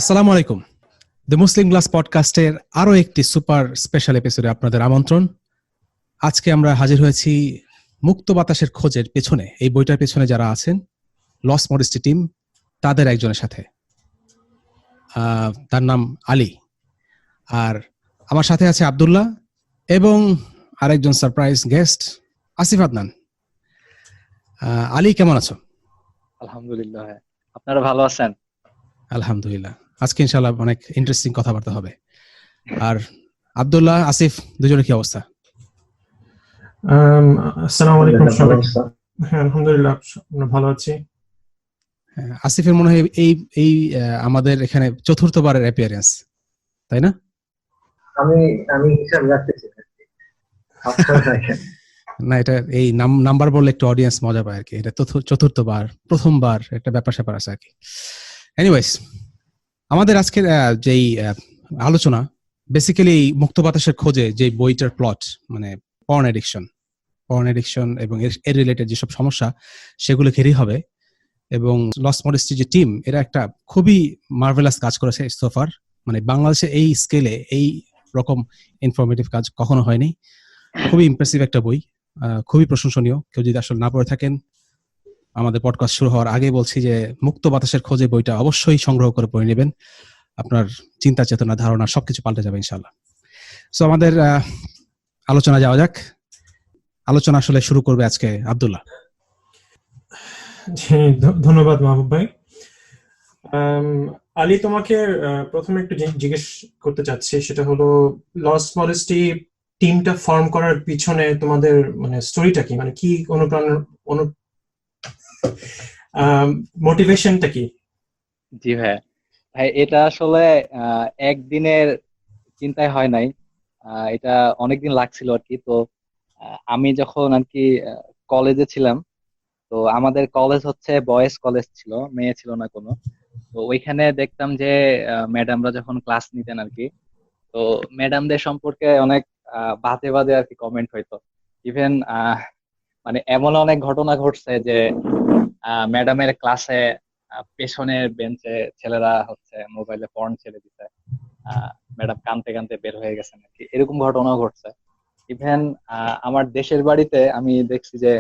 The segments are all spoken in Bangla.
আসসালামু আলাইকুম। দ্য মুসলিম গ্লাস পডকাস্টের আরো একটি সুপার স্পেশাল এপিসোডে আপনাদের আমন্ত্রণ। আজকে আমরা হাজির হয়েছি মুক্ত বাতাসের খোঁজের পেছনে, এই বইটার পেছনে যারা আছেন, লস মডেস্টি টিম, তাদের একজনের সাথে। তার নাম আলী, আর আমার সাথে আছে আব্দুল্লাহ এবং আরেকজন সারপ্রাইজ গেস্ট আসিফ আদনান। আলী, কেমন আছো? আলহামদুলিল্লাহ, আপনারা ভালো আছেন? আলহামদুলিল্লাহ। আজকে ইনশাআল্লাহ অনেক ইন্টারেস্টিং কথাবার্তা হবে। আর আব্দুল্লাহ, আসিফ, দুজনের কি অবস্থা? আসসালামু আলাইকুম সবাই। হ্যাঁ, আলহামদুলিল্লাহ আমরা ভালো আছি। আসিফের মনে হয় এই এই আমাদের এখানে চতুর্থবারের অ্যাপিয়ারেন্স, তাই না? আমি হিসাব রাখতেছি না, এটা এই নাম্বার বললে একটু অডিয়েন্স মজা পায় আর কি। এটা চতুর্থবার, প্রথমবার একটা ব্যাপার স্যাপার আছে আর কি। এনিওয়েজ, আমাদের আজকের যেই আলোচনা বেসিক্যালি মুক্ত বাতাসের খোঁজে, যে বইটার প্লট, মানে পর্ন এডিকশন এবং এর রিলেটেড যেসব সমস্যা, সেগুলো ঘিরেই হবে। এবং লস মডেস্টি যে টিম, এরা একটা খুবই মার্ভেলাস কাজ করেছে সোফার। মানে বাংলাদেশে এই স্কেলে এই রকম ইনফরমেটিভ কাজ কখনো হয়নি। খুবই ইমপ্রেসিভ একটা বই, খুবই প্রশংসনীয়। কেউ যদি আসলে না পড়ে থাকেন, আমাদের পডকাস্ট শুরু হওয়ার আগে বলছি যে মুক্ত বাতাসের খোঁজে বইটা অবশ্যই সংগ্রহ করে পড়ে নেবেন। আপনার চিন্তা চেতনা, ধারণা সবকিছু পাল্টে যাবে ইনশাআল্লাহ। সো আমাদের আলোচনা যাওয়া যাক। আলোচনা আসলে শুরু করবে আজকে আব্দুল্লাহ। ধন্যবাদ মাহবুব ভাই। আলী, তোমাকে প্রথমে একটু জিজ্ঞেস করতে চাচ্ছি, সেটা হলো লস মডেস্টি টিমটা ফর্ম করার পিছনে তোমাদের মানে স্টোরিটা কি, মানে কি মোটিভেশনটা কি? জি ভাই, এটা আসলে একদিনের চিন্তায় হয় নাই। এটা অনেকদিন লাগছিল আর কি। তো আমি যখন আর কি কলেজে ছিলাম, তো আমাদের কলেজ হচ্ছে বয়েজ কলেজ ছিল, মেয়ে ছিল না কোনো। তো ওইখানে দেখতাম যে ম্যাডামরা যখন ক্লাস নিতেন আর কি, তো ম্যাডামদের সম্পর্কে অনেক বাজে বাজে আর কি কমেন্ট হইতো। ইভেন মানে এমন অনেক ঘটনা ঘটছে যে ম্যাডামের ক্লাসে পেছনের বেঞ্চে ছেলেরা হচ্ছে মোবাইলে পর্ন ছেড়ে দিতে, ম্যাডাম কানতে কানতে বের হয়ে গেছেন আর কি, এরকম ঘটনাও ঘটছে। ইভেন আমার দেশের বাড়িতে আমি দেখছি যে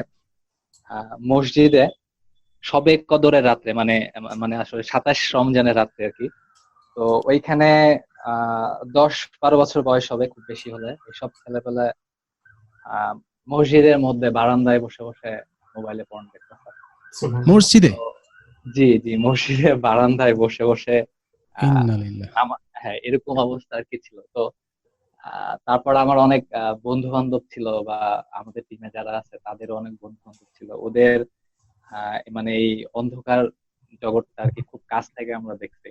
মসজিদে শবে কদরের রাত্রে, মানে মানে আসলে 27 রমজানের রাত্রে আর কি, তো ওইখানে 10-12 বছর বয়স হবে খুব বেশি হলে, এসব ছেলেপেলে আহ মসজিদের মধ্যে বারান্দায় বসে বসে মোবাইলে পর্ন দেখতেছে। মসজিদে? জি জি, মসজিদের বারান্দায় বসে বসে ইন্নালিল্লাহ। হ্যাঁ, এরকম অবস্থা আর কি ছিল। তো তারপর আমার অনেক বন্ধু বান্ধব ছিল, বা আমাদের টিমে যারা আছে তাদেরও অনেক বন্ধু বান্ধব ছিল, ওদের মানে এই অন্ধকার জগৎটা আর কি খুব কাছ থেকে আমরা দেখছি।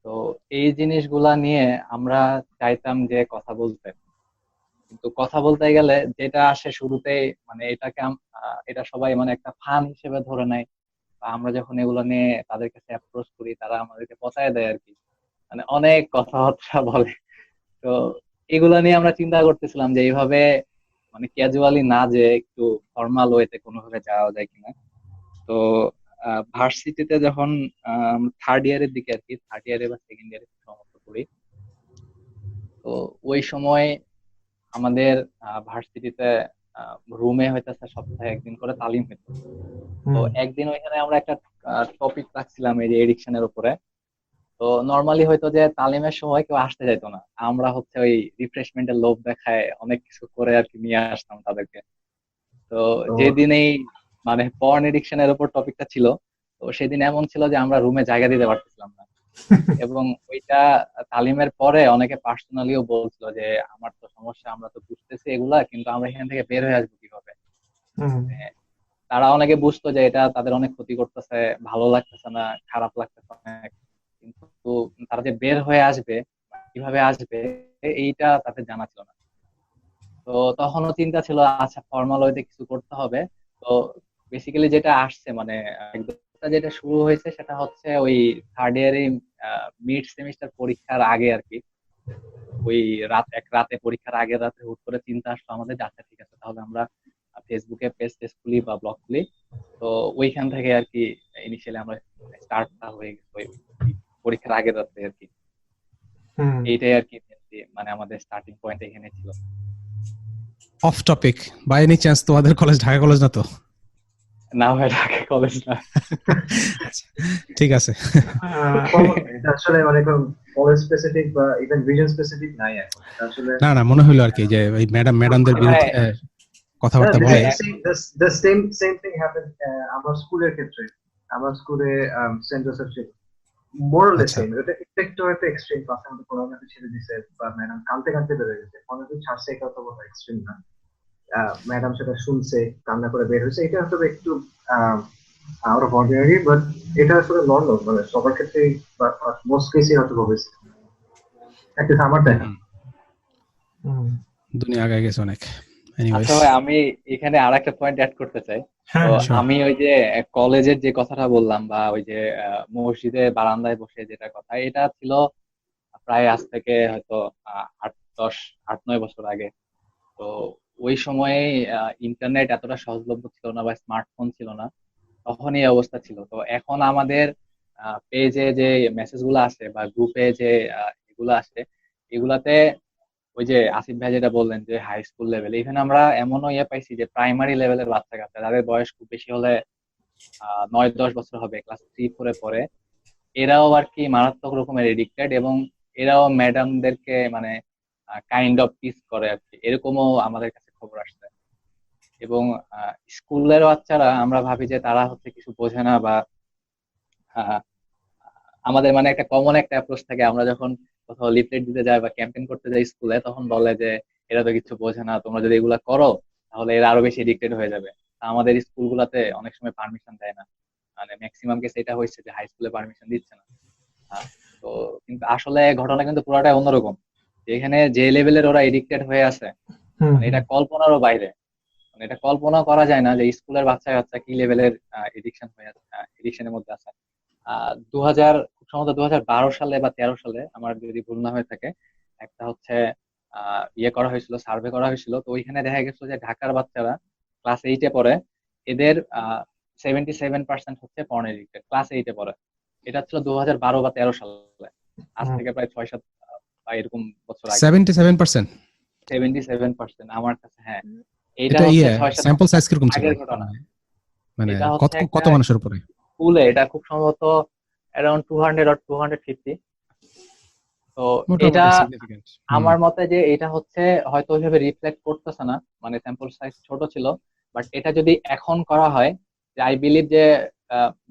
তো এই জিনিসগুলা নিয়ে আমরা চাইতাম যে কথা বলতে, কিন্তু কথা বলতে গেলে যেটা আসে শুরুতেই, মানে এটাকে এটা সবাই মানে একটা ফান হিসেবে ধরে নেয়, বা আমরা যখন এগুলো নিয়ে তাদের কাছে অ্যাপ্রোচ করি, তারা আমাদেরকে পচায় দেয় আর কি, মানে অনেক কথাবার্তা বলে। তো এগুলা নিয়ে আমরা চিন্তা করতেছিলাম যে এইভাবে মানে ক্যাজুয়ালি না, যে একটু ফর্মাল ওয়েতে কোনোভাবে যাওয়া যায় কিনা। তো ভার্সিটিতে যখন থার্ড ইয়ারের দিকে আর কি, থার্ড ইয়ারে বা সেকেন্ড ইয়ারে সমাপ্ত করি, তো ওই সময় আমাদের ভার্সিটিতে রুমে হইতেছে সপ্তাহে একদিন করে তালিম হইতো। তো একদিন ওইখানে আমরা একটা টপিক রাখছিলাম এই যে এডিকশনের উপরে। তো নর্মালি হয়তো যে তালিমের সময় কেউ আসতে যাইতো না, আমরা হচ্ছে ওই রিফ্রেশমেন্টের লোভ দেখায় অনেক কিছু করে আর কি নিয়ে আসতাম তাদেরকে। তো যেদিন এই মানে পর্ন এডিকশনের উপর টপিকটা ছিল, তো সেদিন এমন ছিল যে আমরা রুমে জায়গা দিতে পারতেছিলাম না। এবং ওইটা তালিমের পরে অনেকে পার্সোনালিও বলছিল যে আমার তো সমস্যা, আমরা তো বুঝতেছি এগুলা, কিন্তু আমরা এখান থেকে বের হয়ে আসবো কিভাবে। তারা অনেকে বুঝতো যে এটা তাদের অনেক ক্ষতি করতেছে, ভালো লাগতেছে না, খারাপ লাগতেছে অনেক, কিন্তু তারা যে বের হয়ে আসবে, কিভাবে আসবে, এইটা তাদের জানা ছিল না। তো তখনও চিন্তা ছিল আচ্ছা ফর্মাল ওয়েতে কিছু করতে হবে। তো বেসিক্যালি যেটা আসছে মানে একদম যেটা শুরু হয়েছে সেটা হচ্ছে ওই থার্ড ইয়ারে মিড সেমিস্টার পরীক্ষার আগে আর কি। ওই এক রাতে, পরীক্ষার আগের রাতে হুট করে চিন্তা আসলো আমাদের, আচ্ছা ঠিক আছে তাহলে আমরা ফেসবুকে পেজ টেজ খুলি বা ব্লগ খুলি। তো ওইখান থেকে আর কি ইনিশিয়ালি আমরা স্টার্টটা হয়ে গেছে পরীক্ষার আগের রাতে আর কি। হুম। এইটাই আর কি মানে আমাদের স্টার্টিং পয়েন্ট এখানে ছিল। Off topic, by any chance তোমাদের কলেজ ঢাকা কলেজ না তো? না ভাই, ঢাকা কলেজ না। আচ্ছা, ঠিক আছে। এটা আসলে মানে কোন কলেজ স্পেসিফিক বা ইভেন রিজন স্পেসিফিক নাই এখন, এটা আসলে না না, মনে হইলো আর কি যে ওই ম্যাডামদের বিরুদ্ধে কথাবার্তা বলে। the same thing happened আমার স্কুলের ক্ষেত্রে। আমার স্কুলে সেন্ট জোসেফ ছিল মোর অর লেস আচ্ছা। সেম, এটা একটু একটা এক্সট্রিম, ক্লাসের মধ্যে পড়ানোকে ছেড়ে দিছে বা ম্যাডাম কাঁদতে কাঁদতে বের হয়ে গেছে, অনেকদিন ছাড়ছে, এটা তো বড় এক্সট্রিম না। ম্যাডাম সেটা শুনছে, কান্না করে বের হয়েছে, এটা আসলে একটু আউট অফ অর্ডিনারি, বাট এটা আসলে নর্মাল, মানে সবার ক্ষেত্রেই বা মোস্ট কেসে হয়তো হয়েছে, একটা আমার দেখা। হুম। দুনিয়া আগায় গেছে অনেক। এনিওয়েজ, আচ্ছা ভাই, আমি এখানে আর একটা পয়েন্ট অ্যাড করতে চাই। হ্যাঁ, তো sure. আমি ওই যে কলেজের যে কথাটা বললাম, বা ওই যে মসজিদে বারান্দায় বসে যেটা কথা, এটা ছিল প্রায় আজ থেকে হয়তো 8-9 বছর আগে। তো ওই সময়ে ইন্টারনেট এতটা সহজলভ্য ছিল না বা স্মার্টফোন ছিল না, তখন এই অবস্থা ছিল। তো এখন আমাদের পেজে যে মেসেজ গুলো আসে বা গ্রুপে যে এগুলো আসে, এগুলাতে ওই যে আসিফ ভাই যেটা বললেন যে হাই স্কুল লেভেল, এখানে আমরা এমনও পাইছি যে প্রাইমারি লেভেলের বাচ্চা কাচ্চা, যাদের বয়স খুব বেশি হলে 9-10 বছর হবে, ক্লাস 3-4 পড়ে, এরাও আর কি মারাত্মক রকমের এডিক্টেড, এবং এরাও ম্যাডামদেরকে মানে কাইন্ড অফ টিজ করে আর কি, এরকমও আমাদের কাছে খবর আসছে। এবং স্কুলের বাচ্চারা, আমরা ভাবি যে তারা হচ্ছে কিছু বোঝে না, বা আহ, আমাদের মানে একটা কমন একটা অ্যাপ্রোচ থাকে, আমরা যখন কোথাও লিফলেট দিতে যাই বা ক্যাম্পেইন করতে যাই স্কুলে, তখন বলে যে এরা তো কিছু বোঝে না, তোমরা যদি এগুলা করো তাহলে এরা আরো বেশি এডিক্টেড হয়ে যাবে। তা আমাদের স্কুলগুলোতে অনেক সময় পারমিশন দেয় না, মানে ম্যাক্সিমাম কেস এটা হয়েছে যে হাই স্কুলে পারমিশন দিচ্ছে না। আহ, তো কিন্তু আসলে ঘটনা কিন্তু পুরোটাই অন্যরকম। এখানে যে লেভেলের ওরা এডিক্টেড হয়ে আছে, হুম, মানে এটা কল্পনারও বাইরে। মানে এটা কল্পনা করা যায় না যে স্কুলের বাচ্চা কাচ্চা কি লেভেলের এডিকশন হয়ে আছে, এডিকশনের মধ্যে আছে। 2000, খুব সম্ভবত 2012 সালে বা 2013 সালে, আমার যদি ভুল না হয়ে থাকে, একটা হচ্ছে করা হয়েছিল, সার্ভে করা হয়েছিল। তো ওইখানে দেখা গেছিল যে ঢাকার বাচ্চারা ক্লাস 8-এ পড়ে, এদের 77% হচ্ছে পর্ন এডিক্টেড, ক্লাস 8-এ পড়ে। এটা ছিল 2012 বা 2013 সালে, আজ হুম। থেকে প্রায় 6-7 বা এরকম বছর আগে। 77%? 77% আমার কাছে, হ্যাঁ। এইটা এটা হচ্ছে 6-7 স্যাম্পল বছর সাইজ কিরকম ছিল? আগের ঘটনা। মানে এটা কত হচ্ছে একটা কত মানুষের উপরে? স্কুলে, এটা খুব সম্ভবত অ্যারাউন্ড 200 or 250। তো এটা মোটামুটি সিগনিফিকেন্ট। আমার মতে যে এটা হচ্ছে হয়তো ওইভাবে রিফ্লেক্ট করতেছে না, মানে স্যাম্পল সাইজ ছোট ছিল, বাট এটা যদি এখন করা হয়, যে আই বিলিভ যে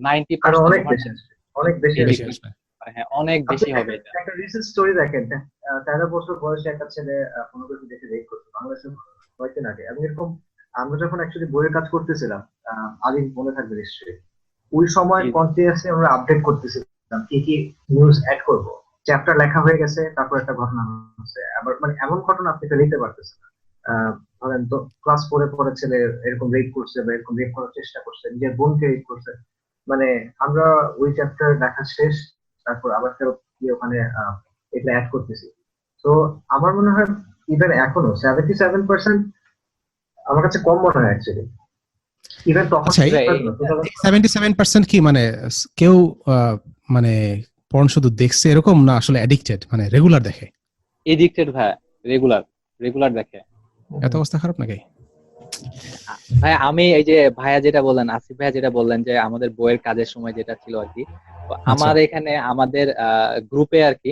নাইনটি আরো পার্সেন্ট অনেক বেশি আসবে, অনেক বেশি বেশি আসবে। এডিক্টেড। আসবে। হ্যাঁ, অনেক আপনি বেশি হবে এটা। একটা রিসেন্ট স্টোরি দেখেন, 13 বছর বয়সে একটা ছেলে পর্নোগ্রাফি দেখে রেপ করছে বাংলাদেশে কয়েকদিন আগে। আমি এরকম, আমরা যখন অ্যাকচুয়ালি বইয়ের কাজ করতেছিলাম, আলিম মনে থাকবে নিশ্চয়ই, ওই সময় জি, জি। কন্টিনিউয়াসলি আমরা আপডেট করতেছিলাম কি কি নিউজ অ্যাড করব। চ্যাপ্টার লেখা হয়ে গেছে, তারপর একটা ঘটনা হচ্ছে, আবার মানে এমন ঘটনা আপনি এটা নিতে পারতেছেন না। ধরেন তো ক্লাস 4-এ পড়ে ছেলে এরকম রেপ করছে বা এরকম রেপ করার চেষ্টা করছে, নিজের বোনকে রেপ করছে, মানে আমরা ওই চ্যাপ্টার লেখা শেষ, তারপর আবার ফেরত গিয়ে ওখানে এটা অ্যাড করতেছি। তো আমার মনে হয় ইভেন এখনো 77% আমার কাছে কম মনে হয় অ্যাকচুয়ালি। ইভেন তখন আচ্ছা, ভাই, 77% কি মানে কেউ মানে পর্ন শুধু দেখছে এরকম না, আসলে অ্যাডিক্টেড, মানে রেগুলার দেখে? এডিক্টেড ভাই, রেগুলার রেগুলার দেখে। এত অবস্থা খারাপ নাকি? ভাই আমি এই যে ভাইয়া যেটা বললেন, আসিফ ভাইয়া যেটা বললেন যে আমাদের বইয়ের কাজের সময় যেটা ছিল আর কি, তো আচ্ছা। আমার এখানে আমাদের গ্রুপে আর কি,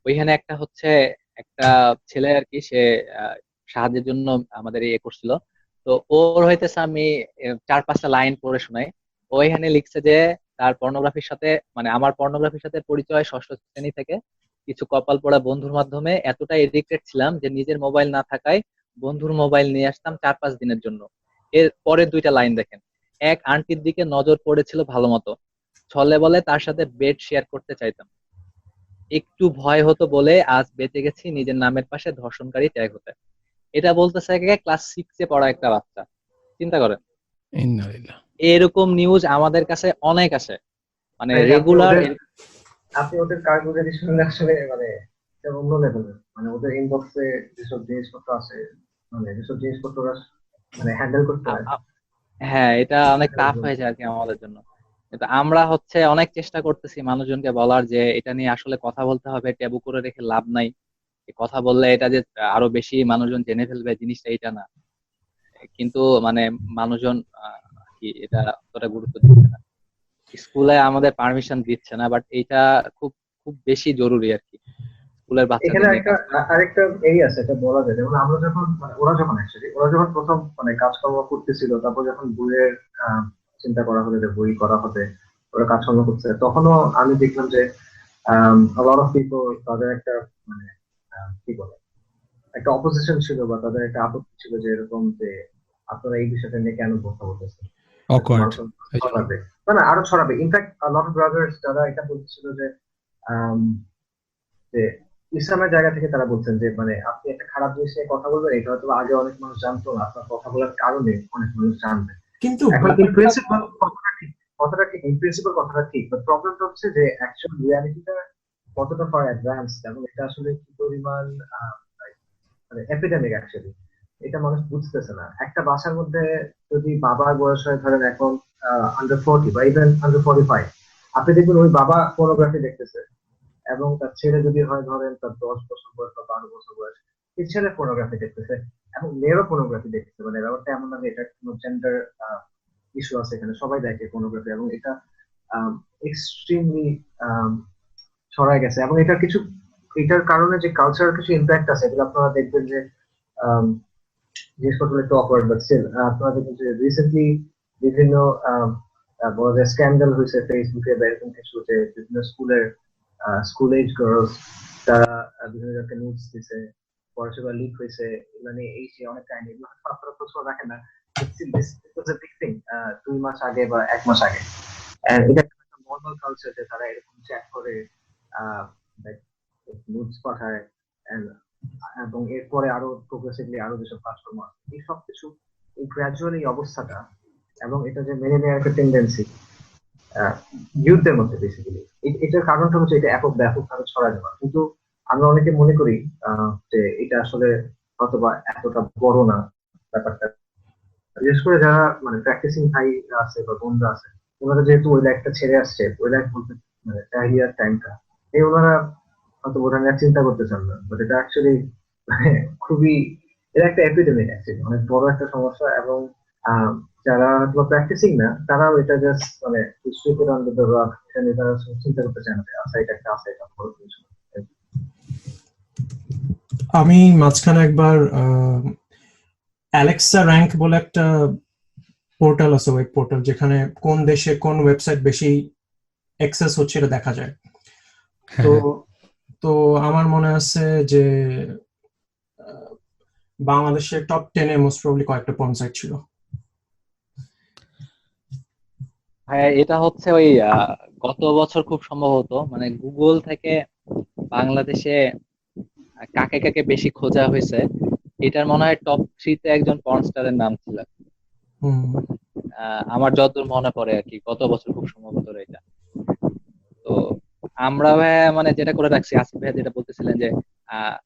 ওইখানে একটা হচ্ছে একটা ছেলে আর কি, সে আহ, সাহায্যের জন্য আমাদের ইয়ে করছিল। তো ওর হইতেছে আমি 4-5টা লাইন পড়ে শোনাই। ও এখানে লিখছে যে তার পর্নোগ্রাফির সাথে, মানে আমার পর্নোগ্রাফির সাথে পরিচয় ষষ্ঠ শ্রেণী থেকে, কিছু কপাল পোড়া বন্ধুর মাধ্যমে এতটা এডিক্টেড ছিলাম যে নিজের মোবাইল না থাকায় বন্ধুর মোবাইল নিয়ে আসতাম 4-5 দিনের জন্য। এর পরের 2টা লাইন দেখেন, এক আন্টির দিকে নজর পড়েছিল ভালো মতো, ছলে বলে তার সাথে বেড শেয়ার করতে চাইতাম, একটু ভয় হতো বলে আজ বেঁচে গেছি নিজের নামের পাশে ধর্ষণকারী ট্যাগ হতে। এটা বলতেছে ক্লাস 6-এ পড়া একটা বাচ্চা, চিন্তা করেন। ইন্নালিল্লাহ। এরকম নিউজ আমাদের কাছে অনেক আসে, মানে ভাই, রেগুলার। আপনি ওদের কার্যকারী শুনলে আসলে মানে এটা অন্য লেভেলের, মানে ওদের ইনবক্সে যেসব জিনিসপত্র আছে, মানে যেসব জিনিসপত্র ওরা মানে হ্যান্ডেল করতে হয়। হ্যাঁ, এটা অনেক টাফ হয়ে যায় আর কি আমাদের জন্য। কিন্তু আমরা হচ্ছে অনেক চেষ্টা করতেছি মানুষজনকে বলার যে এটা নিয়ে আসলে কথা বলতে হবে, ট্যাবু করে রেখে লাভ নাই, এই কথা বললে এটা যে আরো বেশি মানুষজন জেনে ফেলবে জিনিসটা এটা না। কিন্তু মানে মানুষজন কি এটা অতটা গুরুত্ব দিচ্ছে না, স্কুলে আমাদের পারমিশন দিচ্ছে না, বাট এইটা খুব খুব বেশি জরুরি আর কি স্কুলের এখানে বাচ্চাদের নিয়ে একটা কাজ করা। আরেকটা এই আছে, এটা বলা যায়, যেমন আমরা যখন মানে ওরা যখন প্রথম মানে কাজকর্ম করতেছিল, তারপর যখন বইয়ের আহ, চিন্তা করা হলো যে বই করা হবে, ওরা কাজকর্ম করছে, তখনও আমি দেখলাম যে লট অফ পিপল তাদের একটা মানে কি বলে একটা অপোজিশন ছিল, বা তাদের একটা আপত্তি ছিল যে এরকম যে আপনারা এই বিষয়টা নিয়ে কেন কথা বলতেছেন, এটা অকওয়ার্ড। মানুষ ছড়াবে, না না আরো ছড়াবে। ইনফ্যাক্ট লট অফ ব্রাদার্স যারা এটা বলছিল যে আম, যে ইসলামের জায়গা থেকে তারা বলছেন যে মানে আপনি একটা খারাপ জিনিস নিয়ে কথা বলবেন, এটা হয়তো আগে অনেক মানুষ জানতো না, আপনার কথা বলার কারণে অনেক মানুষ জানবে। কিন্তু এখন ইন প্রিন্সিপাল কথাটা ঠিক ইন প্রিন্সিপাল কথাটা ঠিক, বাট প্রবলেমটা হচ্ছে যে অ্যাকচুয়াল রিয়ালিটিটা কতটা ফার অ্যাডভান্স, এবং এটা আসলে কি পরিমাণ মানে এপিডেমিক অ্যাকচুয়ালি, এটা মানুষ বুঝতেছে না। একটা বাসার মধ্যে যদি বাবার বয়স হয় ধরেন এখন আন্ডার 40 বা ইভেন আন্ডার 45, আপনি দেখবেন ওই বাবা পর্নোগ্রাফি দেখতেছে, এবং তার ছেলে যদি হয় ধরেন তার 10 বছর বয়স বা 12 বছর বয়স, এই ছেলে পর্নোগ্রাফি দেখতেছে, এবং মেয়েরও পর্নোগ্রাফি দেখতেছে। মানে ব্যাপারটা এমন না যে এটা কোনো জেন্ডার ইস্যু আছে, এখানে সবাই দেখে পর্নোগ্রাফি, এবং এটা এক্সট্রিমলি ছড়ায় গেছে। এবং এটার কারণে যে কালচারাল কিছু ইম্প্যাক্ট আছে, এগুলো আপনারা দেখবেন যে আম, জিনিসপত্র একটু অকওয়ার্ড, বাট স্টিল আপনারা দেখবেন যে রিসেন্টলি বিভিন্ন বলা যায় স্ক্যান্ডাল হয়েছে ফেসবুকে বা এরকম কিছু, যে বিভিন্ন স্কুল এজ গার্লস তারা বিভিন্ন জনকে নোটস দিছে, পড়াশোনা লিক হয়েছে, মানে এই সে অনেক কাহিনী, এগুলো হয়তো আপনারা প্রশ্ন রাখেন না, বিগ থিং 2 মাস আগে বা 1 মাস আগে। And এটা একটা নর্মাল কালচার যে তারা এরকম চ্যাট করে, নোটস পাঠায়, and এবং এরপরে আরো প্রোগ্রেসিভলি আরো যেসব কাজকর্ম আছে, এই সব কিছু এই গ্রাজুয়াল এই অবস্থাটা, এবং এটা যে মেনে নেওয়ার একটা টেন্ডেন্সি ইউথদের মধ্যে বেসিক্যালি, এটার কারণটা হচ্ছে এটা ব্যাপকভাবে ছড়া যাওয়া। কিন্তু আমরা অনেকে মনে করি যে এটা আসলে হয়তোবা এতটা বড় না ব্যাপারটা। বিশেষ করে যারা মানে প্র্যাকটিসিং ভাই আছে বা বোনরা আছে, ওনারা যেহেতু ওই লাইফটা ছেড়ে আসছে, ওই লাইফ বলতে মানে ক্যারিয়ার টাইমটা, এই ওনারা হয়তো ওটা নিয়ে চিন্তা করতে চান না, বাট এটা অ্যাকচুয়ালি মানে খুবই, এটা একটা এপিডেমিক অ্যাকচুয়ালি, অনেক বড় একটা সমস্যা। এবং আহ, যারা হয়তো প্র্যাকটিসিং না, তারাও এটা জাস্ট মানে সুইপ ইট আন্ডার দ্য রাগ, এটা নিয়ে তারা চিন্তা করতে চায় না যে আচ্ছা এটা একটা আছে, এটা বড় কিছু না। আমি মাঝখানে একবার অ্যালেক্সা র্যাঙ্ক বলে একটা পোর্টাল আছে, ওয়েব পোর্টাল, যেখানে কোন দেশে কোন ওয়েবসাইট বেশি অ্যাক্সেস হচ্ছে এটা দেখা যায়। তো হ্যাঁ, তো আমার মনে আছে যে আহ, বাংলাদেশের টপ 10-এ মোস্ট প্রবাবলি কয়েকটা পর্ন সাইট ছিল। হ্যাঁ, এটা হচ্ছে ওই গত বছর খুব সম্ভবত মানে গুগল থেকে বাংলাদেশে কাকে কাকে বেশি খোঁজা হয়েছে, এটার মনে হয় টপ 3-তে একজন পর্ন স্টারের নাম ছিল। হুম। আমার যতদূর মনে পড়ে আর কি, গত বছর খুব সম্ভবত এটা। তো আমরা ভাইয়া মানে যেটা করে রাখছি, আসিফ ভাইয়া যেটা বলতেছিলেন যে আহ,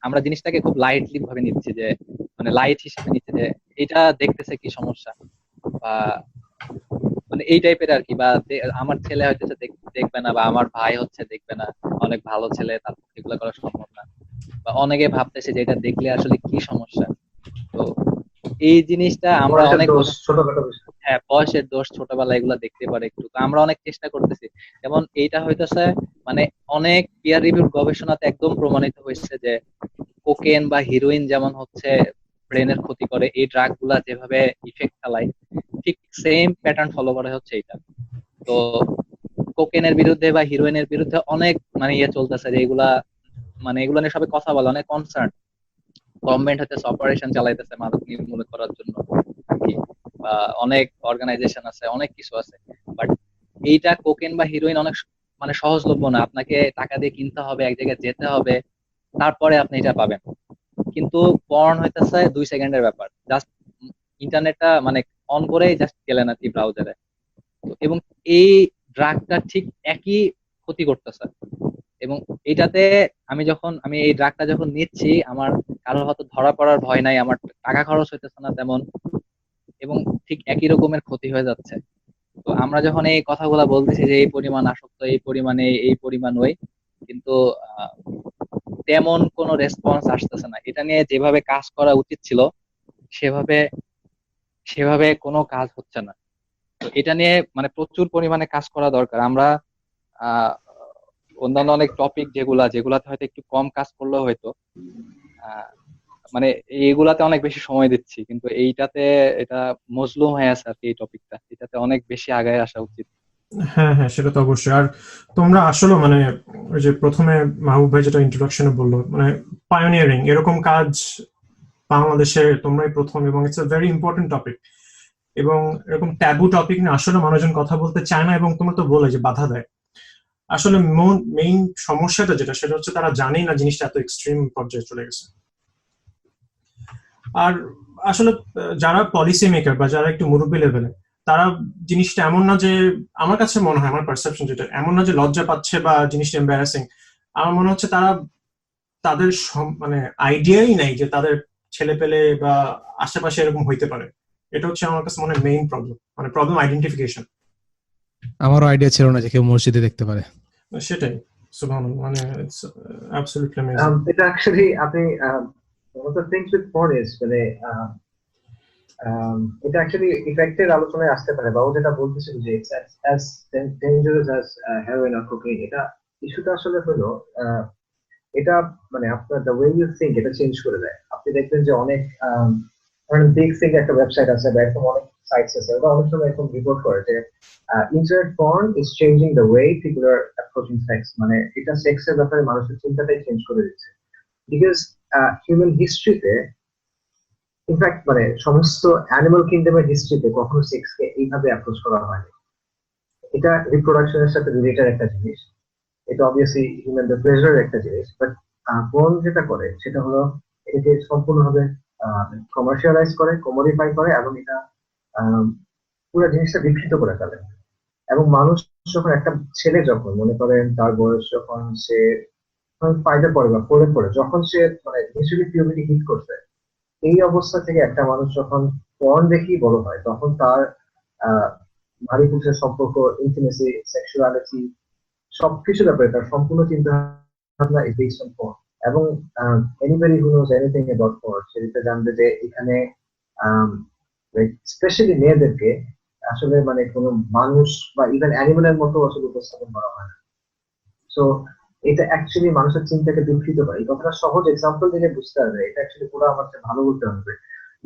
আমরা জিনিসটাকে খুব লাইটলি ভাবে নিচ্ছি, যে মানে লাইট হিসেবে নিচ্ছি যে এটা দেখতেছে কি সমস্যা, বা মানে এই টাইপের আর কি, বা আমার ছেলে হয়তো দেখবে না, বা আমার ভাই হচ্ছে দেখবে না, অনেক ভালো ছেলে, তার পক্ষে এগুলো করা সম্ভব না, বা অনেকে ভাবতেছে যে এটা দেখলে আসলে কি সমস্যা। তো এই জিনিসটা আমরা বয়সের অনেক দোষ, ছোটখাটো বিষয়। হ্যাঁ, বয়সের দোষ, ছোটবেলায় এগুলা দেখতে পারে একটু, তো আমরা অনেক চেষ্টা করতেছি। যেমন এইটা হইতেছে মানে অনেক পিয়ার রিভিউ গবেষণাতে একদম প্রমাণিত হয়েছে যে কোকেন বা হিরোইন যেমন হচ্ছে ব্রেনের ক্ষতি করে, এই ড্রাগ গুলা যেভাবে ইফেক্ট ফেলায়, ঠিক সেম প্যাটার্ন ফলো করে হচ্ছে এটা। তো কোকেনের বিরুদ্ধে বা হিরোইনের বিরুদ্ধে অনেক মানে ইয়ে চলতেছে, যে এগুলা মানে এগুলো নিয়ে সবাই কথা বলে, অনেক কনসার্ন, গভর্নমেন্ট হচ্ছে অপারেশন চালাইতেছে মাদক নির্মূল করার জন্য আর কি, বা অনেক অর্গানাইজেশন আছে, অনেক কিছু আছে। বাট এইটা কোকেন বা হিরোইন অনেক মানে সহজলভ্য না, আপনাকে টাকা দিয়ে কিনতে হবে, এক জায়গায় যেতে হবে, তারপরে আপনি এটা পাবেন। কিন্তু পর্ন হইতেছে 2 সেকেন্ডের ব্যাপার, জাস্ট ইন্টারনেটটা মানে অন করেই জাস্ট গেলেন আর কি ব্রাউজারে। এবং এই ড্রাগটা ঠিক একই ক্ষতি করতেছে। এবং এটাতে আমি এই ড্রাগটা যখন নিচ্ছি, আমার কারো হয়তো ধরা পড়ার ভয় নাই, আমার টাকা খরচ হইতেছে না তেমন, এবং ঠিক একই রকমের ক্ষতি হয়ে যাচ্ছে। তো আমরা যখন এই কথাগুলা বলতেছি যে এই পরিমাণ আসক্ত, এই পরিমাণে, এই পরিমাণ ওই, কিন্তু আহ, তেমন কোনো রেসপন্স আসতেছে না। এটা নিয়ে যেভাবে কাজ করা উচিত ছিল সেভাবে সেভাবে কোনো কাজ হচ্ছে না। তো এটা নিয়ে মানে প্রচুর পরিমাণে কাজ করা দরকার। আমরা আহ অন্যান্য অনেক টপিক যেগুলাতে হয়তো একটু কম কাজ করলেও হয়তো, আহ মানে এইগুলাতে অনেক বেশি সময় দিচ্ছি, কিন্তু এইটাতে এটা মজলুম হয়ে আছে আর কি। এই টপিকটা, এটাতে অনেক বেশি আগায় আসা উচিত। হ্যাঁ হ্যাঁ, সেটা তো অবশ্যই। আর তোমরা আসলে মানে ওই যে প্রথমে মাহবুব ভাই যেটা ইন্ট্রোডাকশনে বললো, মানে পায়োনিয়ারিং এরকম কাজ বাংলাদেশে তোমরাই প্রথম, এবং it's a very important topic. এবং এরকম ট্যাবু টপিক নিয়ে আসলে মানুষজন কথা বলতে চায় না, এবং তোমরা তো বলে যে বাধা দেয়। আসলে মেইন সমস্যাটা যেটা, সেটা হচ্ছে তারা জানেই না জিনিসটা এত এক্সট্রিম পর্যায়ে চলে গেছে। আর আসলে যারা পলিসি মেকার বা যারা একটু মুরব্বী লেভেলে, তারা জিনিসটা এমন না যে, আমার কাছে মনে হয়, আমার পারসেপশন যেটা, এমন না যে লজ্জা পাচ্ছে বা জিনিসটা এম্বারাসিং। আমার মনে হচ্ছে তারা তাদের মানে আইডিয়াই নাই যে তাদের ছেলে পেলে বা আশেপাশে এরকম হইতে পারে। এটা হচ্ছে আমার কাছে মনে হয় মেইন প্রবলেম, মানে প্রবলেম আইডেন্টিফিকেশন। আমারও আইডিয়া ছিল না যে কেউ মসজিদে দেখতে পারে। সেটাই, সুবহানাল্লাহ, মানে ইটস অ্যাবসলিউটলি অ্যামেজিং। এটা অ্যাকচুয়ালি আপনি one of the things with porn is মানে এটা অ্যাকচুয়ালি ইফেক্টের আলোচনায় আসতে পারে, বা ও যেটা বলতেছিল যে it's as dangerous as heroin or cocaine. এটা ইস্যুটা আসলে হলো এটা মানে আপনার দ্য ওয়ে ইউ থিঙ্ক এটা চেঞ্জ করে দেয়। আপনি দেখবেন যে অনেক বিগ থিং একটা ওয়েবসাইট আছে বা এরকম অনেক সাইটস আছে, ওরা অনেক সময় এরকম রিপোর্ট করে যে internet porn is changing the way people are approaching sex. মানে এটা সেক্সের ব্যাপারে মানুষের চিন্তাটাই চেঞ্জ করে দিচ্ছে। বিকজ হিউম্যান হিস্ট্রিতে, ইনফ্যাক্ট মানে সমস্ত অ্যানিমাল কিংডমের হিস্ট্রিতে কখনো সেক্সকে এইভাবে অ্যাপ্রোচ করা হয়নি। এটা রিপ্রোডাকশনের সাথে রিলেটেড একটা জিনিস, এটা অবভিয়াসলি হিউম্যানদের প্লেজারের একটা জিনিস, বাট পর্ন যেটা করে সেটা হলো এটাকে সম্পূর্ণভাবে কমার্শিয়ালাইজ করে, কমোডিফাই করে, এবং এটা পুরো জিনিসটা বিকৃত করে ফেলে। এবং মানুষ যখন, একটা ছেলে যখন মনে করেন তার বয়স যখন সে ফাইভে পড়ে বা ফোরে পড়ে, যখন সে মানে ইনিশিয়ালি পিউবার্টি হিট করছে, এই অবস্থা থেকে একটা মানুষ যখন পর্ন দেখেই বড় হয়, তখন তার আহ নারী পুরুষের সম্পর্ক, ইন্টিমেসি, সেক্সুয়ালিটি, সবকিছু ব্যাপারে তার সম্পূর্ণ চিন্তা ভাবনা is based on porn। এবং anybody who knows anything about porn সেটা জানবে যে এখানে স্পেশালি মেয়েদেরকে আসলে মানে কোনো মানুষ বা ইভেন অ্যানিমেলের মতো আসলে উপস্থাপন করা হয় না। সো এটা অ্যাকচুয়ালি মানুষের চিন্তাকে বিকৃত করে। এই কথাটা সহজ এক্সাম্পল দিলে বুঝতে হবে, এটা অ্যাকচুয়ালি পুরো আমার ভালো বলতে হবে।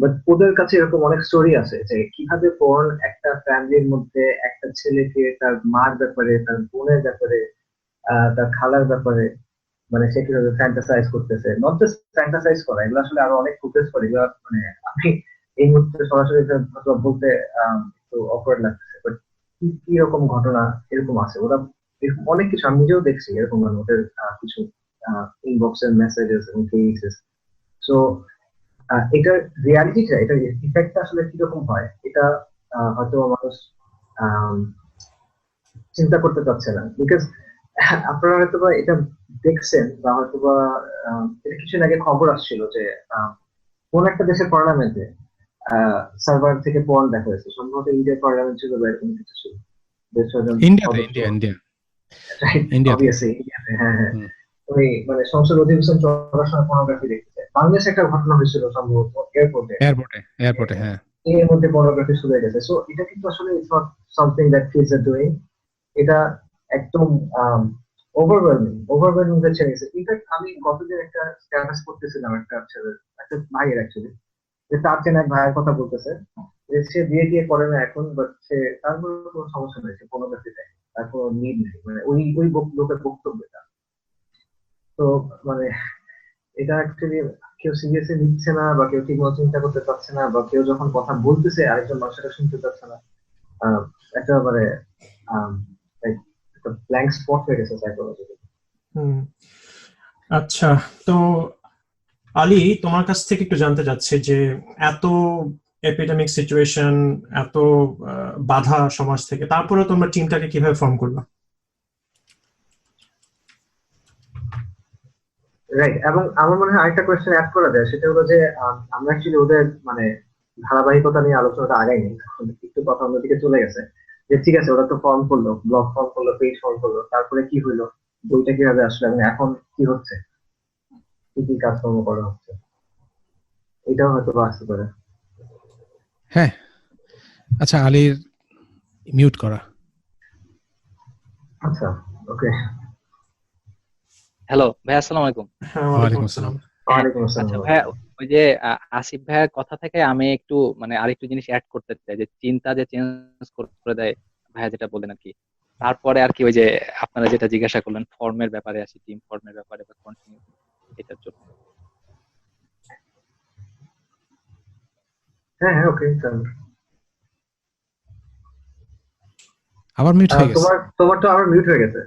বাট ওদের কাছে এরকম অনেক স্টোরি আছে যে কিভাবে পর্ন একটা ফ্যামিলির মধ্যে একটা ছেলেকে তার মার ব্যাপারে, তার বোনের ব্যাপারে, তার খালার ব্যাপারে, মানে সে কিভাবে ফ্যান্টাসাইজ করতেছে। নট জাস্ট ফ্যান্টাসাইজ করা, এগুলো আসলে আরো অনেক ফুটেজ করে, এগুলো মানে আমি এই মুহূর্তে সরাসরি বলতে একটু অকওয়ার্ড লাগতেছে, বাট কি কি রকম ঘটনা এরকম আছে। ওরা এরকম অনেক কিছু আমি নিজেও দেখছি, এরকম মানে ওদের কিছু ইনবক্সের মেসেজেস এবং কেসেস। সো এটার রিয়ালিটিটা, এটার ইফেক্টটা আসলে কিরকম হয়, এটা হয়তো মানুষ আহ, চিন্তা করতে চাচ্ছে না। বিকজ আপনারা হয়তো বা এটা দেখছেন, বা হয়তো বা এটা কিছুদিন আগে খবর আসছিল যে কোন একটা দেশের পার্লামেন্টে সার্ভার থেকে পর্ন দেখা হয়েছে। সম্ভবত ইন্ডিয়ার পার্লামেন্ট ছিল বা এরকম কিছু ছিল। ইন্ডিয়াতে, ইন্ডিয়া ইন্ডিয়া ইন্ডিয়াতে। অবভিয়াসলি ইন্ডিয়াতে, হ্যাঁ হ্যাঁ। ওই মানে সংসদ অধিবেশন চলার সময় পর্নোগ্রাফি দেখতেছে। বাংলাদেশে একটা ঘটনা হয়েছিল সম্ভবত এয়ারপোর্টে, এয়ারপোর্টে এয়ারপোর্টে, হ্যাঁ। এর মধ্যে পর্নোগ্রাফি শুরু হয়ে গেছে। সো এটা কিন্তু আসলে it's not something that kids are doing. এটা একদম ওভারওয়েলমিং হচ্ছে গেছে। ইনফ্যাক্ট আমি গতদিন একটা স্ট্যাটাস করতেছিলাম একটা ছেলের, একটা ভাইয়ের অ্যাকচুয়ালি, যে তার চেনা এক ভাইয়ের কথা বলতেছে যে সে বিয়ে টিয়ে করে না এখন, বাট সে, তার কোনো সমস্যা নেই, সে পর্নোগ্রাফি দেয়, তার কোনো নিড নেই, মানে ওই ওই লোকের বক্তব্য এটা। তো মানে এটা অ্যাকচুয়ালি কেউ সিরিয়াসলি নিচ্ছে না, বা কেউ ঠিক মতো চিন্তা করতে চাচ্ছে না, বা কেউ যখন কথা বলতেছে আরেকজন মানুষ সেটা শুনতে চাচ্ছে না। একটা মানে একটা ব্ল্যাঙ্ক স্পট হয়ে গেছে সাইকোলজি। আচ্ছা, তো আলী, তোমার কাছ থেকে একটু জানতে চাচ্ছি যে এত এপিডেমিক সিচুয়েশন, এত বাধা সমাজ থেকে, তারপরে তোমরা টিমটাকে কিভাবে ফর্ম করবে? রাইট। এবং আমার মনে হয় আরেকটা কোয়েশ্চেন অ্যাড করা যায়, সেটা হলো যে আমরা অ্যাকচুয়ালি ওদের মানে ধারাবাহিকতা নিয়ে আলোচনাটা আগাইনি, একটু কথা অন্যদিকে চলে গেছে। যে ঠিক আছে ওরা তো ফর্ম করলো, ব্লগ ফর্ম করলো, পেজ ফর্ম করলো, তারপরে কি হলো, বইটা কিভাবে আসলো এবং এখন কি হচ্ছে, কি কি কাজকর্ম করা হচ্ছে, এটাও হয়তো বা আসতে পারে। হ্যাঁ, আচ্ছা, আলীর মিউট করা। আচ্ছা, ওকে। হ্যালো ভাই, আসসালামু আলাইকুম। হ্যাঁ, ওয়ালাইকুম ওয়ালাইকুম আসসালাম। আসসালাম। হ্যাঁ, ওয়ালাইকুম আসসালাম। আচ্ছা ভাইয়া, ওই যে আসিফ ভাইয়ার কথা থেকে আমি একটু মানে আরেকটু জিনিস অ্যাড করতে চাই, যে চিন্তা যে চেঞ্জ করে দেয় ভাইয়া যেটা বললেন আর কি। তারপরে আর কি ওই যে আপনারা যেটা জিজ্ঞাসা করলেন ফর্মের ব্যাপারে, আসি টিম ফর্মের ব্যাপারে বা কন্টিনিউ এটার জন্য। হ্যাঁ হ্যাঁ, ওকে, চল। আবার মিউট হয়ে গেছে। তোমার তোমার তো আবার মিউট হয়ে গেছে।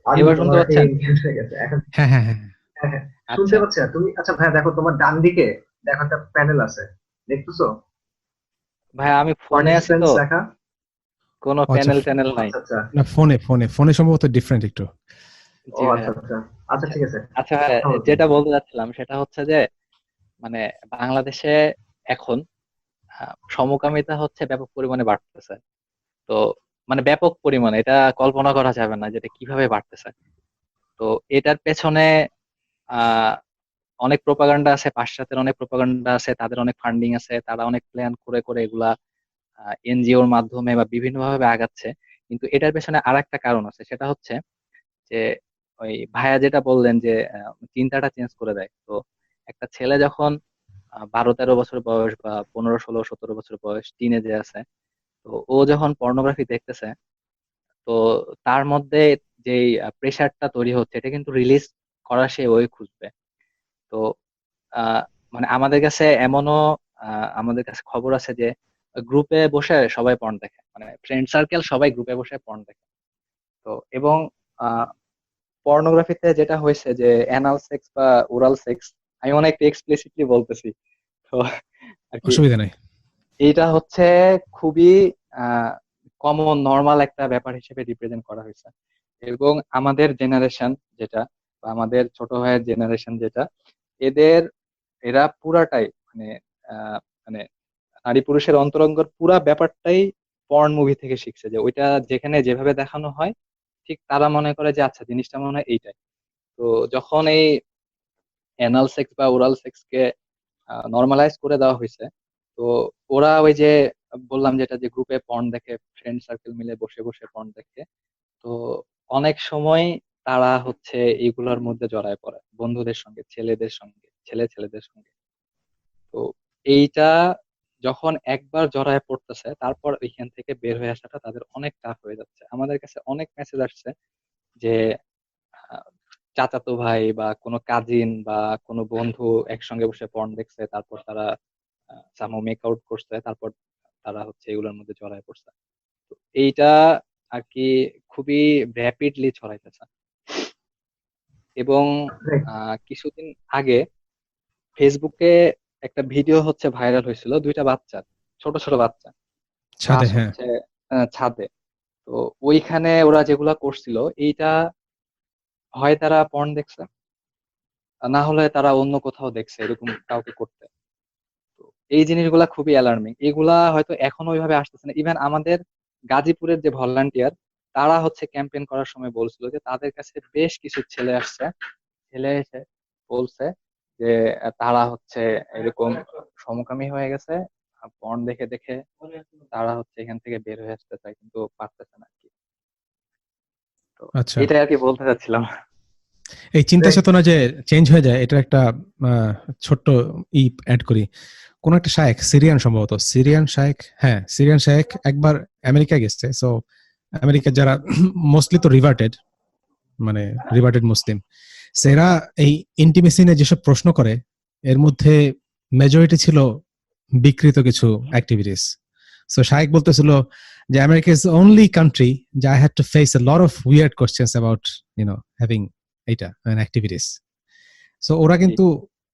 আরে এবার শুনতে তোমার পাচ্ছেন? মিউট হয়ে গেছে এখন। হ্যাঁ হ্যাঁ হ্যাঁ। হ্যাঁ হ্যাঁ, শুনতে আচ্ছা পাচ্ছি না তুমি? আচ্ছা ভাইয়া, দেখো তোমার ডান দিকে দেখো একটা প্যানেল আছে, দেখতেছো? ভাইয়া, আমি ফোনে আছি তো, পার্টিসিপেন্টস লেখা। কোনো আচ্ছা, প্যানেল ট্যানেল নাই। আচ্ছা আচ্ছা। না, ফোনে ফোনে ফোনে সম্ভবত ডিফারেন্ট একটু। ও জি আচ্ছা ভাইয়া। আচ্ছা। আচ্ছা আচ্ছা ঠিক আছে। আচ্ছা ভাইয়া, কথা বলো তুমি। যেটা বলতে চাচ্ছিলাম সেটা হচ্ছে যে মানে বাংলাদেশে এখন সমকামিতা হচ্ছে ব্যাপক পরিমাণে বাড়তেছে। তো মানে ব্যাপক পরিমাণে, এটা কল্পনা করা যাবে না যেটা কিভাবে বাড়তেছে। তো এটার পেছনে আহ অনেক প্রোপাগান্ডা আছে, পাশ্চাত্যের অনেক প্রোপাগান্ডা আছে, তাদের অনেক ফান্ডিং আছে, তারা অনেক প্ল্যান করে করে এগুলা এনজিওর মাধ্যমে বা বিভিন্ন ভাবে আগাচ্ছে। কিন্তু এটার পেছনে আর একটা কারণ আছে, সেটা হচ্ছে যে ওই ভাইয়া যেটা বললেন যে চিন্তাটা চেঞ্জ করে দেয়। তো একটা ছেলে যখন 12-13 বছর বয়স বা 15-16-17 বছর বয়স, টিনেজে আছে, তো ও যখন পর্নোগ্রাফি দেখতেছে, তো তার মধ্যে যে প্রেশারটা তৈরি হচ্ছে, এটা কিন্তু রিলিজ করা সে ওই খুঁজবে। তো আহ, মানে আমাদের কাছে এমনও আমাদের কাছে খবর আছে যে গ্রুপে বসে সবাই পর্ন দেখে, মানে ফ্রেন্ড সার্কেল সবাই গ্রুপে বসে পর্ন দেখে। তো এবং পর্নোগ্রাফিতে যেটা হয়েছে যে অ্যানাল সেক্স বা ওরাল সেক্স, আমি অনেক এক্সপ্লিসিটলি বলতেছি তো আর কি, অসুবিধা নেই। এইটা হচ্ছে খুবই আহ কমন নর্মাল একটা ব্যাপার হিসেবে রিপ্রেজেন্ট করা হয়েছে। এবং আমাদের জেনারেশন যেটা, বা আমাদের ছোট ভাইয়ের জেনারেশন যেটা, এদের এরা পুরাটাই মানে মানে নারী পুরুষের অন্তরঙ্গর পুরা ব্যাপারটাই পর্ন মুভি থেকে শিখছে, যে ওইটা যেখানে যেভাবে দেখানো হয় ঠিক তারা মনে করে যে আচ্ছা জিনিসটা মনে হয় এইটাই। তো যখন এই অ্যানাল সেক্স বা ওরাল সেক্স কে নর্মালাইজ করে দেওয়া হয়েছে, তো ওরা ওই যে বললাম যেটা, যে গ্রুপে পর্ন দেখে, ফ্রেন্ড সার্কেল মিলে বসে বসে পর্ন দেখে, তো অনেক সময় তারা হচ্ছে এইগুলোর মধ্যে জড়ায় পড়ে বন্ধুদের সঙ্গে, ছেলেদের সঙ্গে, ছেলে ছেলেদের সঙ্গে। তো এইটা যখন একবার জড়ায় পড়তেছে, তারপর ওইখান থেকে বের হয়ে আসাটা তাদের অনেক টাফ হয়ে যাচ্ছে। আমাদের কাছে অনেক মেসেজ আসছে যে আহ, চাচাতো ভাই বা কোনো কাজিন বা কোনো বন্ধু একসঙ্গে বসে পর্ন দেখছে, তারপর তারা সামহাও মেক আউট করছে, তারপর তারা হচ্ছে এগুলোর মধ্যে জড়ায় পড়ছে। তো এইটা আর কি খুবই র্যাপিডলি ছড়াইতেছে। এবং Right. কিছুদিন আগে ফেসবুকে একটা ভিডিও হচ্ছে ভাইরাল হয়েছিল, দুইটা বাচ্চা, ছোট ছোট বাচ্চা, ছাদে, ক্লাস হ্যাঁ। হচ্ছে ছাদে। তো ওইখানে ওরা যেগুলা করছিল, এইটা হয় তারা পর্ন দেখছে, আর না হলে তারা অন্য কোথাও দেখছে এরকম কাউকে করতে। তো এই জিনিসগুলা খুবই অ্যালার্মিং, এগুলা হয়তো এখনো ওইভাবে আসতেছে না। ইভেন আমাদের গাজীপুরের যে ভলান্টিয়ার, তারা হচ্ছে ক্যাম্পেইন করার সময় বলছিল যে তাদের কাছে বেশ কিছু ছেলে আসছে, ছেলে এসে বলছে যে তারা হচ্ছে এরকম সমকামী হয়ে গেছে, পর্ন দেখে দেখে তারা হচ্ছে এখান থেকে বের হয়ে আসতে চায় কিন্তু পারতেছে না আর কি। তো আচ্ছা, এটাই আর কি বলতে চাচ্ছিলাম। এই চিন্তা Right. চেতনা যে চেঞ্জ হয়ে যায়, এটা একটা ছোট্ট অ্যাড করি। কোন একটা শায়েখ, সিরিয়ান সম্ভবত, সিরিয়ান শায়েখ, হ্যাঁ সিরিয়ান শায়েখ একবার আমেরিকায় গেছে। সো আমেরিকার যারা মোস্টলি তো রিভার্টেড, মানে রিভার্টেড মুসলিম, সেরা এই ইন্টিমেসি নিয়ে যেসব প্রশ্ন করে, এর মধ্যে মেজরিটি ছিল বিকৃত কিছু অ্যাক্টিভিটিস। সো শায়েক বলতেছিল যে আমেরিকা ইজ অনলি কান্ট্রি যে I had to face A lot of weird questions about having এইটা অ্যাক্টিভিটিস। সো ওরা জি কিন্তু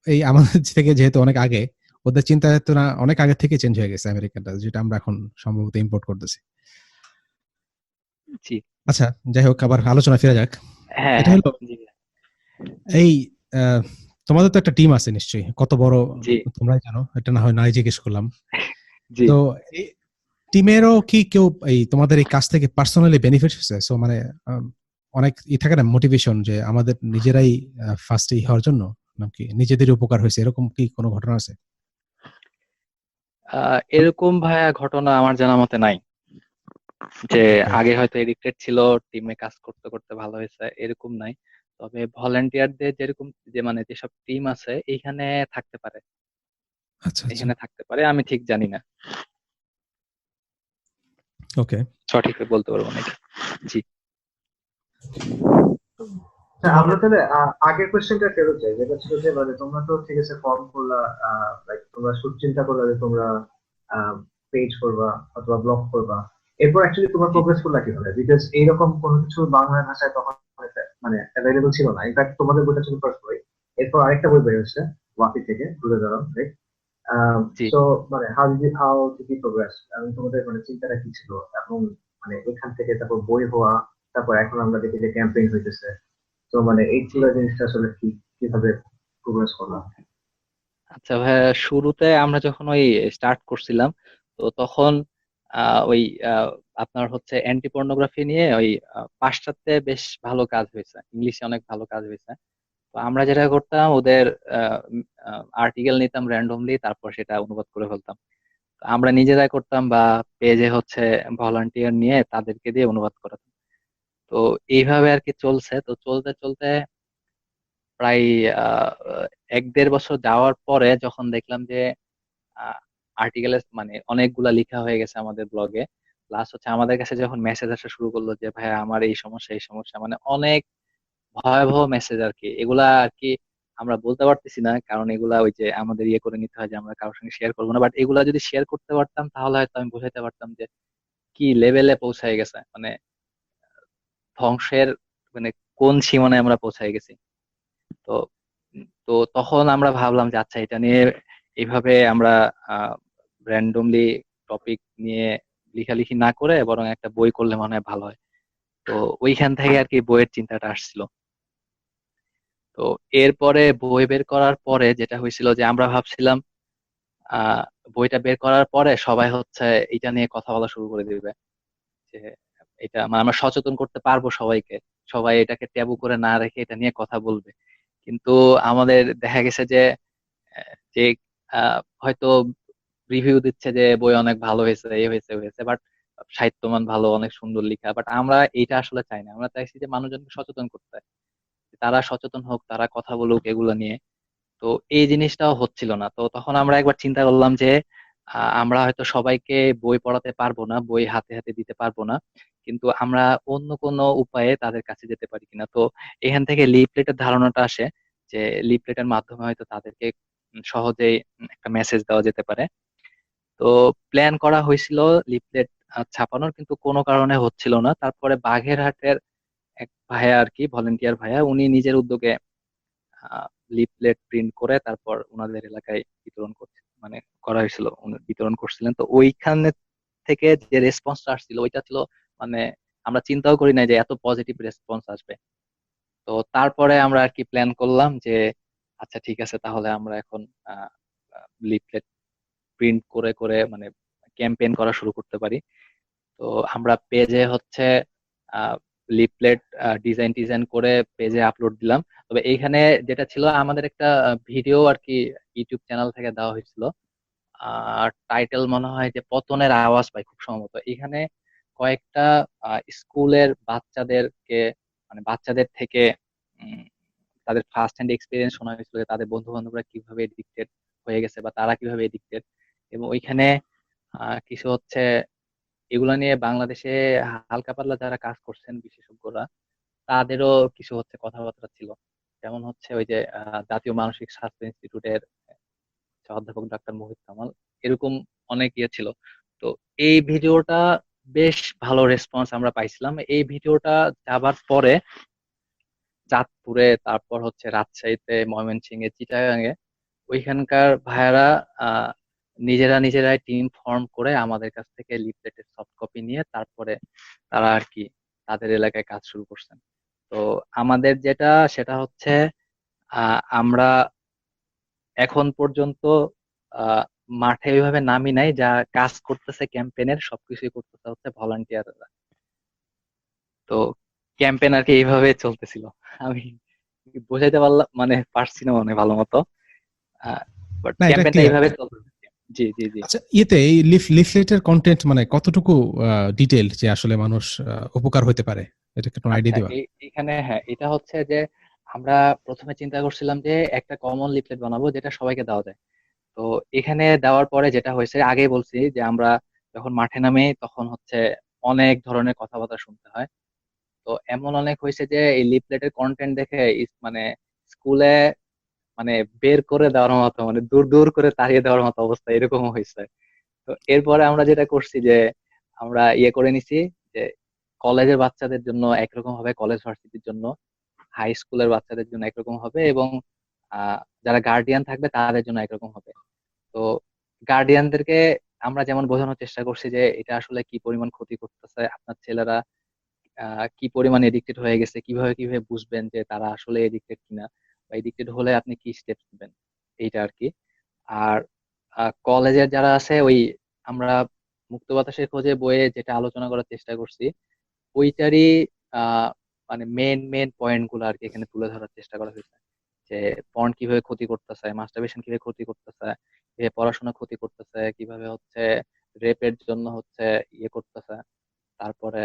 এই আমাদের থেকে যেহেতু অনেক আগে, ওদের চিন্তা চেতনা অনেক আগে থেকে চেঞ্জ হয়ে গেছে আমেরিকানটা, যেটা আমরা এখন সম্ভবত ইম্পোর্ট করতেছি। জি। আচ্ছা, যাই হোক, আবার আলোচনা ফিরে যাক। হ্যাঁ এটা হ্যাঁ। হলো জি এই আহ, তোমাদের তো একটা টিম আছে নিশ্চয়ই, কত বড় জি তোমরাই জানো, এটা না হয় নাই জিজ্ঞেস করলাম। জি। তো টিমেরও কি কেউ এই তোমাদের এই কাজ থেকে পার্সোনালি বেনিফিট হয়েছে? সো মানে অনেক থাকে না মোটিভেশন যে আমাদের নিজেরাই ফার্স্ট হওয়ার জন্য নাকি নিজেদের উপকার হয়েছে, এরকম কি কোনো ঘটনা আছে? এরকম ভাইয়া ঘটনা আমার জানা মতে নাই, যে Okay. আগে হয়তো এডিক্টেড ছিল, টিমে কাজ করতে করতে ভালো হয়েছে, এরকম নাই। তবে ভলেন্টিয়ারদের যেরকম, যে মানে যেসব টিম আছে এইখানে থাকতে পারে, আচ্ছা আচ্ছা, এখানে থাকতে পারে, আমি ঠিক জানি না, ওকে। সঠিক বলতে পারবো না এটা। জি। আমরা তাহলে আগের কোয়েশ্চেনটা ফেরত যাই, যেটা ছিল যে মানে তোমরা তো ঠিক আছে ফর্ম করলা, লাইক তোমরা চিন্তা করলা যে তোমরা পেজ করবা অথবা ব্লগ করবা, এরপর অ্যাকচুয়ালি তোমরা জি। প্রোগ্রেস করলা কিভাবে? বিকজ এইরকম কোনো কিছু বাংলা ভাষায় তখন মানে অ্যাভেলেবল ছিল না। ইনফ্যাক্ট তোমাদের বইটা ছিল ফার্স্ট বই, এরপর আরেকটা বই বের হয়েছে ওয়াকি থেকে, ঘুরে দাঁড়াম, রাইট? জি। সো মানে হাউ ডিড ইউ প্রোগ্রেস, এবং তোমাদের মানে চিন্তাটা কি ছিল, এবং মানে এখান থেকে তারপর বই হওয়া, তারপর এখন আমরা দেখি যে ক্যাম্পেইন হইতেছে, তো মানে এই জি। পুরো জিনিসটা আসলে কি কিভাবে প্রোগ্রেস করলাম? আচ্ছা ভাইয়া, শুরুতে আমরা যখন ওই স্টার্ট করছিলাম, তো তখন ওই আপনার হচ্ছে অ্যান্টি পর্নোগ্রাফি নিয়ে ওই পাশ্চাত্যে বেশ ভালো কাজ হয়েছে, ইংলিশে অনেক ভালো কাজ হয়েছে। তো আমরা যেটা করতাম, ওদের আর্টিকেল নিতাম র্যান্ডমলি, তারপর সেটা অনুবাদ করে ফেলতাম। তো আমরা নিজেরাই করতাম, বা পেজে হচ্ছে ভলান্টিয়ার নিয়ে তাদেরকে দিয়ে অনুবাদ করাতাম। তো এইভাবে আর কি চলছে। তো চলতে চলতে প্রায় আহ 1-1.5 বছর যাওয়ার পরে যখন দেখলাম যে আর্টিকেলে মানে অনেকগুলা লেখা হয়ে গেছে আমাদের ব্লগে, প্লাস হচ্ছে আমাদের কাছে যখন মেসেজ আসা শুরু করলো যে ভাই আমার এই সমস্যা এই সমস্যা, মানে অনেক ভয়াবহ মেসেজ আর কি, এগুলা আর কি আমরা বলতে পারতেছি না, কারণ এগুলা ওই যে আমাদের ইয়ে করে নিতে হয় যে আমরা কারোর সঙ্গে শেয়ার করবো না, বাট এগুলা যদি শেয়ার করতে পারতাম তাহলে হয়তো আমি বোঝাতে পারতাম যে কি লেভেলে পৌঁছায় গেছে, মানে ধ্বংসের মানে কোন সীমানায় আমরা পৌঁছায় গেছি। তো তো তখন আমরা ভাবলাম যে আচ্ছা, এটা নিয়ে এইভাবে আমরা র্যান্ডমলি টপিক নিয়ে লেখালেখি না করে বরং একটা বই করলে মনে হয় ভালো হয়। তো ওইখান থেকে আর কি বইয়ের চিন্তাটা আসছিল। তো এরপরে বই বের করার পরে যেটা হয়েছিল যে আমরা ভাবছিলাম আহ বইটা বের করার পরে সবাই হচ্ছে এটা নিয়ে কথা বলা শুরু করে দিবে, যে এটা মানে আমরা সচেতন করতে পারবো সবাইকে, সবাই এটাকে ট্যাবু করে না রেখে এটা নিয়ে কথা বলবে। কিন্তু আমাদের দেখা গেছে যে যে হয়তো রিভিউ দিচ্ছে যে বই অনেক ভালো হয়েছে, এই হয়েছে ওই হয়েছে, বাট সাহিত্যমান ভালো, অনেক সুন্দর লেখা, বাট আমরা এইটা আসলে চাই না। আমরা চাইছি যে মানুষজনকে সচেতন করতে, তারা সচেতন হোক, তারা কথা বলুক এগুলো নিয়ে। তো এই জিনিসটাও হচ্ছিল না। তো তখন আমরা একবার চিন্তা করলাম যে আমরা হয়তো সবাইকে বই পড়াতে পারবো না, বই হাতে হাতে দিতে পারবো না, কিন্তু আমরা অন্য কোনো উপায়ে তাদের কাছে যেতে পারি কিনা। তো এখান থেকে লিফলেটের ধারণাটা আসে, যে লিফলেটের মাধ্যমে হয়তো তাদেরকে সহজেই একটা মেসেজ দেওয়া যেতে পারে। তো প্ল্যান করা হয়েছিল লিফলেট ছাপানোর, কিন্তু কোনো কারণে হচ্ছিল না। তারপরে বাগেরহাটের এক ভাইয়া আর কি, ভলেন্টিয়ার ভাইয়া, উনি নিজের উদ্যোগে লিফলেট প্রিন্ট করে তারপর ওনাদের এলাকায় বিতরণ করছে, মানে করা হয়েছিল, উনি বিতরণ করছিলেন। তো ওইখানে থেকে যে রেসপন্সটা আসছিল ওইটা ছিল মানে আমরা চিন্তাও করি নাই যে এত পজিটিভ রেসপন্স আসবে। তো তারপরে আমরা আর কি প্ল্যান করলাম যে আচ্ছা ঠিক আছে, তাহলে আমরা এখন লিফলেট প্রিন্ট করে করে মানে ক্যাম্পেইন করা শুরু করতে পারি। তো আমরা পেজে হচ্ছে লিফলেট ডিজাইন ডিজাইন করে পেজে আপলোড দিলাম। তবে এইখানে যেটা ছিল, আমাদের একটা ভিডিও আর কি ইউটিউব চ্যানেল থেকে দেওয়া হয়েছিল, টাইটেল মনে হয় যে পতনের আওয়াজ পাই, খুব সম্ভবত। এখানে কয়েকটা স্কুলের বাচ্চাদেরকে মানে বাচ্চাদের থেকে উম, তাদের ফার্স্ট হ্যান্ড এক্সপিরিয়েন্স শোনা হয়েছিল, যে তাদের বন্ধু বান্ধবরা কিভাবে এডিক্টেড হয়ে গেছে বা তারা কিভাবে এডিক্টেড। এবং ওইখানে কিছু হচ্ছে এগুলা নিয়ে বাংলাদেশে হালকা পাতলা যারা কাজ করছেন বিশেষজ্ঞরা, তাদেরও কিছু হচ্ছে কথাবার্তা ছিল। যেমন হচ্ছে ওই যে জাতীয় মানসিক স্বাস্থ্য ইনস্টিটিউটের অধ্যাপক ডাক্তার মোহিত কামাল, এরকম অনেক ইয়ে ছিল। তো এই ভিডিওটা বেশ ভালো রেসপন্স আমরা পাইছিলাম। এই ভিডিওটা যাবার পরে চাঁদপুরে, তারপর হচ্ছে রাজশাহীতে, ময়মনসিংহে, চিটাগাঙে ওইখানকার ভাইয়ারা আহ নিজেরা নিজেরাই টিম ফর্ম করে আমাদের কাছ থেকে লিফলেটের সফট কপি নিয়ে তারপরে তারা আর কি তাদের এলাকায় কাজ শুরু করছেন। তো আমাদের যেটা সেটা হচ্ছে আমরা এখন পর্যন্ত মাঠে ওইভাবে নামি নাই, যা কাজ করতেছে ক্যাম্পেইনের সবকিছুই করতেছে হচ্ছে ভলান্টিয়াররা। তো ক্যাম্পেইন আর কি এইভাবে চলতেছিল। আমি বোঝাইতে পারলাম মানে পারছি না মানে ভালো মতো, বাট না, এটা ক্যাম্পেইনটা ক্লিয়ার। এইভাবে চলতেছে। জি জি জি। আচ্ছা, ইয়েতে এই লিফলেটের কন্টেন্ট মানে কতটুকু ডিটেইল যে আসলে মানুষ উপকার হতে পারে, এটা একটু আইডিয়া আচ্ছা দিবা? এখানে হ্যাঁ, এটা হচ্ছে যে আমরা প্রথমে চিন্তা করছিলাম যে একটা কমন লিফলেট বানাবো যেটা সবাইকে দেওয়া যায়। তো এখানে দেওয়ার পরে যেটা হয়েছে, আগেই বলছি যে আমরা যখন মাঠে নামি তখন হচ্ছে অনেক ধরনের কথাবার্তা শুনতে হয়। তো এমন অনেক হয়েছে যে এই লিফলেটের কন্টেন্ট দেখে মানে স্কুলে মানে বের করে দেওয়ার মতো, মানে দূর দূর করে তাড়িয়ে দেওয়ার মতো অবস্থা এরকম হয়েছে। তো এরপরে আমরা যেটা করছি যে আমরা ইয়ে করে নিছি যে কলেজের বাচ্চাদের জন্য একরকম হবে, কলেজ ভার্সিটির জন্য, হাই স্কুলের বাচ্চাদের জন্য একরকম হবে, এবং যারা গার্ডিয়ান থাকবে তাদের জন্য একরকম হবে। তো গার্ডিয়ানদেরকে আমরা যেমন বোঝানোর চেষ্টা করছি যে এটা আসলে কি পরিমাণ ক্ষতি করতেছে আপনার ছেলেরা, কি পরিমাণ এডিক্টেড হয়ে গেছে, কিভাবে কিভাবে বুঝবেন যে তারা আসলে এডিক্টেড কিনা, বা এডিক্টেড হলে আপনি কি স্টেপস নেবেন, এইটা আর কি। আর কলেজের যারা আছে ওই আমরা মুক্ত বাতাসের খোঁজে বইয়ে যেটা আলোচনা করার চেষ্টা করছি ওইটারই আহ মানে মেন মেন পয়েন্ট গুলো আর কি এখানে তুলে ধরার চেষ্টা করা হয়েছে। যে পর্ন কিভাবে ক্ষতি করতেছে, মাস্টারবেশন কিভাবে ক্ষতি করতেছে, কিভাবে পড়াশোনা ক্ষতি করতেছে, কিভাবে হচ্ছে রেপের জন্য হচ্ছে ইয়ে করতেছে, তারপরে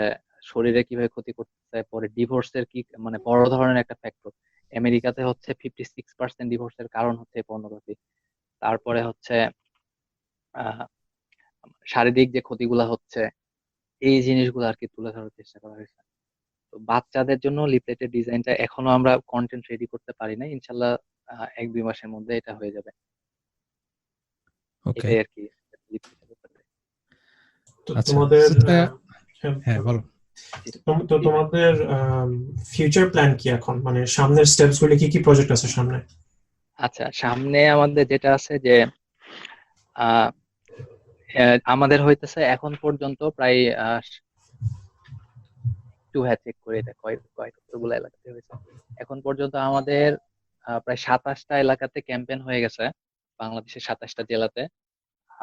শরীরে কিভাবে ক্ষতি করতেছে, পরে ডিভোর্সের কি মানে বড় ধরনের একটা ফ্যাক্টর। আমেরিকাতে হচ্ছে 56% ডিভোর্সের কারণ হচ্ছে পর্নোগ্রাফি। তারপরে হচ্ছে আহ শারীরিক যে ক্ষতিগুলা হচ্ছে, এই জিনিসগুলো আর কি তুলে ধরার চেষ্টা করা হয়েছে। তো বাচ্চাদের জন্য লিফলেটের ডিজাইনটা এখনো আমরা কন্টেন্ট রেডি করতে পারি না, ইনশাল্লাহ 1-2 মাসের মধ্যে এটা হয়ে যাবে। ওকে। এটাই আর কি লিফলেটের ব্যাপারে। তো আচ্ছা, তোমাদের হ্যাঁ, হ্যাঁ বলো। জি তো জি ভাই। তোমাদের ফিউচার প্ল্যান কি এখন, মানে সামনের স্টেপস গুলি কি কি প্রজেক্ট আছে সামনে? আচ্ছা সামনে আমাদের যেটা আছে যে আহ আমাদের হইতেছে এখন পর্যন্ত প্রায় একটু হ্যাঁ চেক করে এটা কতগুলো এলাকাতে হয়েছে। এখন পর্যন্ত আমাদের প্রায় 27টা এলাকাতে ক্যাম্পেইন হয়ে গেছে, বাংলাদেশের 27টা জেলাতে।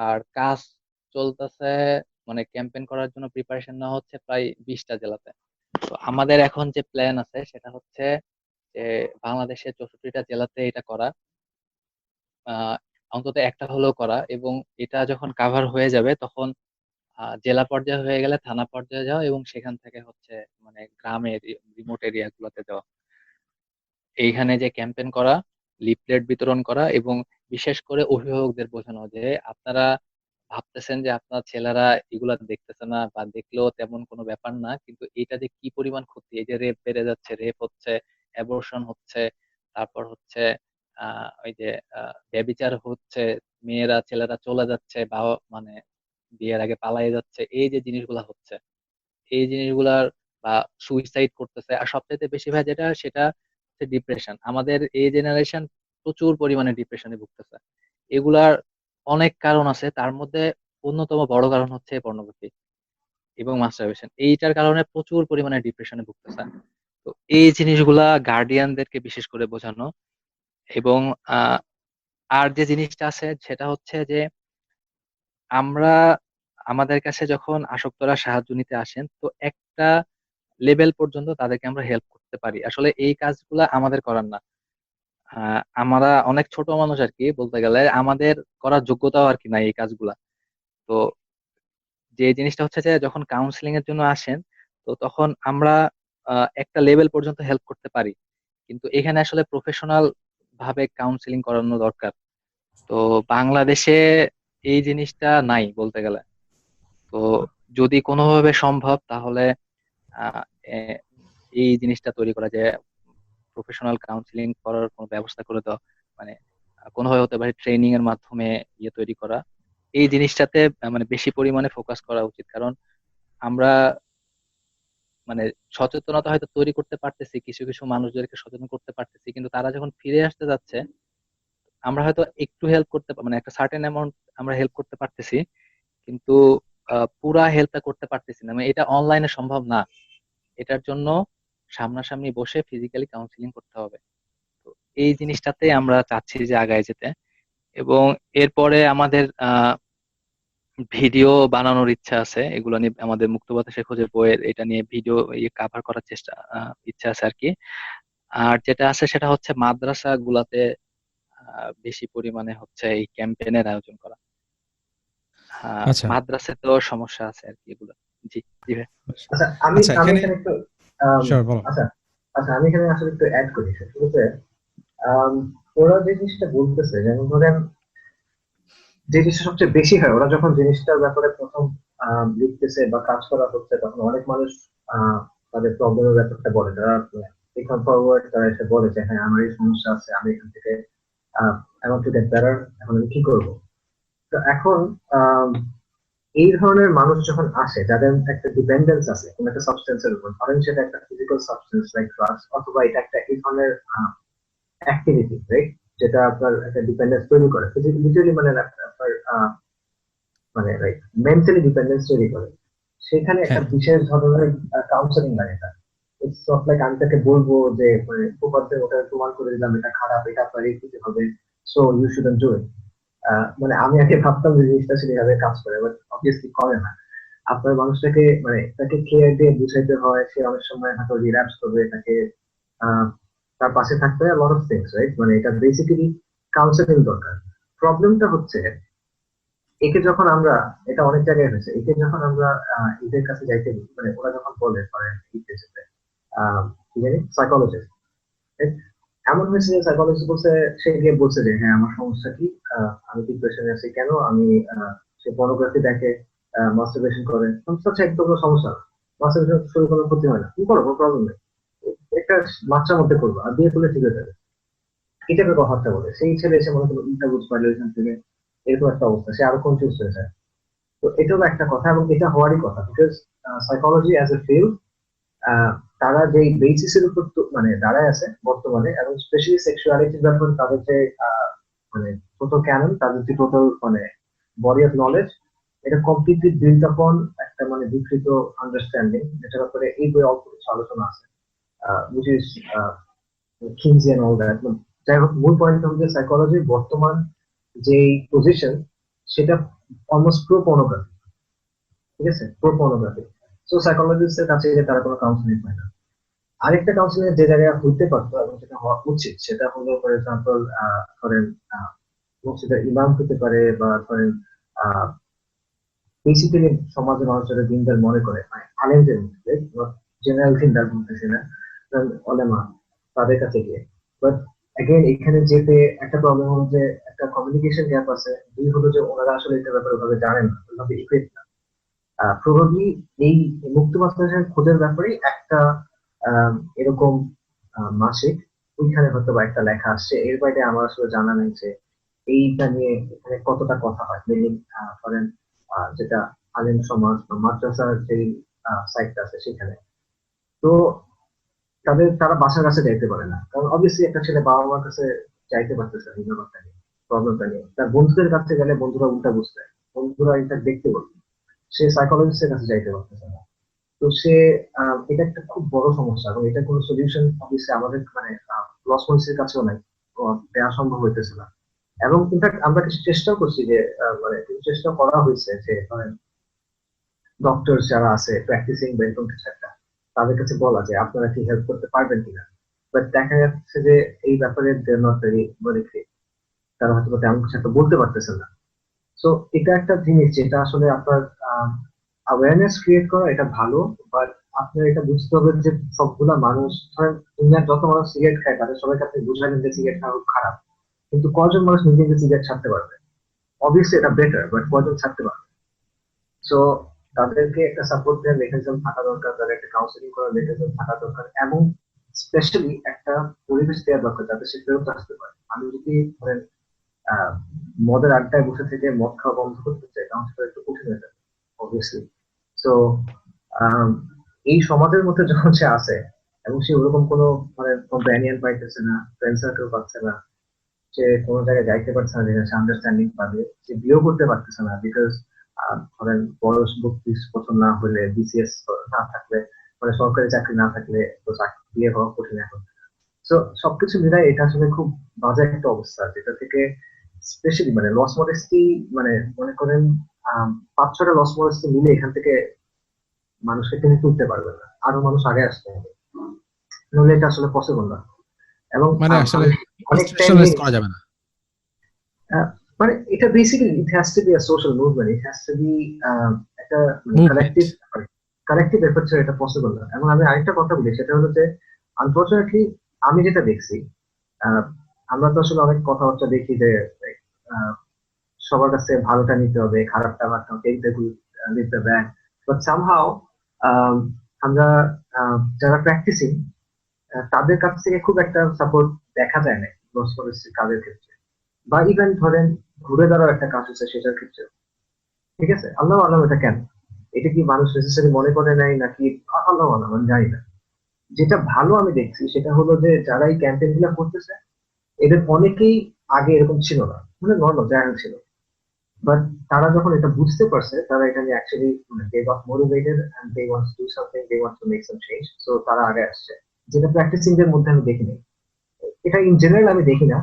আর কাজ চলতেছে, মানে ক্যাম্পেইন করার জন্য প্রিপারেশন নেওয়া হচ্ছে প্রায় 20টা জেলাতে। তো আমাদের এখন যে প্ল্যান আছে সেটা হচ্ছে যে বাংলাদেশের 64টা জেলাতে এটা করা, আহ অন্তত একটা হলেও করা, এবং এটা যখন কাভার হয়ে যাবে তখন জেলা পর্যায়ে হয়ে গেলে থানা পর্যায়ে যাওয়া, এবং সেখান থেকে হচ্ছে মানে গ্রামের রিমোট এরিয়া গুলোতে যাওয়া, এইখানে যে ক্যাম্পেইন করা, লিফলেট বিতরণ করা, এবং বিশেষ করে অভিভাবকদের বোঝানো যে আপনারা ভাবতেছেন যে আপনার ছেলেরা এগুলা দেখতেছে না বা দেখলেও তেমন কোনো ব্যাপার না, কিন্তু এটা যে কি পরিমাণ ক্ষতি, এই যে রেপ বেড়ে যাচ্ছে, রেপ হচ্ছে, অ্যাবর্শন হচ্ছে, তারপর হচ্ছে ওই যে ব্যভিচার হচ্ছে, মেয়েরা ছেলেরা চলে যাচ্ছে বা মানে বিয়ের আগে পালিয়ে যাচ্ছে, এই যে জিনিসগুলা হচ্ছে, এই জিনিসগুলার বা সুইসাইড করতেছে, আর সবচাইতে বেশি ভাই যেটা সেটা হচ্ছে ডিপ্রেশন। আমাদের এই জেনারেশন প্রচুর পরিমাণে ডিপ্রেশনে ভুগতেছে। এগুলার অনেক কারণ আছে, তার মধ্যে অন্যতম বড় কারণ হচ্ছে পর্নোগ্রাফি এবং মাস্টারবেশন, এইটার কারণে প্রচুর পরিমাণে ডিপ্রেশনে ভুগতেছে। তো এই জিনিসগুলা গার্ডিয়ানদেরকে বিশেষ করে বোঝানো, এবং আহ আর যে জিনিসটা আছে সেটা হচ্ছে যে আমরা আমাদের কাছে যখন আসক্তরা সাহায্য নিতে আসেন তো একটা লেভেল পর্যন্ত তাদেরকে আমরা হেল্প করতে পারি, আসলে এই কাজগুলা আমাদের করার না। আমরা অনেক ছোট মানুষ আর কি, বলতে গেলে আমাদের করার যোগ্যতাও আর কি নাই এই কাজগুলা। তো যে জিনিসটা হচ্ছে যে যখন কাউন্সিলিং এর জন্য আসেন তো তখন আমরা একটা লেভেল পর্যন্ত হেল্প করতে পারি, কিন্তু এখানে আসলে প্রফেশনাল ভাবে কাউন্সিলিং করানো দরকার। তো বাংলাদেশে এই জিনিসটা নাই বলতে গেলে। তো যদি কোনোভাবে সম্ভব তাহলে আহ, এ- এই জিনিসটা তৈরি করা যায়, প্রফেশনাল কাউন্সিলিং করার কোনো ব্যবস্থা করে দেওয়া, মানে কোনোভাবে হতে পারে ট্রেনিং এর মাধ্যমে ইয়ে তৈরি করা, এই জিনিসটাতে মানে বেশি পরিমাণে ফোকাস করা উচিত। কারণ আমরা মানে সচেতনতা হয়তো তৈরি করতে পারতেছি, কিছু কিছু মানুষদেরকে সচেতন করতে পারতেছি, কিন্তু তারা যখন ফিরে আসতে যাচ্ছে আমরা হয়তো একটু হেল্প করতে মানে একটা সার্টেন অ্যামাউন্ট আমরা হেল্প করতে পারতেছি, কিন্তু পুরা হেল্পটা করতে পারতেছি না, মানে এটা অনলাইনে সম্ভব না। এটার জন্য সামনাসামনি বসে ফিজিক্যালি কাউন্সিলিং করতে হবে। তো এই জিনিসটাতে আমরা চাচ্ছি যে আগায় যেতে। এবং এরপরে আমাদের ভিডিও বানানোর ইচ্ছা আছে, এগুলো নিয়ে আমাদের মুক্ত বাতাসে খোঁজের বইয়ের এটা নিয়ে ভিডিও কভার করার ইচ্ছা আছে আর কি। আর যেটা আছে সেটা হচ্ছে মাদ্রাসা গুলাতে বেশি পরিমাণে হচ্ছে এই ক্যাম্পেইনের আয়োজন করা। আচ্ছা মাদ্রাসায় তো সমস্যা আছে আর কি এগুলো। জি জি ভাই। আচ্ছা, আমি আচ্ছা আমি এখানে এখানে একটু আম, শিওর বলো। আচ্ছা আচ্ছা, আমি এখানে আসলে একটু অ্যাড করি। সেটা হচ্ছে আম, ওরা যে জিনিসটা বলতেছে, যেমন ধরেন যে জিনিসটা সবচেয়ে বেশি হয়, ওরা যখন জিনিসটার ব্যাপারে প্রথম লিখতেছে বা কাজ করা হচ্ছে, তখন অনেক মানুষ আহ, তাদের প্রবলেমের ব্যাপারটা বলে, যারা এখান ফরওয়ার্ড তারা এসে বলে যে হ্যাঁ আমার এই সমস্যা আছে, আমি এখান থেকে I want to get better, এখন আমি কি করবো। তো এখন আম, এই ধরনের মানুষ যখন আসে, যাদের একটা ডিপেন্ডেন্স আছে কোন একটা সাবস্টেন্সের উপর, ধরেন সেটা একটা ফিজিক্যাল সাবস্টেন্স লাইক ড্রাগস, অথবা এটা একটা এই ধরনের অ্যাক্টিভিটি, রাইট, যেটা আপনার একটা ডিপেন্ডেন্স তৈরি করে ফিজিক্যালি, মানে আপনার মানে লাইক মেন্টালি ডিপেন্ডেন্স তৈরি করে, সেখানে একটা হ্যাঁ বিশেষ ধরনের কাউন্সেলিং লাগে। এটা ইটস নট লাইক আমি তাকে বলবো যে মানে উপপাদ্যে ওটা প্রমাণ করে দিলাম এটা খারাপ, এটা আপনার এই ক্ষতি হবে, so you shouldn't do it. মানে আমি আগে ভাবতাম যে জিনিসটা সেভাবে কাজ করে, বাট অবভিয়াসলি করে না। আপনার মানুষটাকে মানে তাকে কেয়ার দিয়ে বুঝাইতে হয়, সে অনেক সময় হয়তো রিল্যাপস করবে, তাকে আহ, তার পাশে থাকতে হয়, লট অফ থিংস, রাইট। মানে এটা বেসিক্যালি কাউন্সেলিং দরকার। প্রবলেমটা হচ্ছে একে যখন আমরা, এটা অনেক জায়গায় হয়েছে, একে যখন আমরা এদের কাছে যাইতে বলি, মানে ওরা যখন বলে ধরেন কি জানি সাইকোলজিস্ট, এমন হয়েছে যে সাইকোলজিস্ট বলছে, সে গিয়ে বলছে যে হ্যাঁ আমার সমস্যা কি, আমি ডিপ্রেশনে আছি কেন, আমি সে পর্নোগ্রাফি দেখে, মাস্টারবেশন করে, সমস্যা হচ্ছে একদম কোনো সমস্যা না, মাস্টারবেশন শরীর কোনো ক্ষতি হয় না, তুমি করো, কোনো প্রবলেম নেই, একটা মাত্রার মধ্যে করবো, আর বিয়ে করলে ঠিক হয়ে যাবে, এটা একটা কথাবার্তা বলে। সেই ছেলে এসে মনে করলো উল্টা বুঝ পারলো এখান থেকে, এরকম একটা অবস্থা, সে আরো কনফিউজ হয়ে যায়। তো এটাও একটা কথা, এবং এটা হওয়ারই কথা, because psychology as a field, তারা যে বেসিসের উপর মানে দাঁড়ায় আছে বর্তমানে, এবং স্পেশালি সেক্সুয়ালিটির ব্যাপারে তাদের যে মানে টোটাল ক্যানন, তাদের যে টোটাল মানে বডি অফ নলেজ, এটা কমপ্লিটলি বিল্ড আপন একটা মানে বিকৃত আন্ডারস্ট্যান্ডিং, যেটার ব্যাপারে এই বই অল্প কিছু আলোচনা আছে, which is Kinsey and all that. যাই হোক, মূল পয়েন্ট হচ্ছে সাইকোলজির বর্তমান যে পজিশন, সেটা অলমোস্ট প্রো পর্নোগ্রাফি, ঠিক আছে, প্রো পর্নোগ্রাফি। সো সাইকোলজিস্টের কাছে যে তারা কোনো কাউন্সিলিং পায় না। আরেকটা কাউন্সিলিং যে জায়গায় হইতে পারতো এবং যেটা হওয়া উচিত, সেটা হলো ফর এক্সাম্পল ধরেন মসজিদের ইমাম হতে পারে, বা ধরেন বেসিক্যালি সমাজের মানুষ যারা দিনদার মনে করে, মানে আলেমদের মধ্যে, জেনারেল দিনদার বলতেছি না, ওলেমা, তাদের কাছে গিয়ে। বাট অ্যাগেন এখানে যেতে একটা প্রবলেম হলো যে একটা কমিউনিকেশন গ্যাপ আছে, দুই হলো যে ওনারা আসলে এটা ব্যাপারে ওভাবে জানেন না, ওইভাবে ইকুইপ না। প্রবাবলি এই মুক্ত বাংলাদেশের খোঁজের ব্যাপারে একটা এরকম মাসিক, ওইখানে হয়তো বা একটা লেখা আসছে, এর বাইরে আমার আসলে জানা নেই যে এইটা নিয়ে এখানে কতটা কথা হয়, মেনলি ধরেন যেটা আলেম সমাজ বা মাদ্রাসার যে সাইটটা আছে সেখানে। তো তারা বাসার কাছে যাইতে পারে না, কারণ অবভিয়াসলি একটা ছেলে বাবা মার কাছে যাইতে পারতেছে না এই ব্যাপারটা নিয়ে, প্রবলেমটা নিয়ে। তার বন্ধুদের কাছে গেলে বন্ধুরা উল্টা বুঝবে, বন্ধুরা ইনফ্যাক্ট দেখতে বলবে, সে সাইকোলজিস্টের কাছে যাইতে পারতেছে না। তো সে এটা একটা খুব বড় সমস্যা, এবং এটা কোনো সলিউশন অবশ্যই আমাদের মানে লস পলিসির কাছেও নাই, দেওয়া সম্ভব হইতেছে না। এবং ইনফ্যাক্ট আমরা কিছু চেষ্টাও করছি যে মানে কিছু চেষ্টা করা হয়েছে যে ধরেন ডক্টর যারা আছে প্র্যাকটিসিং বা এরকম কিছু একটা, তাদের কাছে বলা যে আপনারা কি হেল্প করতে পারবেন কিনা। বাট দেখা যাচ্ছে যে এই ব্যাপারে দে নট ভেরি মোটিভেটেড, তারা হয়তো তেমন কিছু একটা বলতে পারতেছেন না। সো এটা একটা জিনিস যেটা আসলে আপনার অ্যাওয়ারনেস ক্রিয়েট করা, এটা ভালো, বাট আপনার এটা বুঝতে হবে যে সবগুলা মানুষ, ধরেন দুনিয়ার যত মানুষ সিগারেট খায় তাদের সবাই কাছে বুঝাবেন যে সিগারেট খাওয়া খুব খারাপ, কিন্তু কজন মানুষ নিজে নিজে সিগারেট ছাড়তে পারবে? অবভিয়াসলি এটা বেটার, বাট কজন ছাড়তে পারবে? সো তাদেরকে একটা সাপোর্ট দেওয়ার মেকানিজম থাকা দরকার, তাদের একটা কাউন্সিলিং করার মেকানিজম থাকা দরকার, এবং স্পেশালি একটা পরিবেশ দেওয়া দরকার যাতে সে ফেরত আসতে পারে। আমি যদি ধরেন আহ মদের আড্ডায় বসে থেকে মদ খাওয়া বন্ধ করতে চাই, তখন সেটা একটু কঠিন হয়ে যাবে অবভিয়াসলি। তো এই সমাজের মধ্যে যখন সে আসে, এবং সে ওরকম কোনো মানে কম্প্যানিয়ন পাইতেছে না, ফ্রেন্ড সার্কেল পাচ্ছে না, সে কোনো জায়গায় যাইতে পারছে না যেখানে সে আন্ডারস্ট্যান্ডিং পাবে, সে বিয়েও করতে পারতেছে না, বিকজ ধরেন বয়স 32 বছর না হলে, বিসিএস না থাকলে, মানে সরকারি চাকরি না থাকলে তো বিয়ে হওয়া কঠিন এখন। তো সবকিছু মিলাই এটা আসলে খুব বাজে একটা অবস্থা, যেটা থেকে স্পেশালি মানে লস মডেস্টি, মানে মনে করেন 5-6টা লস মডেস্টি মিলে এখান থেকে মানুষকে টেনে তুলতে পারবে না, আরো মানুষ আগে আসতে হবে, নইলে এটা আসলে পসিবল না। এবং মানে আসলে আমি অনেক টাইম ইনস্টিটিউশনালাইজ করা যাবে না। মানে এটা basically it has to be a social movement, it has to be একটা মুভমেন্ট। কালেকটিভ এফোর্ট ছাড়া এটা পসিবল না। এবং আমি আরেকটা কথা বলি, সেটা হলো যে আনফরচুনেটলি আমি যেটা দেখছি, আহ, আমরা তো আসলে অনেক কথাবার্তা দেখি যে আহ, সবার কাছে ভালোটা নিতে হবে, খারাপটা take the good leave the bad, but somehow আমরা যারা প্র্যাকটিসিং তাদের কাছ থেকে খুব একটা সাপোর্ট দেখা যায় না লস পলিসির কাজের ক্ষেত্রে, বা ইভেন ধরেন ঘুরে দাঁড়াও একটা কাজ হচ্ছে সেটার ক্ষেত্রে। ঠিক আছে, আল্লাহ আল্লাহ, এটা কেন, এটা কি মানুষ নেসেসারি মনে করে নাই নাকি আল্লাহ আল্লাহ, আমি জানি না। যেটা ভালো আমি দেখছি সেটা হলো যে যারা এই ক্যাম্পেইন গুলো করতেছে এদের অনেকেই আগে এরকম ছিল না, মানে নর্মাল জায়ান্ট ছিল, বাট তারা যখন এটা বুঝতে পারছে, তারা এটা নিয়ে actually they got motivated and they want to do something, they want to make some change, so তারা আগে আসছে, যেটা প্র্যাকটিসিং দের মধ্যে আমি দেখিনি। এটা ইন জেনারেল আমি দেখি না,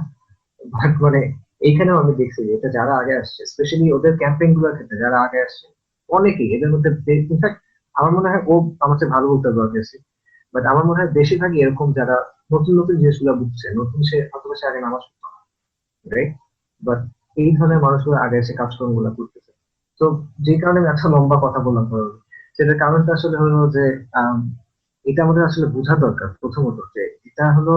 বাট মানে এইখানেও আমি দেখছি যে এটা যারা আগে আসছে, স্পেশালি ওদের ক্যাম্পেইন গুলোর ক্ষেত্রে যারা আগে আসছে অনেকেই এদের মধ্যে, ইনফ্যাক্ট আমার মনে হয় ও আমার চেয়ে ভালো বলতে পারবে, বাট আমার মনে হয় বেশিরভাগই এরকম যারা নতুন নতুন জিনিসগুলো বুঝছে, নতুন সে অথবা সে আগে নামাজ পড়তো না, রাইট, বাট এই ধরনের মানুষগুলো আগে এসে কাজকর্ম গুলো করতেছে। তো যে কারণে আমি এত লম্বা কথা বললাম ধরো, সেটার কারণটা আসলে হলো যে আম, এটা আমাদের আসলে বোঝা দরকার প্রথমত যে এটা হলো,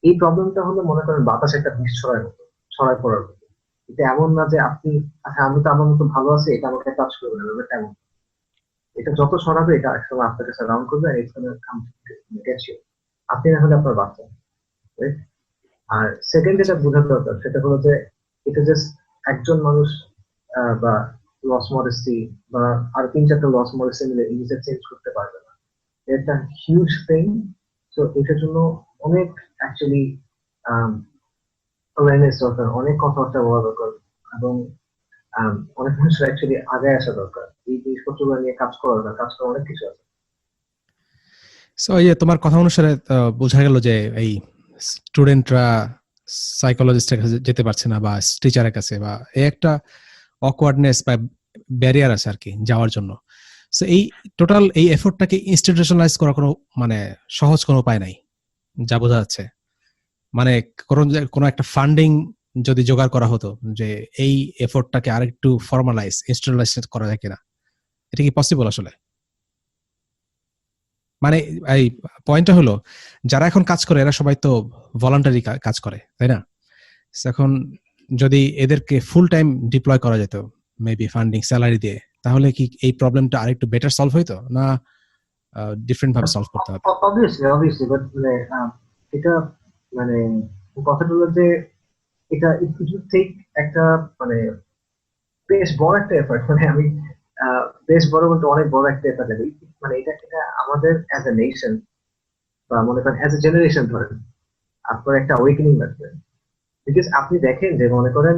এই প্রবলেমটা হলো মনে করেন বাতাসে একটা বিষ ছড়ার মতো, ছড়ায় পড়ার মতো। এটা এমন না যে আপনি আচ্ছা আমি তো আমার মতো ভালো আছি, এটা আমাকে টাচ করবে না, ব্যাপারটা এমন না। এটা যত ছড়াবে এটা একসময় আপনাকে সারাউন্ড করবে, আর এখানে আপনি না হলে আপনার বাচ্চা, right? আর সেকেন্ড যেটা বোঝার দরকার সেটা হলো যে এটা জাস্ট একজন মানুষ বা লস মডেস্টি বা আর 3-4টা লস মডেস্টি মিলে ইমেজটা চেঞ্জ করতে পারবে না, এটা হিউজ থিং। তো এটার জন্য অনেক অ্যাকচুয়ালি অ্যাওয়ারনেস দরকার, অনেক কথাবার্তা বলা দরকার, এবং অনেক মানুষের অ্যাকচুয়ালি আগে আসা দরকার, এই জিনিসপত্রগুলো নিয়ে কাজ করা দরকার, কাজ করা অনেক কিছু আছে। সো এই যে তোমার কথা অনুসারে বোঝা গেল যে এই স্টুডেন্টরা সাইকোলজিস্টের কাছে যেতে পারছে না বা টিচারের কাছে, বা এই একটা অকওয়ার্ডনেস বা ব্যারিয়ার আছে আর কি যাওয়ার জন্য। সো এই টোটাল এই এফোর্টটাকে ইনস্টিটিউশনালাইজ করার কোনো মানে সহজ কোনো উপায় নাই যা বোঝা যাচ্ছে। মানে কোনো একটা ফান্ডিং যদি জোগাড় করা হতো যে এই এফোর্টটাকে আরেকটু ফর্মালাইজ ইনস্টিটিউশনালাইজ করা যায় কিনা, এটা কি পসিবল আসলে? মানে এই পয়েন্টটা হলো যারা এখন কাজ করে এরা সবাই তো ভলান্টারি কাজ করে, তাই না? এখন যদি এদেরকে ফুল টাইম ডিপ্লয় করা যেত মেবি ফান্ডিং স্যালারি দিয়ে, তাহলে কি এই প্রবলেমটা আরেকটু বেটার সলভ হইতো না ডিফারেন্ট ভাবে সলভ করতে হবে? অবভিয়াসলি বাট মানে এটা মানে কথাটা হলো যে এটা ইট উইল টেক একটা মানে বেশ বড় একটা এফার্ট, মানে আমি বেশ বড় বলতে অনেক বড় একটা এফার্ট লাগে, মানে এটা এটা আমাদের অ্যাজ এ নেশন বা মনে করেন অ্যাজ এ জেনারেশন ধরেন আপনার একটা অ্যাওয়েকেনিং লাগবে। বিকজ আপনি দেখেন যে মনে করেন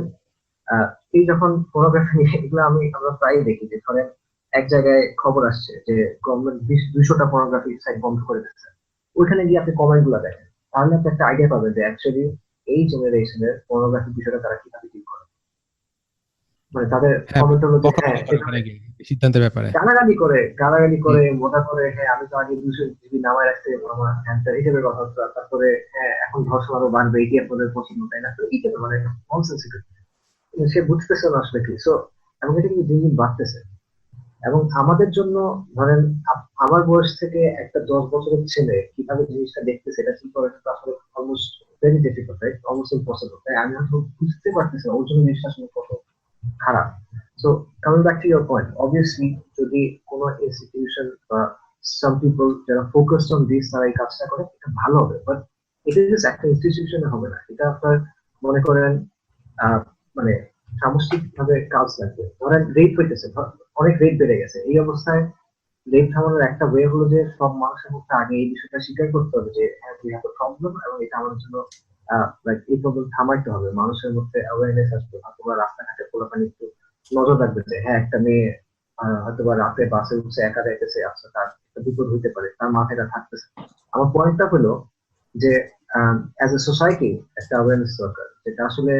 এই যখন ফটোগ্রাফি এগুলো আমরা প্রায় দেখি যে ধরেন এক জায়গায় খবর আসছে যে গভর্নমেন্ট 200টা পর্নোগ্রাফি সাইট বন্ধ করে দিচ্ছে, ওইখানে গিয়ে আপনি কমেন্ট গুলো দেখেন, তাহলে আপনি একটা আইডিয়া পাবেন যে অ্যাকচুয়ালি এই জেনারেশনের পর্নোগ্রাফি বিষয়টা তারা কিভাবে ডিল করে। মানে তাদের হ্যাঁ, কমেন্ট হলো যে হ্যাঁ বকাবকি করে এভাবে অনেকে সিদ্ধান্তের ব্যাপারে। গালাগালি হুম। করে মজা করে, হ্যাঁ আমি তো আগে 200 জিবি নামায় রাখতে আমার হ্যান্সার হিসেবে কথাবার্তা, তারপরে হ্যাঁ এখন ধর্ষণ আরো বাড়বে, এটি আপনাদের পছন্দ, তাই না? তো এই যে মানে ননসেন্স, সে বুঝতেছে না আসলে কি। সো এবং এটা কিন্তু দিন দিন বাড়তেছে। এবং আমাদের জন্য ধরেন আমার বয়স থেকে একটা 10 বছরের ছেলে কিভাবে জিনিসটা দেখতেছে এটা চিন্তা করা কিন্তু আসলে almost very difficult, right, almost impossible. তাই আমি হয়তো বুঝতে পারতেছি না ওর জন্য জিনিসটা আসলে কত খারাপ। So coming back to your point, obviously যদি কোনো ইনস্টিটিউশন বা সাম পিপল যারা ফোকাসড অন দিস তারা এই কাজটা করে এটা ভালো হবে, বাট এটা জাস্ট একটা ইনস্টিটিউশনে হবে না, এটা আপনার মনে করেন আহ মানে সামষ্টিক ভাবে কাজ লাগবে। ধরেন রেট হইতেছে, অনেক রেট বেড়ে গেছে, এই অবস্থায় রেট থামানোর একটা ওয়ে হলো যে সব মানুষের মধ্যে আগে এই বিষয়টা স্বীকার করতে হবে যে হ্যাঁ উই হ্যাভ এ প্রবলেম, এবং এটা আমাদের জন্য লাইক এই প্রবলেম থামাইতে হবে, মানুষের মধ্যে অ্যাওয়ারনেস আসবে, অথবা রাস্তাঘাটে পোলাপানি একটু নজর রাখবে যে হ্যাঁ একটা মেয়ে হয়তোবা রাতে বাসে উঠছে একা যাইতেছে, আচ্ছা তার একটা বিপদ হইতে পারে, তার মাথায় এটা থাকতেছে। আমার পয়েন্টটা হলো যে অ্যাজ এ সোসাইটি একটা অ্যাওয়ারনেস দরকার, যেটা আসলে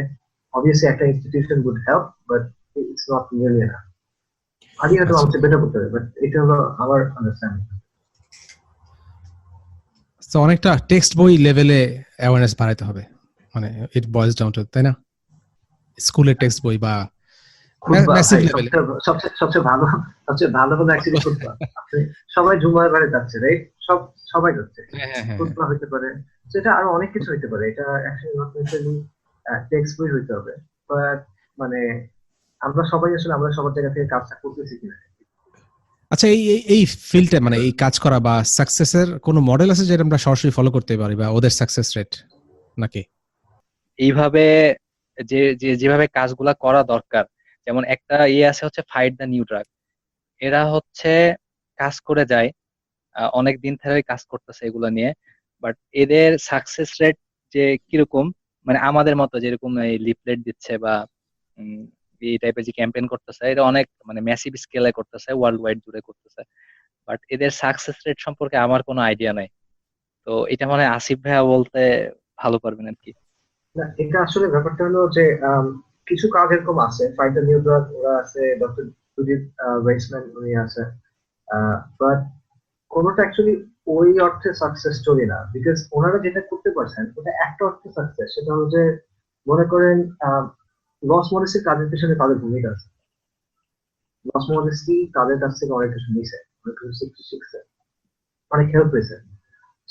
obviously একটা institution would help, but it's not nearly enough. আগে হয়তো আমাকে বেটার করতে হবে, বাট এটা হলো আমার আন্ডারস্ট্যান্ডিং। তো অনেকটা টেক্সট বই লেভেলে অ্যাওয়ারনেস বাড়াইতে হবে, মানে ইট বয়েলস ডাউন টু, তাই না? স্কুলের টেক্সট বই বা ম্যাসিভ লেভেলে সবচেয়ে ভালো হলো অ্যাকচুয়ালি খুতবা। আপনি সবাই জুমার বারে যাচ্ছে, রাইট? সবাই যাচ্ছে, খুতবা হইতে পারে, সেটা আরো অনেক কিছু হইতে পারে। এটা অ্যাকচুয়ালি নট নেসেসারি টেক্সট বই হইতে হবে, বাট মানে আমরা সবাই আসলে আমরা সবার জায়গা থেকে কাজটা করতেছি কিনা। আচ্ছা, এই ফিল্ডে মানে এই কাজ করা বা সাকসেসের কোনো মডেল আছে যেটা আমরা সরাসরি ফলো করতে পারি, বা ওদের সাকসেস রেট নাকি? এইভাবে যেভাবে কাজগুলা করা দরকার, যেমন একটা আছে হচ্ছে ফাইট দ্য নিউ ড্রাগ, এরা হচ্ছে কাজ করে যায়, অনেক দিন ধরে কাজ করতেছে এগুলো নিয়ে, বাট এদের সাকসেস রেট যে কিরকম, মানে আমাদের মতো যেরকম এই লিফলেট দিচ্ছে বা এই টাইপের যে ক্যাম্পেইন করতেছে, এটা অনেক মানে ম্যাসিভ স্কেলে করতেছে, ওয়ার্ল্ড ওয়াইড জুড়ে করতেছে, বাট এদের সাকসেস রেট সম্পর্কে আমার কোনো আইডিয়া নাই। তো এটা মানে আসিফ ভাইয়া বলতে ভালো পারবেন আর কি। না, এটা আসলে ব্যাপারটা হলো যে কিছু কাজ এরকম আছে, ফাইট দ্য নিউ ড্রাগ ওরা আছে, ডক্টর সুদীপ ওয়েসম্যান উনি আছে, বাট কোনোটা অ্যাকচুয়ালি ওই অর্থে সাকসেস স্টোরি না, বিকজ ওনারা যেটা করতে পারছেন ওটা একটা অর্থে সাকসেস, সেটা হলো যে মনে করেন লস মডেস্টির কাজের পিছনে তাদের ভূমিকা আছে, লস মডেস্টি তাদের কাছ থেকে অনেক কিছু নিছে, অনেক কিছু শিখছে, অনেক হেল্প পেয়েছে।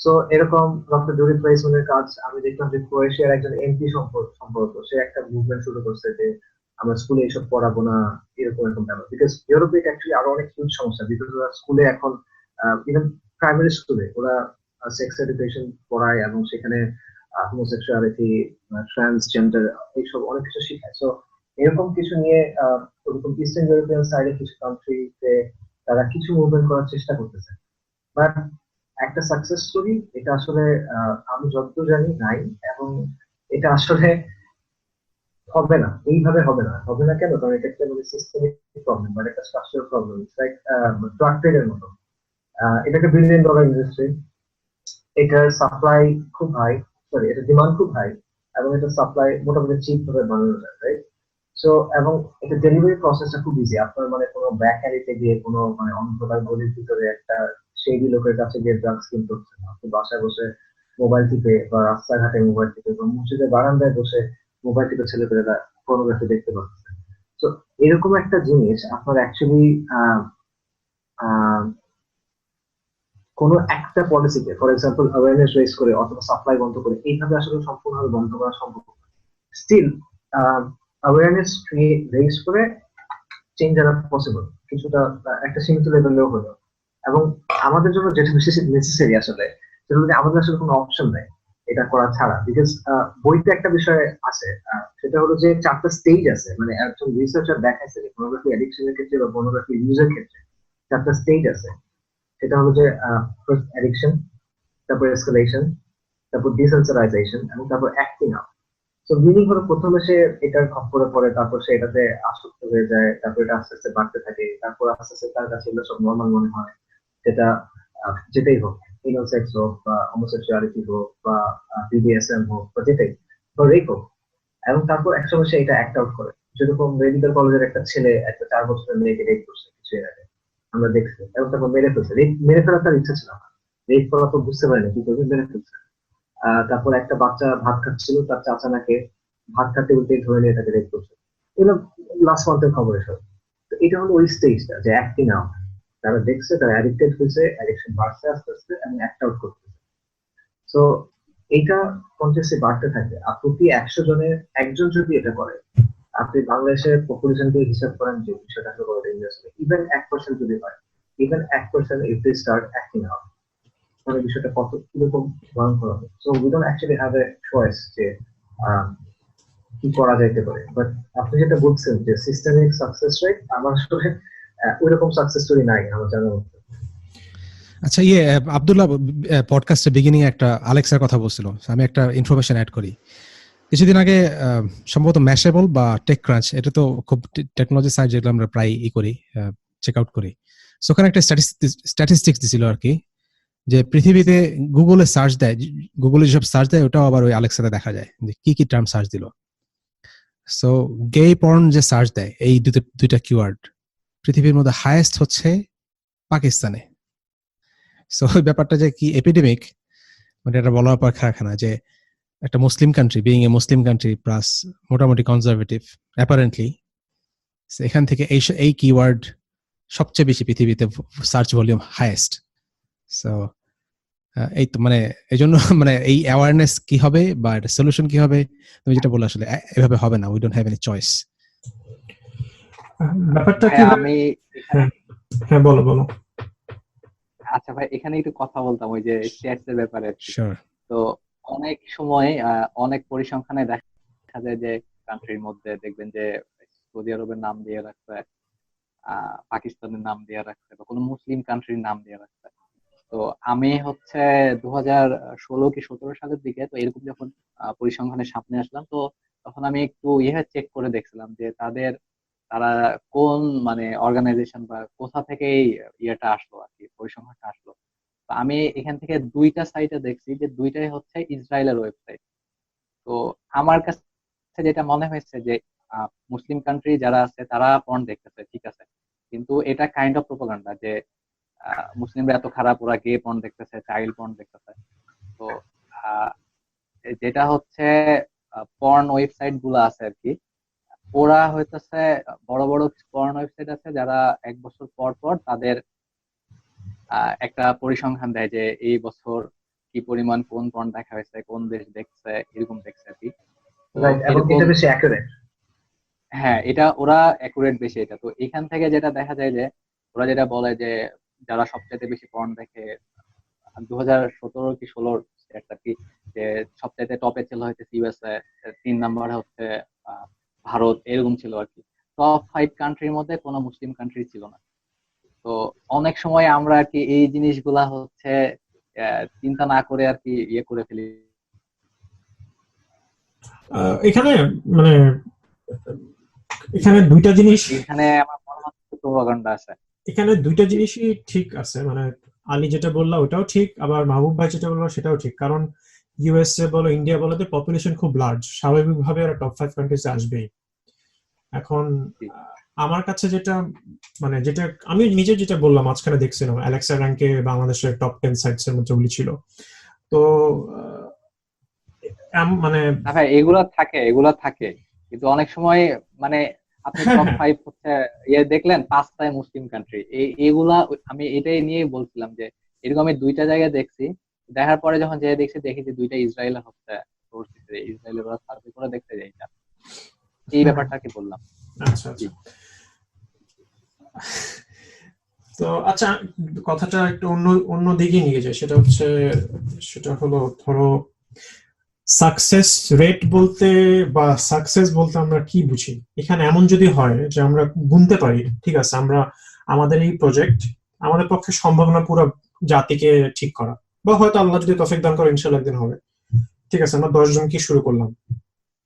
সো এরকম ডক্টর জুডিথ ওয়েসম্যানের কাজ আমি দেখলাম যে ক্রোয়েশিয়ার একজন এমপি সম্ভবত সে একটা মুভমেন্ট শুরু করছে যে আমরা স্কুলে এইসব পড়াবো না, এরকম ব্যাপার, বিকজ ইউরোপে অ্যাকচুয়ালি আরো অনেক হিউজ সমস্যা, বিকজ ওরা স্কুলে এখন ইভেন প্রাইমারি স্কুলে ওরা সেক্স এডুকেশন পড়ায় এবং সেখানে হোমোসেক্সুয়ালিটি, ট্রান্সজেন্ডার, এইসব অনেক কিছু শেখায়। সো এরকম কিছু নিয়ে ওরকম ইস্টার্ন ইউরোপিয়ান সাইডে কিছু কান্ট্রিতে তারা কিছু মুভমেন্ট করার চেষ্টা করতেছে, বাট একটা সাকসেস স্টোরি এটা আসলে আমি যতদূর জানি নাই, এবং এটা আসলে হবে না, এইভাবে হবে না কেন? কারণ এটা একটা মানে সিস্টেমিক প্রবলেম, মানে একটা স্ট্রাকচারাল প্রবলেম, লাইক ড্রাগ ট্রেডের মতো। এটা একটা $1 বিলিয়ন ইন্ডাস্ট্রি, এটার সাপ্লাই খুব হাই, সরি এটা ডিমান্ড খুব হাই, এবং এটা সাপ্লাই মোটামুটি চিপ ভাবে বানানো যায়, রাইট? সো এবং এটা ডেলিভারি প্রসেসটা খুব ইজি, আপনার মানে কোনো ব্যাক অ্যারিতে গিয়ে কোনো মানে অন্ধকার গলির ভিতরে একটা সেই লোকের কাছে গিয়ে ড্রাগস কিনতে হচ্ছে না, আপনি বাসায় বসে মোবাইল টিপে বা রাস্তাঘাটে মোবাইল টিপে বা মসজিদের বারান্দায় বসে মোবাইল টিপে ছেলেপেলেরা ফটোগ্রাফি দেখতে পাচ্ছে। তো এরকম একটা জিনিস আপনার অ্যাকচুয়ালি কোনো একটা পলিসিতে, ফর এক্সাম্পল অ্যাওয়ারনেস রেজ করে অথবা সাপ্লাই বন্ধ করে এইভাবে আসলে সম্পূর্ণভাবে বন্ধ করা সম্ভব। স্টিল অ্যাওয়ারনেস রেজ করে চেঞ্জ আনা পসিবল, কিছুটা একটা সীমিত লেভেলেও হলো। এবং আমাদের জন্য যেটা বেশি নেসেসারি আসলে সেটা হলো আমাদের আসলে কোনো অপশন নেই এটা করা ছাড়া, বিকজ বইতে একটা বিষয় আছে, সেটা হলো যে 4টা স্টেজ আছে, মানে একজন রিসার্চার দেখাইছে যে পর্নোগ্রাফি অ্যাডিকশনের ক্ষেত্রে বা পর্নোগ্রাফি ইউজের ক্ষেত্রে 4টা স্টেজ আছে। সেটা হলো যে ফার্স্ট অ্যাডিকশন, তারপর এসকালেশন, তারপর ডিসেন্সিটাইজেশন, এবং তারপর অ্যাক্টিং আউট। তো মিনিং হলো প্রথমে সে এটার খপ্পরে পড়ে, তারপর সে এটাতে আসক্ত হয়ে যায়, তারপর এটা আস্তে আস্তে বাড়তে থাকে, তারপর আস্তে আস্তে তার কাছে এগুলো সব নর্মাল মনে হয়, সেটা যেটাই হোক, এনাল সেক্স হোক বা হোমোসেক্সুয়ালিটি হোক বা বিডিএসএম হোক বা যেটাই বা রেপ হোক, এবং তারপর একসময় সে এটা অ্যাক্ট আউট করে। যেরকম মেডিকেল কলেজের একটা ছেলে একটা 4 বছরের মেয়েকে রেপ করছে কিছু এর আগে, আমরা দেখছি, এবং তারপর মেরে ফেলছে। মেরে ফেলার তার ইচ্ছা ছিল না, রেপ করা তো বুঝতে পারেনি কি করবে, মেরে ফেলছে। তারপর একটা বাচ্চা ভাত খাচ্ছিল, তার চাচা নাকে ভাত খাতে উল্টে ধরে নিয়ে তাকে রেপ করছে। এগুলো লাস্ট মান্থের খবর এসব। তো এটা হলো ওই স্টেজটা যে অ্যাক্টিং আউট, তারা দেখছে তারা অ্যাডিক্টেড হয়েছে, অ্যাডিকশন বাড়ছে আস্তে আস্তে এবং অ্যাক্ট আউট করতেছে। তো এইটা কন্টিনিউসলি বাড়তে থাকে, আর প্রতি 100 জনের একজন যদি এটা করে, আপনি বাংলাদেশের পপুলেশনকে হিসাব করেন যে বিষয়টা হলো ইভেন 1% যদি হয়, even 1% if they start acting out, মানে বিষয়টা কত কিরকম ভয়ঙ্কর হবে। So we don't actually have a choice যে কি করা যাইতে পারে। বাট আপনি যেটা বলছেন যে সিস্টেমিক সাকসেস রেট, আমার আসলে ওইরকম সাকসেস স্টোরি নাই আমার জানার মধ্যে। আচ্ছা, আব্দুল্লাহ পডকাস্টের বিগিনিং একটা আলেক্সার কথা বলছিল, আমি একটা ইনফরমেশন অ্যাড করি। কিছুদিন আগে সম্ভবত ম্যাশেবল বা টেক ক্রাঞ্চ, এটা তো খুব টেকনোলজি সাইট যেগুলো আমরা প্রায় করি, চেক আউট করি। সো ওখানে একটা স্ট্যাটিস্টিক্স দিছিল আর কি, যে পৃথিবীতে গুগলে সার্চ দেয়, গুগলে যেসব সার্চ দেয় ওটাও আবার ওই আলেক্সাতে দেখা যায় যে কি কি টার্ম সার্চ দিল। সো গে পর্ন যে সার্চ দেয় এই দুইটা কিওয়ার্ড পৃথিবীর মধ্যে হাইয়েস্ট হচ্ছে পাকিস্তানে। সো ওই ব্যাপারটা যে কি এপিডেমিক, মানে এটা বলার অপেক্ষা রাখে না যে একটা মুসলিম country, being a Muslim country plus মোটামুটি কনজারভেটিভ অ্যাপারেন্টলি, এখান থেকে এই কিওয়ার্ড সবচেয়ে বেশি পৃথিবীতে সার্চ ভলিউম হাইয়েস্ট। সো এই তো মানে এই জন্য মানে এই অ্যাওয়ারনেস কি হবে বা এটা সলিউশন কি হবে, তুমি যেটা বলে আসলে এভাবে হবে না, we don't have any choice. ব্যাপারটা ভাই কি আমি হ্যাঁ হ্যাঁ বলো বলো। আচ্ছা ভাই এখানে একটু কথা বলতাম ওই যে স্ট্যাটস এর ব্যাপারে আর কি। শিওর। তো অনেক সময় অনেক পরিসংখ্যানে দেখা যায় যে কান্ট্রির মধ্যে দেখবেন যে সৌদি আরবের নাম দিয়ে রাখছে, পাকিস্তানের নাম দিয়ে রাখছে, বা কোনো মুসলিম কান্ট্রির নাম দিয়ে রাখছে। তো আমি হচ্ছে 2016 কি 17 সালের দিকে তো এরকম যখন পরিসংখ্যানের সামনে আসলাম, তো তখন আমি একটু চেক করে দেখছিলাম যে তারা কোন মানে অর্গানাইজেশন বা কোথা থেকে এই ইয়েটা আসলো আর কি, পরিসংখ্যানটা আসলো। তো আমি এখান থেকে দুইটা সাইটে দেখছি যে দুইটাই হচ্ছে ইসরায়েলের ওয়েবসাইট। তো আমার কাছে যেটা মনে হয়েছে যে মুসলিম কান্ট্রি যারা আছে তারা পর্ন দেখতেছে, ঠিক আছে, কিন্তু এটা কাইন্ড অফ প্রোপাগান্ডা যে মুসলিমরা এত খারাপ, ওরা গে পর্ন দেখতেছে, চাইল্ড পর্ন দেখতেছে। তো আহ, যেটা হচ্ছে পর্ন ওয়েবসাইট গুলো আছে আর কি, ওরা হইতেছে বড় বড় পর্ন ওয়েবসাইট আছে যারা 1 বছর পর পর তাদের একটা পরিসংখ্যান দেয় যে এই বছর কি পরিমাণ কোন পর্ন দেখা হয়েছে, কোন দেশ দেখছে, এরকম দেখছে আর কি। তো রাইট, এবং এরকম, এটা বেশি অ্যাকুরেট। হ্যাঁ এটা ওরা অ্যাকুরেট বেশি এটা। তো এখান থেকে যেটা দেখা যায় যে ওরা যেটা বলে যে যারা সবচেয়ে বেশি পর্ন দেখে 2017 কি 16 একটা কি, যে সবচাইতে টপে ছিল হচ্ছে ইউএসএ, 3 নম্বরে হচ্ছে ভারত, এরকম ছিল আর কি। টপ 5 কান্ট্রির মধ্যে কোনো মুসলিম কান্ট্রি ছিল না। তো অনেক সময় আমরা আর কি এই জিনিসগুলা হচ্ছে চিন্তা না করে আর কি করে ফেলি। এখানে মানে এখানে দুইটা জিনিস, এখানে আমার মনে হচ্ছে প্রোপাগান্ডা আছে। এখানে দুইটা জিনিসই ঠিক আছে, মানে আলী যেটা বললা ওটাও ঠিক, আবার মাহবুব ভাই যেটা বললো সেটাও ঠিক। কারণ ইউএসএ বলো ইন্ডিয়া বলো, পপুলেশন খুব লার্জ, স্বাভাবিকভাবে ওরা টপ 5 কান্ট্রিজে আসবেই। এখন আমার কাছে যেটা মানে যেটা আমি নিজে যেটা বললাম মাঝখানে দেখছিলাম অ্যালেক্সা র্যাঙ্কে বাংলাদেশের টপ 10 সাইটস এর মধ্যে ওগুলি ছিল। তো মানে না ভাই এগুলা থাকে, কিন্তু অনেক সময় মানে আপনি হ্যাঁ টপ হ্যাঁ 5 হচ্ছে দেখলেন 5টায় মুসলিম কান্ট্রি, এগুলা আমি এটাই নিয়ে বলছিলাম যে এরকম আমি দুইটা জায়গায় দেখছি। দেখার পরে যখন দেখি যে দুইটা ইসরায়েলের হচ্ছে source দিছে, ইসরায়েলের ওরা সার্ভে করে দেখতে যায় এটা, এই ব্যাপারটা কি বললাম। আচ্ছা আচ্ছা। তো আচ্ছা, কথাটা একটু অন্য অন্য দিকে নিয়ে যায়, সেটা হলো ধরো সাকসেস রেট বলতে বা সাকসেস বলতে আমরা কি বুঝি। এখানে এমন যদি হয় যে আমরা গুনতে পারি, ঠিক আছে, আমরা আমাদের এই প্রজেক্ট আমাদের পক্ষে সম্ভব না পুরো জাতিকে ঠিক করা, বা হয়তো আল্লাহ যদি তৌফিক দান করে ইনশাআল্লাহ একদিন হবে, ঠিক আছে, আমরা 10 জন কি শুরু করলাম,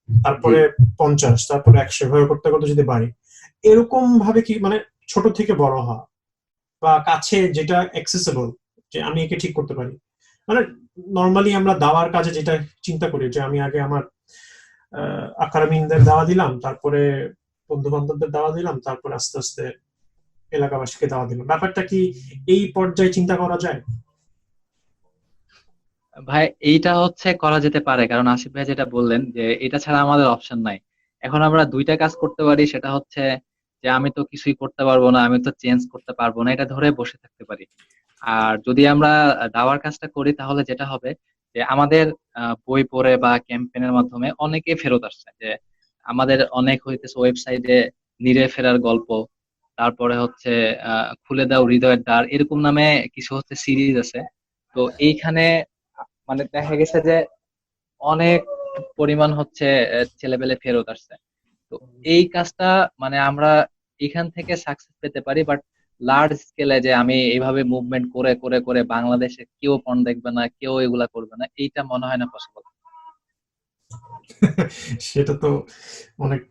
তারপরে 50, তারপরে 100, এভাবে করতে করতে যদি বাড়ি, এরকম ভাবে কি মানে ছোট থেকে বড় হওয়া বা কাছে যেটা অ্যাক্সেসিবল, যে আমি একে ঠিক করতে পারি। মানে নর্মালি আমরা দাওয়ার কাজে যেটা চিন্তা করি যে আমি আগে আমার আকরামিনদের দাওয়া দিলাম, তারপরে বন্ধু বান্ধবদের দাওয়া দিলাম, তারপরে আস্তে আস্তে এলাকাবাসীকে দাওয়া দিলাম, ব্যাপারটা কি এই পর্যায়ে চিন্তা করা যায়? ভাই এইটা হচ্ছে করা যেতে পারে, কারণ আসিফ ভাই যেটা বললেন যে এটা ছাড়া আমাদের অপশন নাই। এখন আমরা দুইটা কাজ করতে পারি, সেটা হচ্ছে যে আমি তো কিছুই করতে পারবো না, আমি তো চেঞ্জ করতে পারবো না, এটা ধরে বসে থাকতে পারি। আর যদি আমরা দাওয়ার কাজটা করি তাহলে যেটা হবে যে আমাদের বই পড়ে বা ক্যাম্পেইনের মাধ্যমে অনেকে ফেরত আসছে যে আমাদের অনেক হইতেছে ওয়েবসাইটে নিরে ফেরার গল্প, তারপরে হচ্ছে খুলে দাও হৃদয়ের দ্বার, এরকম নামে কিছু হচ্ছে সিরিজ আছে। তো এইখানে মানে দেখা গেছে যে অনেক পরিমাণ হচ্ছে ছেলেপেলে ফেরত আসছে। তো এই কাজটা মানে আমরা এখান থেকে সাকসেস পেতে পারি, বাট লার্জ স্কেলে যে আমি এইভাবে মুভমেন্ট করে করে করে বাংলাদেশে কেউ পণ দেখবে না, কেউ এগুলা করবে না, এইটা মনে হয় না পসিবল। সেটা তো অনেক,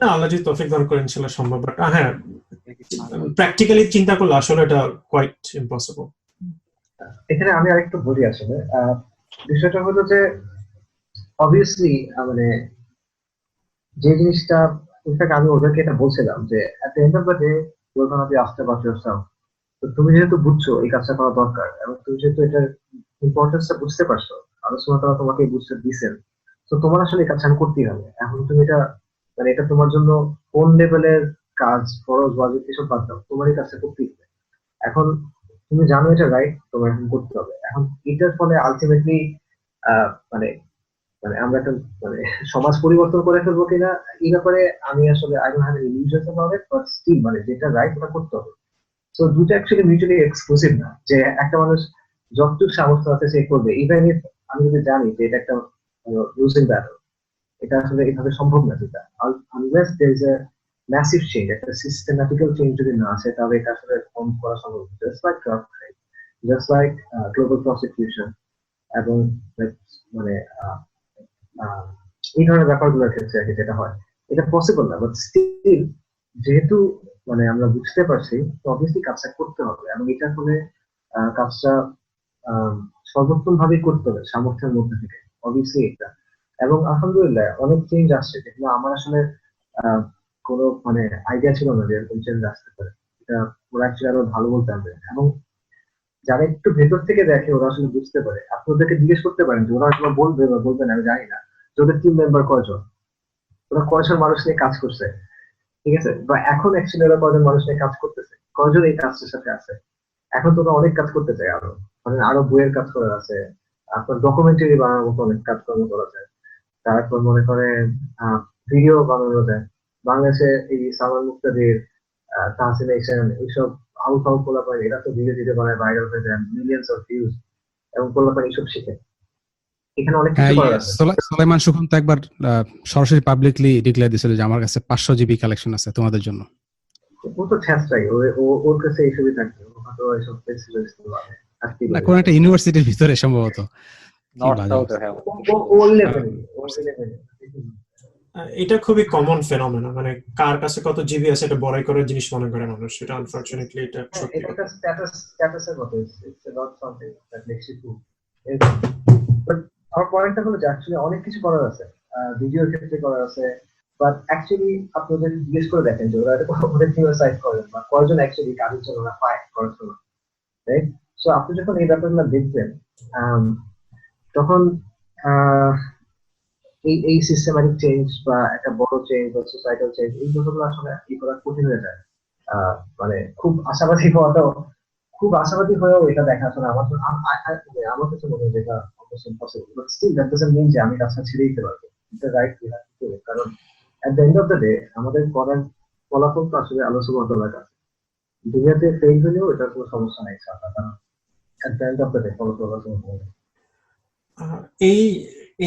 না আল্লাহ যদি তৌফিক দান করেন ইনশাআল্লাহ সম্ভব, বাট হ্যাঁ প্র্যাকটিক্যালি চিন্তা করলে আসলে এটা কোয়াইট ইম্পসিবল। এখানে আমি আরেকটু বলি আসলে বিষয়টা হলো যে অবভিয়াসলি মানে যে জিনিসটা ইনফ্যাক্ট আমি ওদেরকে এটা বলছিলাম যে এট the end of the day your gonna be after but yourself. তো তুমি যেহেতু বুঝছো এই কাজটা করা দরকার এবং তুমি যেহেতু এটার ইম্পর্টেন্সটা বুঝতে পারছো, আলোচনা করা তোমাকে বুঝতে দিছেন, তো তোমার আসলে এই কাজটা করতেই হবে। এখন তুমি এটা মানে এটা তোমার জন্য কোন লেভেলের কাজ, ফরজ ওয়াজিব এসব বাদ দাও, তোমার এই কাজটা করতেই হবে। এখন তুমি জানো এটা রাইট, তোমার এখন করতে হবে। এখন এটার ফলে আলটিমেটলি মানে মানে আমরা একটা মানে সমাজ পরিবর্তন করে ফেলবো কিনা এই ব্যাপারে আমি আসলে I don't have any illusions about it, but still মানে যেটা রাইট ওটা করতে হবে। সো দুটো অ্যাকচুয়ালি মিউচুয়ালি এক্সক্লুসিভ না যে একটা মানুষ যতটুকু সামর্থ্য আছে সে করবে, ইভেন ইফ আমি যদি জানি যে এটা একটা লুজিং ব্যাটল, এটা আসলে এভাবে সম্ভব না। যেটা unless there is a massive change, একটা সিস্টেম্যাটিক্যাল চেঞ্জ যদি না আসে তাহলে এটা আসলে কম করা সম্ভব। Just like crime, just like global prosecution এবং মানে আহ, এই ধরনের ব্যাপারগুলোর ক্ষেত্রে আর কি যেটা হয় এটা পসিবল না, বাট স্টিল যেহেতু মানে আমরা বুঝতে পারছি তো অবভিয়াসলি কাজটা করতে হবে এবং এটা হলে কাজটা সর্বোত্তম ভাবে করতে হবে সামর্থ্যের মধ্যে থেকে, অবভিয়াসলি এটা। এবং আলহামদুলিল্লাহ অনেক চেঞ্জ আসছে যেগুলো আমার আসলে আহ, কোনো মানে আইডিয়া ছিল না যে এরকম চেঞ্জ আসতে পারে। এটা ওরা অ্যাকচুয়ালি আরো ভালো বলতে হবে। এবং যারা একটু ভেতর থেকে দেখে ওরা আসলে বুঝতে পারে। আপনি ওদেরকে জিজ্ঞেস করতে পারেন যে ওরা আসলে বলবে বা বলবে না আমি জানি না, যে ওদের টিম মেম্বার কয়জন, ওরা কয়জন মানুষ নিয়ে কাজ করছে, ঠিক আছে, বা এখন অ্যাকচুয়ালি ওরা কয়জন মানুষ নিয়ে কাজ করতেছে, কয়জন এই কাজটার সাথে আছে। এখন তো ওরা অনেক কাজ করতে চায়, আরো মানে আরো বইয়ের কাজ করার আছে, আপনার ডকুমেন্টারি বানানোর মতো অনেক কাজকর্ম করা যায়। তারপর মনে করেন ভিডিও বানানো যায়। বাংলাদেশে এই সালমান মুক্তাদির, তাহসিন এহসান, এইসব আবু ফাবু পোলাপান এরা তো ধীরে ধীরে বানায়, ভাইরাল হয়ে যায়, মিলিয়ন্স অফ ভিউজ, এবং পোলাপান এইসব শিখে। এখানে অনেক কিছু হ্যাঁ, করার আছে। সুলাইমান সুখন তো একবার সরাসরি পাবলিকলি ডিক্লেয়ার দিয়েছিল যে আমার কাছে 500 জিবি কালেকশন আছে তোমাদের জন্য। ও তো ছ্যাঁচড়াই, ওর কাছে এইসবই থাকবে, ও হয়তো এইসব ফেসিলিটি পাবে আর কি না, বলবো। কোন একটা ইউনিভার্সিটির ভিতরে সম্ভবত। কি নর্থ বাজে সাউথ অবস্থা। হ্যাঁ। ও 11 ও 11 এটা খুবই কমন ফেনোমেনা, মানে কার কাছে কত জিবি আছে এটা বড়াই করার জিনিস মনে করে মানুষ। এটা আনফরচুনেটলি এটা সত্যি এটা কথা। একটা স্ট্যাটাসের মতো, it's not something that makes you to. But আমার পয়েন্টটা হলো যে অ্যাকচুয়ালি অনেক কিছু করার আছে, ভিডিওর ক্ষেত্রে করার আছে। বাট অ্যাকচুয়ালি আপনি ওদের জিজ্ঞেস করে দেখেন যে ওরা ওদের টিমের সাইজ করেন বা কয়জন অ্যাকচুয়ালি কাজের জন্য ওরা পায় করার জন্য, রাইট? সো আপনি যখন এই ব্যাপারগুলো দেখবেন তখন আহ, এই সিস্টেম্যাটিক চেঞ্জ বা একটা বড় চেঞ্জ বা সোসাইটাল চেঞ্জ এই ব্যাপারগুলো আসলে ই করা কঠিন হয়ে যায়। মানে খুব আশাবাদী হওয়াটাও, খুব আশাবাদী হয়েও এটা দেখা আসলে আমার জন্য মানে আমার কাছে মনে হয় যেটা almost impossible. But still that doesn't mean যে আমি কাজটা ছেড়ে দিতে পারবো। এটা right we have to do it. কারণ at the end of the day আমাদের করার ফলাফল তো আসলে আলোচনা করার কাছে। দুনিয়াতে ফেল হলেও এটা কোনো সমস্যা নাই ইনশাআল্লাহ, কারণ at the end of the day ফলাফল আলোচনা করবো। আহ, এই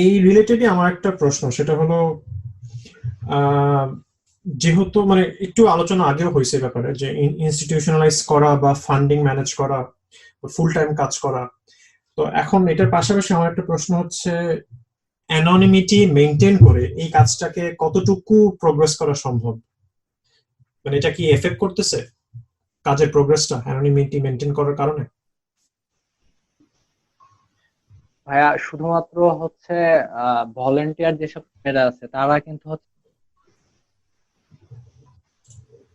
এই রিলেটেডই আমার একটা প্রশ্ন, সেটা হলো আহ, যেহেতু মানে একটু আলোচনা আগেও হয়েছে এই ব্যাপারে যে ইনস্টিটিউশনালাইজ করা বা ফান্ডিং ম্যানেজ করা, ফুল টাইম কাজ করা। তো এখন এটার পাশাপাশি আমার একটা প্রশ্ন হচ্ছে, অ্যানোনিমিটি মেনটেন করে এই কাজটাকে কতটুকু প্রোগ্রেস করা সম্ভব? মানে এটা কি এফেক্ট করতেছে কাজের প্রোগ্রেসটা অ্যানোনিমিটি মেনটেন করার কারণে? ভাইয়া শুধুমাত্র হচ্ছে ভলেন্টিয়ার যেসব ছেলেরা আছে তারা কিন্তু হচ্ছে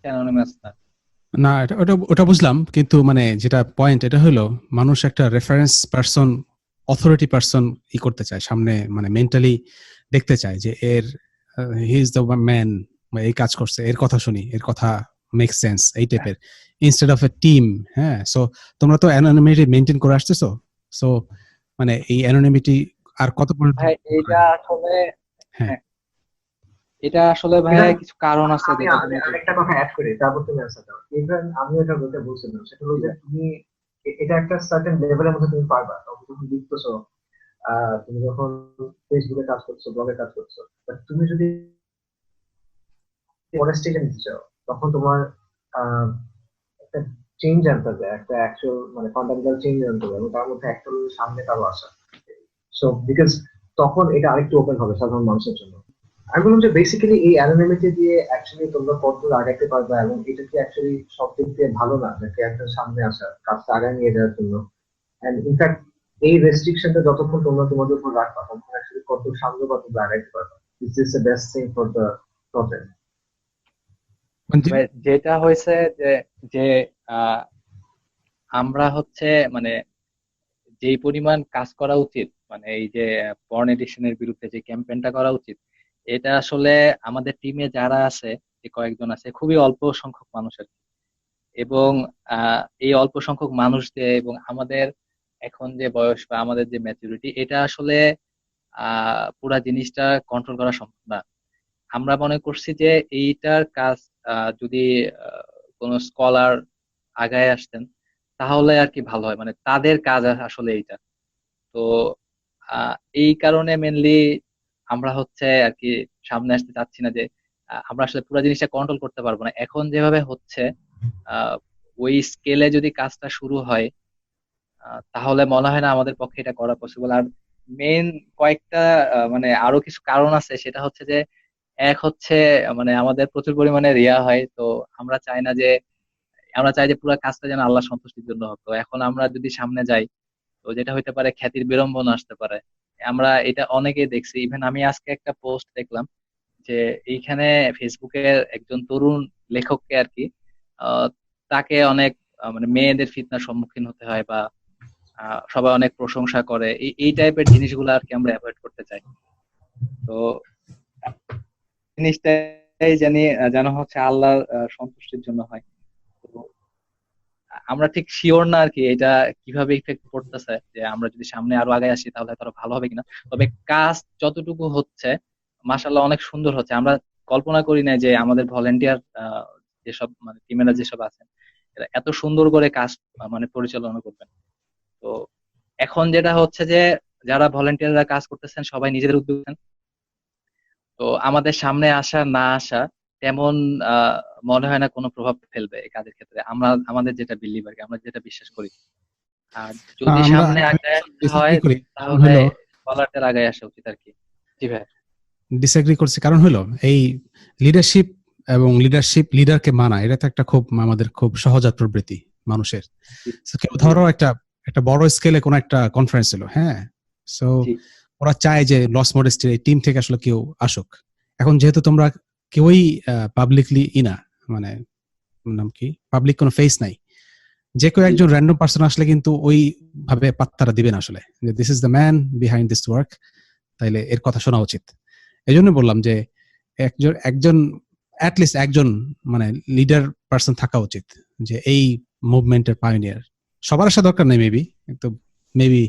অ্যানোনিমাস না। না, এটা ওটা ওটা বুঝলাম, কিন্তু মানে যেটা পয়েন্ট এটা হলো মানুষ একটা রেফারেন্স পারসন, অথরিটি পারসন ই করতে চায় সামনে, মানে মেন্টালি দেখতে চায় যে এর হি ইজ দ্য ম্যান, এই কাজ করছে, এর কথা শুনি, এর কথা মেক সেন্স, এই টাইপের, ইনস্টেড অফ এ টিম। হ্যাঁ, সো তোমরা তো অ্যানোনিমিটি মেনটেন করে আসতেছো। সো মানে এই অ্যানোনিমিটি আর কত পর্যন্ত? ভাই এটা আসলে হ্যাঁ, হ্যাঁ, এটা আসলে এটা ভাইয়া কিছু কারণ আছে আমি যেটা আমি তুমি আরেকটা কথা অ্যাড করি, তারপর তুমি অ্যান্সার দাও। ইভেন আমি এটা বলতে বলছিলাম, সেটা হলো যে তুমি এটা একটা সার্টেন লেভেলের মধ্যে তুমি পারবা তখন যখন লিখতেছো, তুমি যখন ফেসবুকে কাজ করছো, ব্লগে কাজ করছো। বাট তুমি যদি পরের স্টেজে নিতে চাও তখন তোমার আহ, একটা চেঞ্জ আনতে হবে, একটা অ্যাকচুয়াল মানে ফান্ডামেন্টাল চেঞ্জ আনতে হবে, এবং তার মধ্যে একটা হলো সামনে কারো আসা। সো বিকজ তখন এটা আরেকটু ওপেন হবে সাধারণ মানুষের জন্য। আমি বললাম যে বেসিক্যালি এই অ্যানোনিমিটি দিয়ে অ্যাকচুয়ালি তোমরা কতদূর আগাইতে পারবে, এবং এটা কি অ্যাকচুয়ালি সব দিক দিয়ে ভালো না, নাকি একজন সামনে আসা কাজটা আগায় নিয়ে যাওয়ার জন্য। এন্ড ইনফ্যাক্ট এই রেস্ট্রিকশনটা যতক্ষণ তোমরা তোমাদের উপর রাখবা তখন অ্যাকচুয়ালি কত সামনে বা তোমরা আগাইতে পারবে। Is this the best thing for the project? যেটা হয়েছে যে যে আহ, আমরা হচ্ছে মানে যেই পরিমাণ কাজ করা উচিত, মানে এই যে পর্ন এডিকশনের বিরুদ্ধে যে ক্যাম্পেইনটা করা উচিত, এটা আসলে আমাদের টিমে যারা আছে, যে কয়েকজন আছে, খুবই অল্প সংখ্যক মানুষের। এবং এই অল্প সংখ্যক মানুষ দিয়ে এবং আমাদের এখন যে বয়স বা আমাদের যে ম্যাচুরিটি, এটা আসলে পুরা জিনিসটা কন্ট্রোল করা সম্ভব না। আমরা মনে করছি যে এইটার কাজ যদি কোনো স্কলার আগায় আসতেন তাহলে আর কি ভালো হয়, মানে তাদের কাজ আসলে এইটা। তো এই কারণে মেনলি আমরা হচ্ছে আর কি সামনে আসতে চাচ্ছি না, যে আমরা আসলে পুরো জিনিসটা কন্ট্রোল করতে পারবো না এখন যেভাবে হচ্ছে। আহ, ওই স্কেলে যদি কাজটা শুরু হয়, তাহলে মনে হয় না আমাদের পক্ষে এটা করা পসিবল। আর মেইন কয়েকটা মানে আরো কিছু কারণ আছে, সেটা হচ্ছে যে এক হচ্ছে মানে আমাদের প্রচুর পরিমাণে রিয়া হয়, তো আমরা চাই না যে, আমরা চাই যে পুরো কাজটা যেন আল্লাহ সন্তুষ্টির জন্য হতো। এখন আমরা যদি সামনে যাই, তো যেটা হইতে পারে খ্যাতির বিড়ম্বনা আসতে পারে। আমরা এটা অনেকেই দেখছি, ইভেন আমি আজকে একটা পোস্ট দেখলাম যে এইখানে ফেসবুকের একজন তরুণ লেখককে আর কি আহ, তাকে অনেক মানে মেয়েদের ফিতনার সম্মুখীন হতে হয়, বা সবাই অনেক প্রশংসা করে, এই টাইপের জিনিসগুলো আর কি আমরা অ্যাভয়েড করতে চাই। তো জিনিসটাই জানি যেন হচ্ছে আল্লাহর সন্তুষ্টির জন্য হয়। তো আমরা ঠিক শিওর না আর কি এটা কিভাবে ইফেক্ট পড়তেছে, যে আমরা যদি সামনে আরো আগে আসি তাহলে হয়তো আরো ভালো হবে কিনা। তবে কাজ যতটুকু হচ্ছে মাশাআল্লাহ অনেক সুন্দর হচ্ছে। আমরা কল্পনা করি না যে আমাদের ভলেন্টিয়ার যেসব মানে টিমেরা যেসব আছেন, এরা এত সুন্দর করে কাজ মানে পরিচালনা করবেন। তো এখন যেটা হচ্ছে যে যারা ভলেন্টিয়াররা কাজ করতেছেন সবাই নিজেদের উদ্যোগ। তো আমাদের সামনে আসা না আসা তেমন আহ মনে হয় না কোনো প্রভাব ফেলবে এই কাজের ক্ষেত্রে, আমরা আমাদের যেটা বিলিভ আর কি, আমরা যেটা বিশ্বাস করি। আর যদি আমরা সামনে আমি আগায় আসতে হয় ডিসএগ্রি করি, কারণ তাহলে হলো স্কলারদের আগায় আসা উচিত আর কি। জি ভাই। ডিসএগ্রি করছি কারণ হলো এই লিডারশিপ এবং লিডারকে মানা, এটা তো একটা খুব আমাদের খুব সহজাত প্রবৃত্তি মানুষের। জি So, কেউ ধরো একটা একটা বড় স্কেলে কোন একটা কনফারেন্স ছিল, হ্যাঁ, সো জি ওরা চায় যে লস মডেস্টির এই টিম থেকে আসলে কেউ আসুক। এখন যেহেতু তোমরা কেউই পাবলিকলি ইনা, মানে নাম কি, পাবলিক কোনো ফেস নাই, যে কেউ জি একজন র্যান্ডম পার্সন আসলে কিন্তু ওই ভাবে পাত্তারা দিবে না আসলে, যে this is the man behind this work, তাইলে এর কথা শোনা উচিত। এই জন্য বললাম যে একজন একজন অ্যাটলিস্ট একজন মানে লিডার পার্সন থাকা উচিত, যে এই মুভমেন্টের পাইনিয়ার। সবার আসা দরকার নেই মেবি, কিন্তু মেবি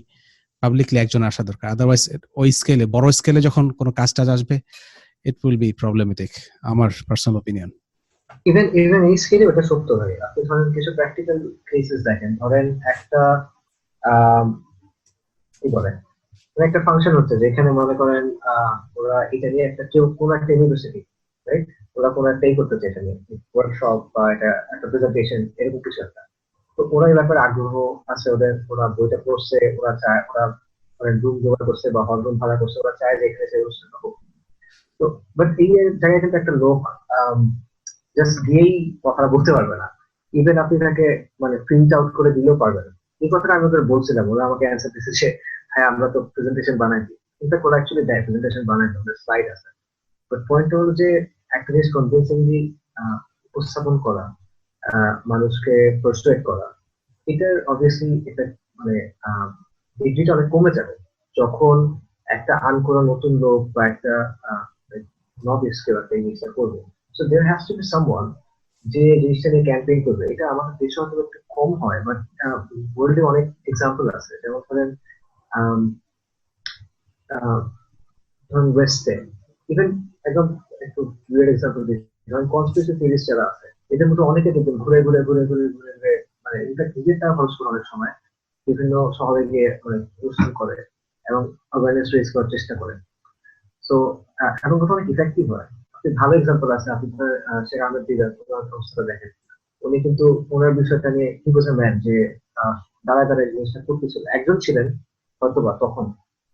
পাবলিকলি একজন আসা দরকার। আদারওয়াইজ ওই স্কেলে, বড় স্কেলে যখন কোনো কাজ টাজ আসবে, ইট উইল বি প্রবলেমেটিক, আমার পার্সোনাল ওপিনিয়ন। ইভেন ইভেন এই স্কেলে ওটা সত্য ভাই। আপনি ধরেন কিছু প্র্যাকটিক্যাল কেসেস দেখেন, ধরেন একটা আম, কি বলে, মানে একটা ফাংশন হচ্ছে যেখানে মনে করেন ওরা এটা নিয়ে একটা কেউ কোন একটা ইউনিভার্সিটি, রাইট, ওরা কোন একটা করতে চায়, এটা নিয়ে ওয়ার্কশপ বা এটা একটা প্রেজেন্টেশন এরকম কিছু একটা। তো ওরা এই ব্যাপারে আগ্রহ আছে ওদের, ওরা বইটা পড়ছে, ওরা চায়, ওরা রুম জোগাড় করছে বা হল রুম ভাড়া করছে, ওরা চায় যে এখানে সেই অনুষ্ঠানটা হোক। তো বাট এই জায়গায় কিন্তু একটা লোক জাস্ট গিয়েই কথাটা বলতে পারবে না। ইভেন আপনি তাকে মানে প্রিন্ট আউট করে দিলেও পারবে না। এই কথাটা আমি ওদের বলছিলাম, ওরা আমাকে অ্যান্সার দিচ্ছে যে হ্যাঁ আমরা তো প্রেজেন্টেশন বানাই দিই। কিন্তু ওরা অ্যাকচুয়ালি দেয়, প্রেজেন্টেশন বানাই দিই, ওদের স্লাইড আছে। বাট পয়েন্ট হলো যে একটা জিনিস কনভিনসিংলি উপস্থাপন করা, মানুষকে প্রস্তুত করা, এটার অবভিয়াসলি এটা মানে ডিগ্রিটা অনেক কমে যাবে যখন একটা আনকোরা নতুন লোক বা একটা নভিস কেউ একটা এই জিনিসটা করবে। So there has to be someone যে জিনিসটা নিয়ে ক্যাম্পেইন করবে। এটা আমাদের দেশে হয়তো একটু কম হয়, বাট ওয়ার্ল্ডে অনেক এক্সাম্পল আছে। যেমন ধরেন আম, আহ, ধরুন ওয়েস্টে, ইভেন একদম একটু উইয়ার্ড এক্সাম্পল দিই, ধরেন কনস্পিরেসি থিওরিস্ট যারা আছে, এদের মধ্যে অনেকে দেখবেন ঘুরে ঘুরে ঘুরে ঘুরে ঘুরে ঘুরে মানে ইনফ্যাক্ট নিজের টাকা খরচ করে অনেক সময় বিভিন্ন শহরে গিয়ে মানে অনুষ্ঠান করে এবং অ্যাওয়ারনেস রেজ করার চেষ্টা করে। সো এমন কথা অনেক ইফেক্টিভ হয়। আপনি ভালো এক্সাম্পল আছে, আপনি ধরেন শেখ আহমেদ দিদার ওনার অবস্থা দেখেন। উনি কিন্তু ওনার বিষয়টা নিয়ে কি বলছে ম্যান, যে দাঁড়ায় দাঁড়ায় জিনিসটা করতেছিল, একজন ছিলেন হয়তোবা তখন,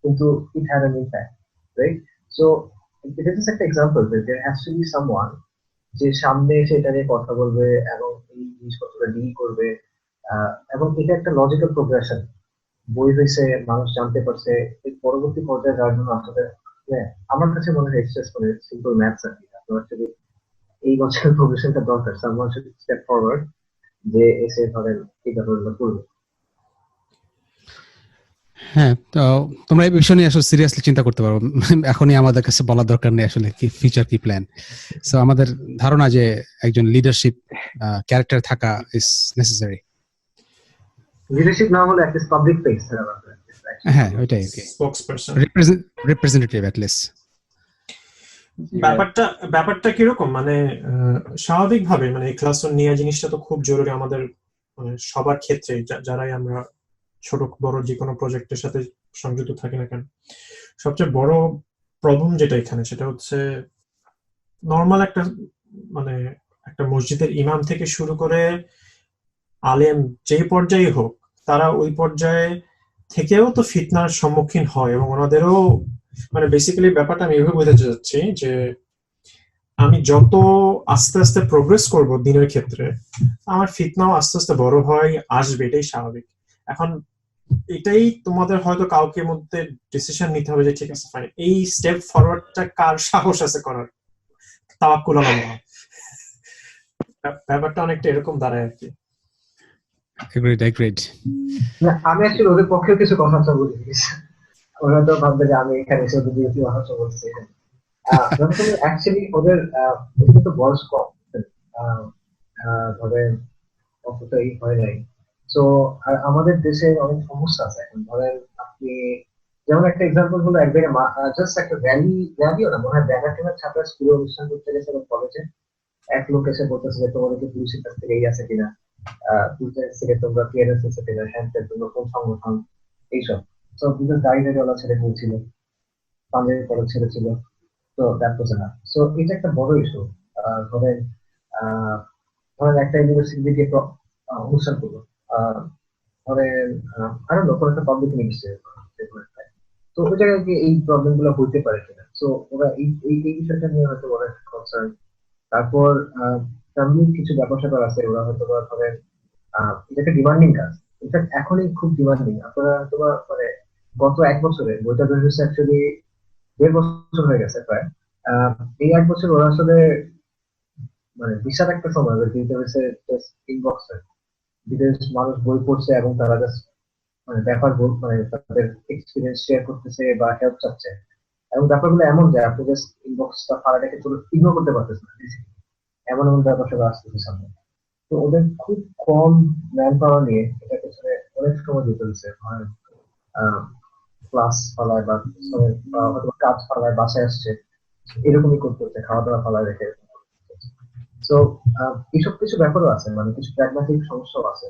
কিন্তু it had an impact, right? So this is একটা এক্সাম্পল যে there has to be someone যে সামনে এসে এটা নিয়ে কথা বলবে এবং এই জিনিসপত্রটা ডিল করবে। এবং এটা একটা লজিক্যাল প্রোগ্রেশন। বই হয়েছে, মানুষ জানতে পারছে, এর পরবর্তী পর্যায়ে যাওয়ার জন্য আসলে হ্যাঁ, আমার কাছে মনে হয় এক্সেস করে সিম্পল ম্যাথস আর কি না। আপনার actually এই বছরের প্রফেশনটা দরকার, সামওয়ান শুড স্টেপ ফরওয়ার্ড যে এসে ধরেন এই ব্যাপারগুলো করবে। হ্যাঁ, তো তোমরা এই বিষয় নিয়ে আসলে সিরিয়াসলি চিন্তা করতে পারো। এখনই আমাদের কাছে বলা দরকার নেই আসলে কি ফিউচার কি প্ল্যান। সো আমাদের ধারণা যে একজন লিডারশিপ ক্যারেক্টার থাকা ইজ নেসেসারি। লিডারশিপ না হলে অ্যাটলিস্ট পাবলিক ফেস ছাড়া বাকি হ্যাঁ, ওইটাই আর কি, স্পোকসপারসন। Representative at least. ব্যাপারটা কিরকম মানে স্বাভাবিকভাবে মানে এই ক্লাস নিয়ে জিনিসটা তো খুব জরুরি আমাদের মানে সবার ক্ষেত্রে, যারাই আমরা ছোট বড় যে কোনো প্রজেক্টের সাথে সংযুক্ত থাকি না কেন। সবচেয়ে বড় প্রবলেম যেটা এখানে সেটা হচ্ছে নর্মাল একটা মানে একটা মসজিদের ইমাম থেকে শুরু করে আলেম যে পর্যায়ে হোক, তারা ওই পর্যায়ে থেকেও তো ফিতনার সম্মুখীন হয় এবং ওনাদেরও মানে বেসিক্যালি ব্যাপারটা আমি এভাবে বোঝাতে চাচ্ছি যে আমি যত আস্তে আস্তে প্রোগ্রেস করব দিনের ক্ষেত্রে, আমার ফিতনাও আস্তে আস্তে বড় হয় আসবে, এটাই স্বাভাবিক। এখন এটাই তোমাদের হয়তো কাউকে মধ্যে ডিসিশন নিতে হবে যে ঠিক আছে ফাইন, এই স্টেপ ফরওয়ার্ডটা কার সাহস আছে করার, তাওয়াক্কুল আলাল্লাহ। ব্যাপারটা অনেকটা এরকম দাঁড়ায় আর কি। এগ্রিড। আমি অ্যাকচুয়ালি ওদের পক্ষেও কিছু কথা বলি, ওরা তো ভাববে যে আমি এখানে এসে ওদের বিরুদ্ধে কথা বলছি। অ্যাকচুয়ালি ওদের তো বয়স কম, ধরেন অতটাই হয় নাই। তো আর আমাদের দেশে অনেক সমস্যা আছে এখন। ধরেন আপনি যেমন একটা এক্সাম্পল হলো এক জায়গায় জাস্ট একটা র্যালিও না, মনে হয় ব্যানার টেনার ছাত্রা স্কুলে অনুষ্ঠান করতে গেছে এবং কলেজে এক লোক এসে বলতেছে যে তোমাদেরকে পুলিশের কাছ থেকে এই আছে কিনা, পুলিশের থেকে তোমরা ক্লিয়ারেন্স আছে কিনা, হ্যান্ড তোমরা কোন সংগঠন, এইসব। তো বিভিন্ন গাড়ি ছেলে বলছিল, পাঞ্জাবি পড়া ছেলে ছিল, তো দ্যাট ওয়াজ না। সো এটা একটা বড় ইস্যু। ধরেন ধরেন একটা ইউনিভার্সিটি থেকে অনুষ্ঠান করলো, ধরেন আরো কোনো একটা পাবলিক ইউনিভার্সিটি, তো ওই জায়গায় এই প্রবলেম গুলো হইতে পারে কিনা। তো ওরা এই এই এই বিষয়টা নিয়ে হয়তো ওরা কনসার্ন। তারপর ফ্যামিলির কিছু ব্যাপার স্যাপার আছে, ওরা হয়তো ধরেন এটা একটা ডিমান্ডিং কাজ, ইনফ্যাক্ট এখনই খুব ডিমান্ডিং। আপনারা হয়তো মানে গত এক বছরে বইটা বের হয়েছে অ্যাকচুয়ালি 1.5 বছর হয়ে গেছে প্রায়। এই 1 বছর ওরা আসলে মানে বিশাল একটা সময় দিতে হয়েছে ইনবক্সে, বিদেশ মানুষ বই পড়ছে এবং তারা জাস্ট মানে ব্যাপার মানে তাদের এক্সপিরিয়েন্স শেয়ার করতেছে বা হেল্প চাচ্ছে, এবং ব্যাপারগুলো এমন যে আপনি জাস্ট ইনবক্সটা ফাড়া রেখে চলে ইগনোর করতে পারতেছেন না, এমন এমন ব্যাপার সব আসতেছে সামনে। তো ওদের খুব কম ম্যান পাওয়ার নিয়ে এটা পেছনে অনেক সময় দিতে হচ্ছে, ক্লাস ফালায় বা হয়তো কাজ ফালায় বাসায় আসছে, এরকমই করতে হচ্ছে, খাওয়া দাওয়া ফালায় রেখে। তো এইসব কিছু ব্যাপারও আছে, মানে কিছু প্র্যাগম্যাটিক সমস্যাও আছে,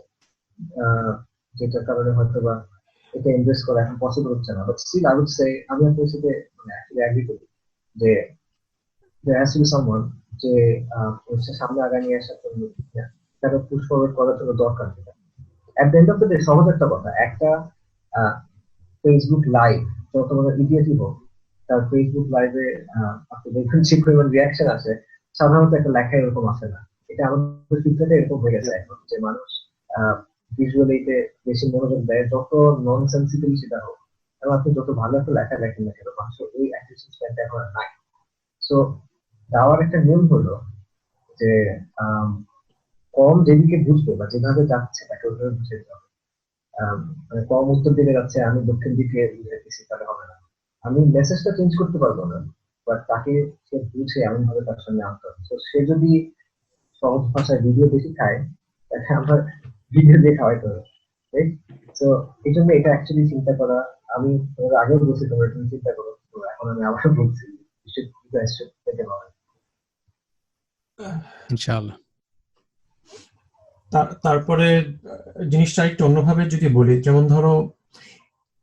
যেটার কারণে হয়তো বা এটা ইনভেস্ট করা এখন পসিবল হচ্ছে না। But still I would say আমি আপনার সাথে মানে অ্যাকচুয়ালি এগ্রি করি যে there has to be someone যে সামনে আগায় নিয়ে আসার জন্য তাকে পুশ ফরওয়ার্ড করার জন্য দরকার। এট the end of the day সহজ একটা কথা, একটা ফেসবুক লাইভ যত বড় ইডিয়েটই হোক, তার ফেসবুক লাইভে আপনি দেখবেন যে পরিমাণ রিয়াকশন আছে, সাধারণত একটা লেখা এরকম আসে না। এটা আমাদের ফিল্টারে এরকম হয়ে গেছে এখন যে মানুষ ভিজুয়ালিতে বেশি মনোযোগ দেয়, যত নন সেন্সিটিভ সেটা হোক, এবং আপনি যত ভালো একটা লেখা লেখেন না কেন, মানুষের ওই অ্যাটেনশন স্প্যানটা এখন আর নাই। সো দাওয়ার একটা নিয়ম হলো যে কম যেদিকে বুঝবে বা যেভাবে যাচ্ছে তাকে ওইভাবে বুঝে দিতে হবে। মানে কম উত্তর দিকে যাচ্ছে, আমি দক্ষিণ দিকে বুঝাইতেছি, তাহলে হবে না। আমি মেসেজটা চেঞ্জ করতে পারবো না, বাট তাকে সে বুঝে এমন ভাবে তার সঙ্গে আনতে হবে। তো সে যদি সহজ ভাষায় ভিডিও বেশি খায়, তাকে আমরা ভিডিও দিয়ে খাওয়াইতে হবে। তো এই জন্য এটা অ্যাকচুয়ালি চিন্তা করা, আমি তোমার আগেও বলছি তোমরা তুমি চিন্তা করো, তো এখন আমি আবার বলছি ইনশাআল্লাহ। তারপরে জিনিসটা একটু অন্যভাবে যদি বলি, যেমন ধরো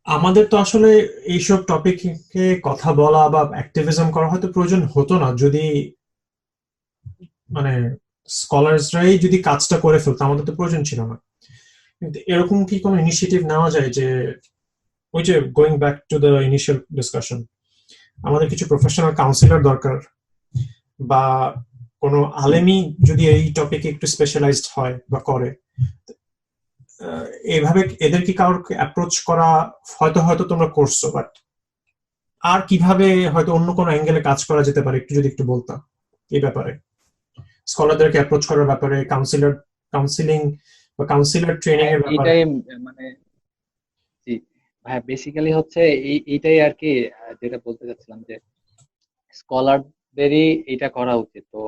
আমাদের তো আসলে এইসব টপিকে কথা বলা বা অ্যাক্টিভিজম করা হয়তো প্রয়োজন হতো না যদি মানে স্কলারসরাই যদি কাজটা করে ফেলতো, আমাদের তো প্রয়োজন ছিল না। কিন্তু এরকম কি কোনো ইনিশিয়েটিভ নেওয়া যায় যে ওই যে going back to the initial discussion, আমাদের কিছু প্রফেশনাল কাউন্সিলর দরকার, বা কোনো আলেমি যদি এই টপিকে একটু স্পেশালাইজড হয় বা করে, এইভাবে এদের কি কারোর অ্যাপ্রোচ করা হয়তো তোমরা করছো, বাট আর কিভাবে হয়তো অন্য কোনো অ্যাঙ্গেলে কাজ করা যেতে পারে একটু যদি একটু বলতাম। এই ব্যাপারে, স্কলারদেরকে অ্যাপ্রোচ করার ব্যাপারে, কাউন্সিলিং বা কাউন্সিলর ট্রেনিং এর ব্যাপারে? এইটাই মানে জি ভাই, বেসিক্যালি হচ্ছে এইটাই আর কি, যেটা বলতে চাচ্ছিলাম যে স্কলারদেরই এটা করা উচিত। তো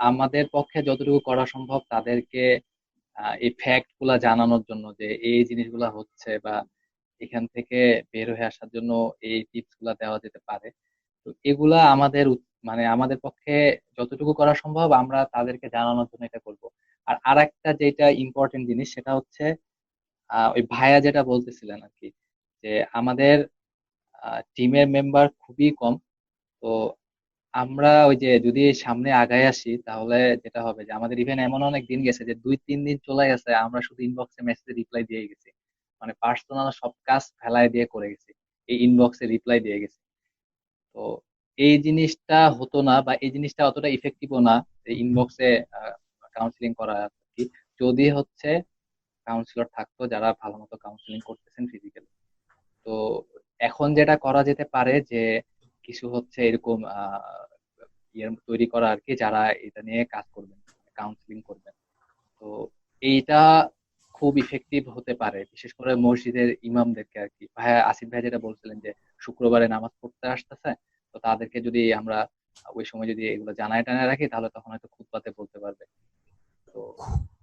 আমাদের পক্ষে যতটুকু করা সম্ভব তাদেরকে এই ফ্যাক্ট গুলা জানানোর জন্য যে এই জিনিসগুলা হচ্ছে, বা এখান থেকে বের হয়ে আসার জন্য এই টিপস গুলা দেওয়া যেতে পারে। তো এগুলা আমাদের মানে আমাদের পক্ষে যতটুকু করা সম্ভব আমরা তাদেরকে জানানোর জন্য এটা করব। আর আরেকটা যেটা ইম্পর্টেন্ট জিনিস সেটা হচ্ছে ওই ভাইয়া যেটা বলতেছিলেন আর কি, যে আমাদের টিমের মেম্বার খুবই কম। তো আমরা ওই যে যদি সামনে আগায় আসি তাহলে যেটা হবে যে আমাদের ইভেন এমন অনেক দিন গেছে যে 2-3 দিন চলে গেছে আমরা শুধু ইনবক্সে মেসেজে রিপ্লাই দিয়ে গেছি, মানে পার্সোনাল সব কাজ ফেলায় দিয়ে করে গেছি, এই ইনবক্সে রিপ্লাই দিয়ে গেছি। তো এই জিনিসটা হতো না, বা এই জিনিসটা অতটা ইফেক্টিভও না ইনবক্সে কাউন্সিলিং করা আর কি, যদি হচ্ছে কাউন্সিলর থাকতো যারা ভালো মতো কাউন্সিলিং করতেছেন ফিজিক্যালি। তো এখন যেটা করা যেতে পারে যে কিছু হচ্ছে এরকম তৈরি করা আর কি, যারা এটা নিয়ে কাজ করবেন, কাউন্সিলিং করবেন। তো এইটা খুব ইফেক্টিভ হতে পারে, বিশেষ করে মসজিদের ইমামদেরকে আর কি। ভাইয়া আসিফ ভাই যেটা বলছিলেন যে শুক্রবারে নামাজ পড়তে আসতেছে, তো তাদেরকে যদি আমরা ওই সময় যদি এগুলো জানায় টানায় রাখি তাহলে তখন হয়তো খুতবাতে বলতে পারবে। তো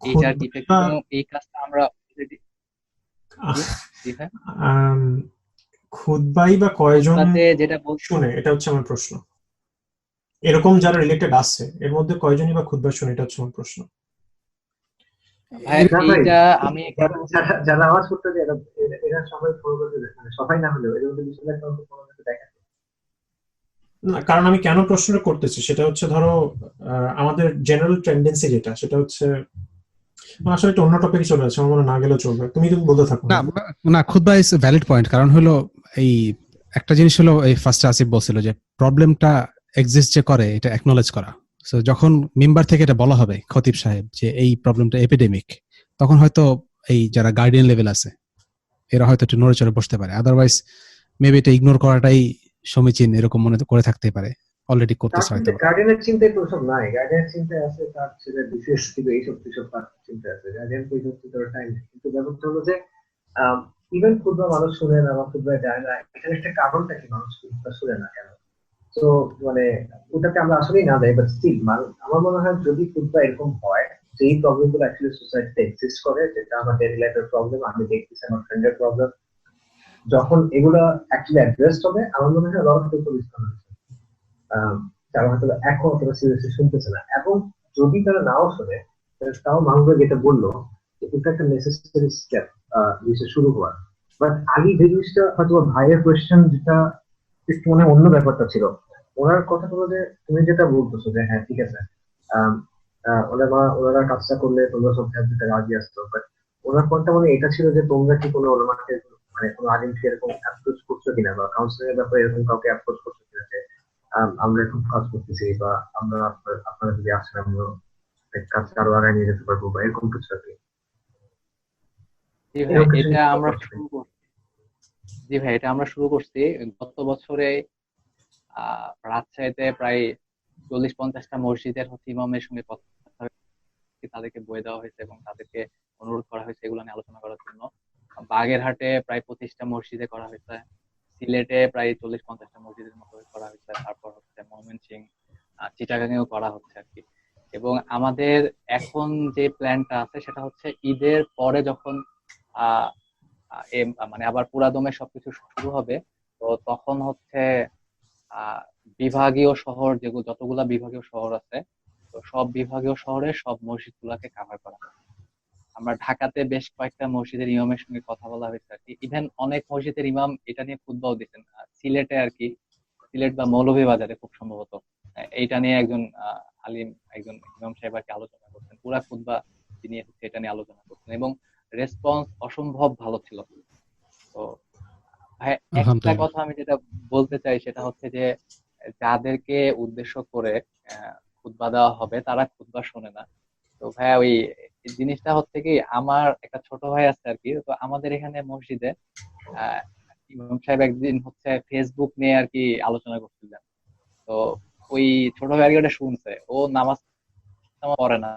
এইটা আর কি ইফেক্টিভ, খুতবা এবং এই কাজটা আমরা already- জি জি ভাই, খুতবাই বা কয়জন খুতবাতে যেটা শুনে, এটা হচ্ছে আমার প্রশ্ন। এরকম যারা রিলেটেড আছে এর মধ্যে কয়জনই বা খুতবা শুনে, এটা হচ্ছে আমার প্রশ্ন। ভাই এর- না ভাই, এইটা আমি যারা যারা যারা আওয়াজ করতে যায় এরা সবাই ফলো করতে যায়, মানে সবাই না হলেও এদের মধ্যে বিশ্বনাথ ফলো করতে দেখা যায়। না, কারণ আমি কেন প্রশ্নটা করতেছি সেটা হচ্ছে, ধরো আমাদের জেনারেল টেন্ডেন্সি যেটা, সেটা হচ্ছে, আসলে একটা অন্য টপিকে চলে যাচ্ছে, আমার মনে হয় না গেলেও চলবে, তুমি বলতে থাকো। না না, খুতবা ইজ ভ্যালিড পয়েন্ট। কারণ হলো এই একটা জিনিস হলো, এই ফার্স্টে আসিফ বলছিল যে প্রবলেমটা এক্সিস্ট যে করে এটা অ্যাকনোলেজ করা। সো যখন মেম্বার থেকে এটা বলা হবে খতিব সাহেব যে এই প্রবলেমটা এপিডেমিক, তখন হয়তো এই যারা গার্ডিয়ান লেভেল আছে এরা হয়তো একটু নড়ে চড়ে বসতে পারে। আদারওয়াইজ মেবি এটা ইগনোর করাটাই সমীচীন, এরকম মনে করে থাকতে পারে, অলরেডি তার করতেছে হয়তো। চিন্তা, গার্ডিয়ানের চিন্তায় তো সব নাই, গার্ডিয়ানের চিন্তায় আছে তার ছেলের বিশেষ কিন্তু এইসব কিছু তার চিন্তা আছে, গার্ডিয়ান তো এইসব চিন্তার টাইম নেই। কিন্তু ব্যাপারটা হলো যে ইভেন ক্ষুদ্র মানুষ শুনে না বা ক্ষুদ্র যায় না, এখানে একটা কারণটা কি মানুষ ক্ষুদ্র শুনে না কেন? তো মানে ওটাকে আমরা আসলেই না দেয়, বাট স্টিল আমার মনে হয় যদি ক্ষুদ্র এরকম হয় যে এই প্রবলেম গুলো অ্যাকচুয়ালি সোসাইটিতে এক্সিস্ট করে, যেটা আমার ডেইলি লাইফের প্রবলেম, আমি দেখতেছি আমার ফ্রেন্ডের প্রবলেম, যখন এগুলো অ্যাকচুয়ালি অ্যাড্রেস হবে আমার মনে হয় লট অফ পিপল ইজ যারা হয়তো এখন অতটা সিরিয়াসলি শুনতেছে না। এবং যদি তারা নাও শোনে, তাও মাহবুবা যেটা বললো যে এটা একটা নেসেসারি স্টেপ জিনিসটা শুরু হওয়ার। বাট আগে যে জিনিসটা হয়তো ভাইয়ের কোয়েশ্চেন যেটা একটু মানে অন্য ব্যাপারটা ছিল, ওনার কথা হলো যে তুমি যেটা বলতেছো যে হ্যাঁ ঠিক আছে, আম, ওনারা কাজটা করলে তোমরা সব হেল্প দিতে রাজি আসতো, বাট ওনার পয়েন্টটা মানে এটা ছিল যে তোমরা কি কোনো ওলামাকে মানে কোনো আলিমকে এরকম অ্যাপ্রোচ করছো কিনা, বা কাউন্সিলিং এর ব্যাপারে এরকম কাউকে অ্যাপ্রোচ করছো কিনা যে আমরা এখন কাজ করতেছি, বা আমরা আপনারা যদি আসেন আমরা কাজ আরো আগায় নিয়ে যেতে পারবো, বা এরকম কিছু আর কি। জি ভাই, এরকম কিছু এটা নিয়ে আমরা কথা শুরু করছি। জি ভাই, এটা আমরা শুরু করছি গত বছরে। রাজশাহীতে প্রায় 40-50টা মসজিদের হচ্ছে ইমামের সঙ্গে কথা হয়েছে, তাদেরকে বই দেওয়া হয়েছে এবং তাদেরকে অনুরোধ করা হয়েছে এগুলো নিয়ে আলোচনা করার জন্য। বাগেরহাটে প্রায় 25টা মসজিদে করা হয়েছে, সিলেটে প্রায় 40-50টা মসজিদের মতো করা হয়েছে, তারপর হচ্ছে ময়মনসিংহ, চিটাগাঙেও করা হচ্ছে আর কি। এবং আমাদের এখন যে প্ল্যানটা আছে সেটা হচ্ছে ঈদের পরে যখন আহ মানে আবার পুরাদমে সবকিছু শুরু হবে, তো তখন হচ্ছে আহ বিভাগীয় শহর, যেগুলো যতগুলা বিভাগীয় শহর আছে, তো সব বিভাগীয় শহরে সব মসজিদ গুলাকে কাভার করা হবে। আমরা ঢাকাতে বেশ কয়েকটা মসজিদের ইমামের সঙ্গে কথা বলা হয়েছে আর কি, ইভেন অনেক মসজিদের ইমাম এটা নিয়ে খুতবাও দিচ্ছেন। সিলেটে আর কি, সিলেট বা মৌলভীবাজারে খুব সম্ভবত এইটা নিয়ে একজন আলিম, একজন ইমাম সাহেব আর কি আলোচনা করছেন, পুরা খুতবা তিনি হচ্ছে এটা নিয়ে আলোচনা করছেন, এবং রেসপন্স অসম্ভব ভালো ছিল। তো ভাই, একটা আলহামদুলিল্লাহ। কথা আমি যেটা বলতে চাই সেটা হচ্ছে যে যাদেরকে উদ্দেশ্য করে খুতবা দেওয়া হবে তারা খুতবা শোনে না। তো ভাইয়া ওই জিনিসটা হচ্ছে কি, আমার একটা ছোট ভাই আছে আর কি, তো আমাদের এখানে মসজিদে ইমাম সাহেব একদিন হচ্ছে ফেসবুক নিয়ে আর কি আলোচনা করছিলেন। তো ওই ছোট ভাই আর কি ওটা শুনছে, ও নামাজ টামাজ পড়ে না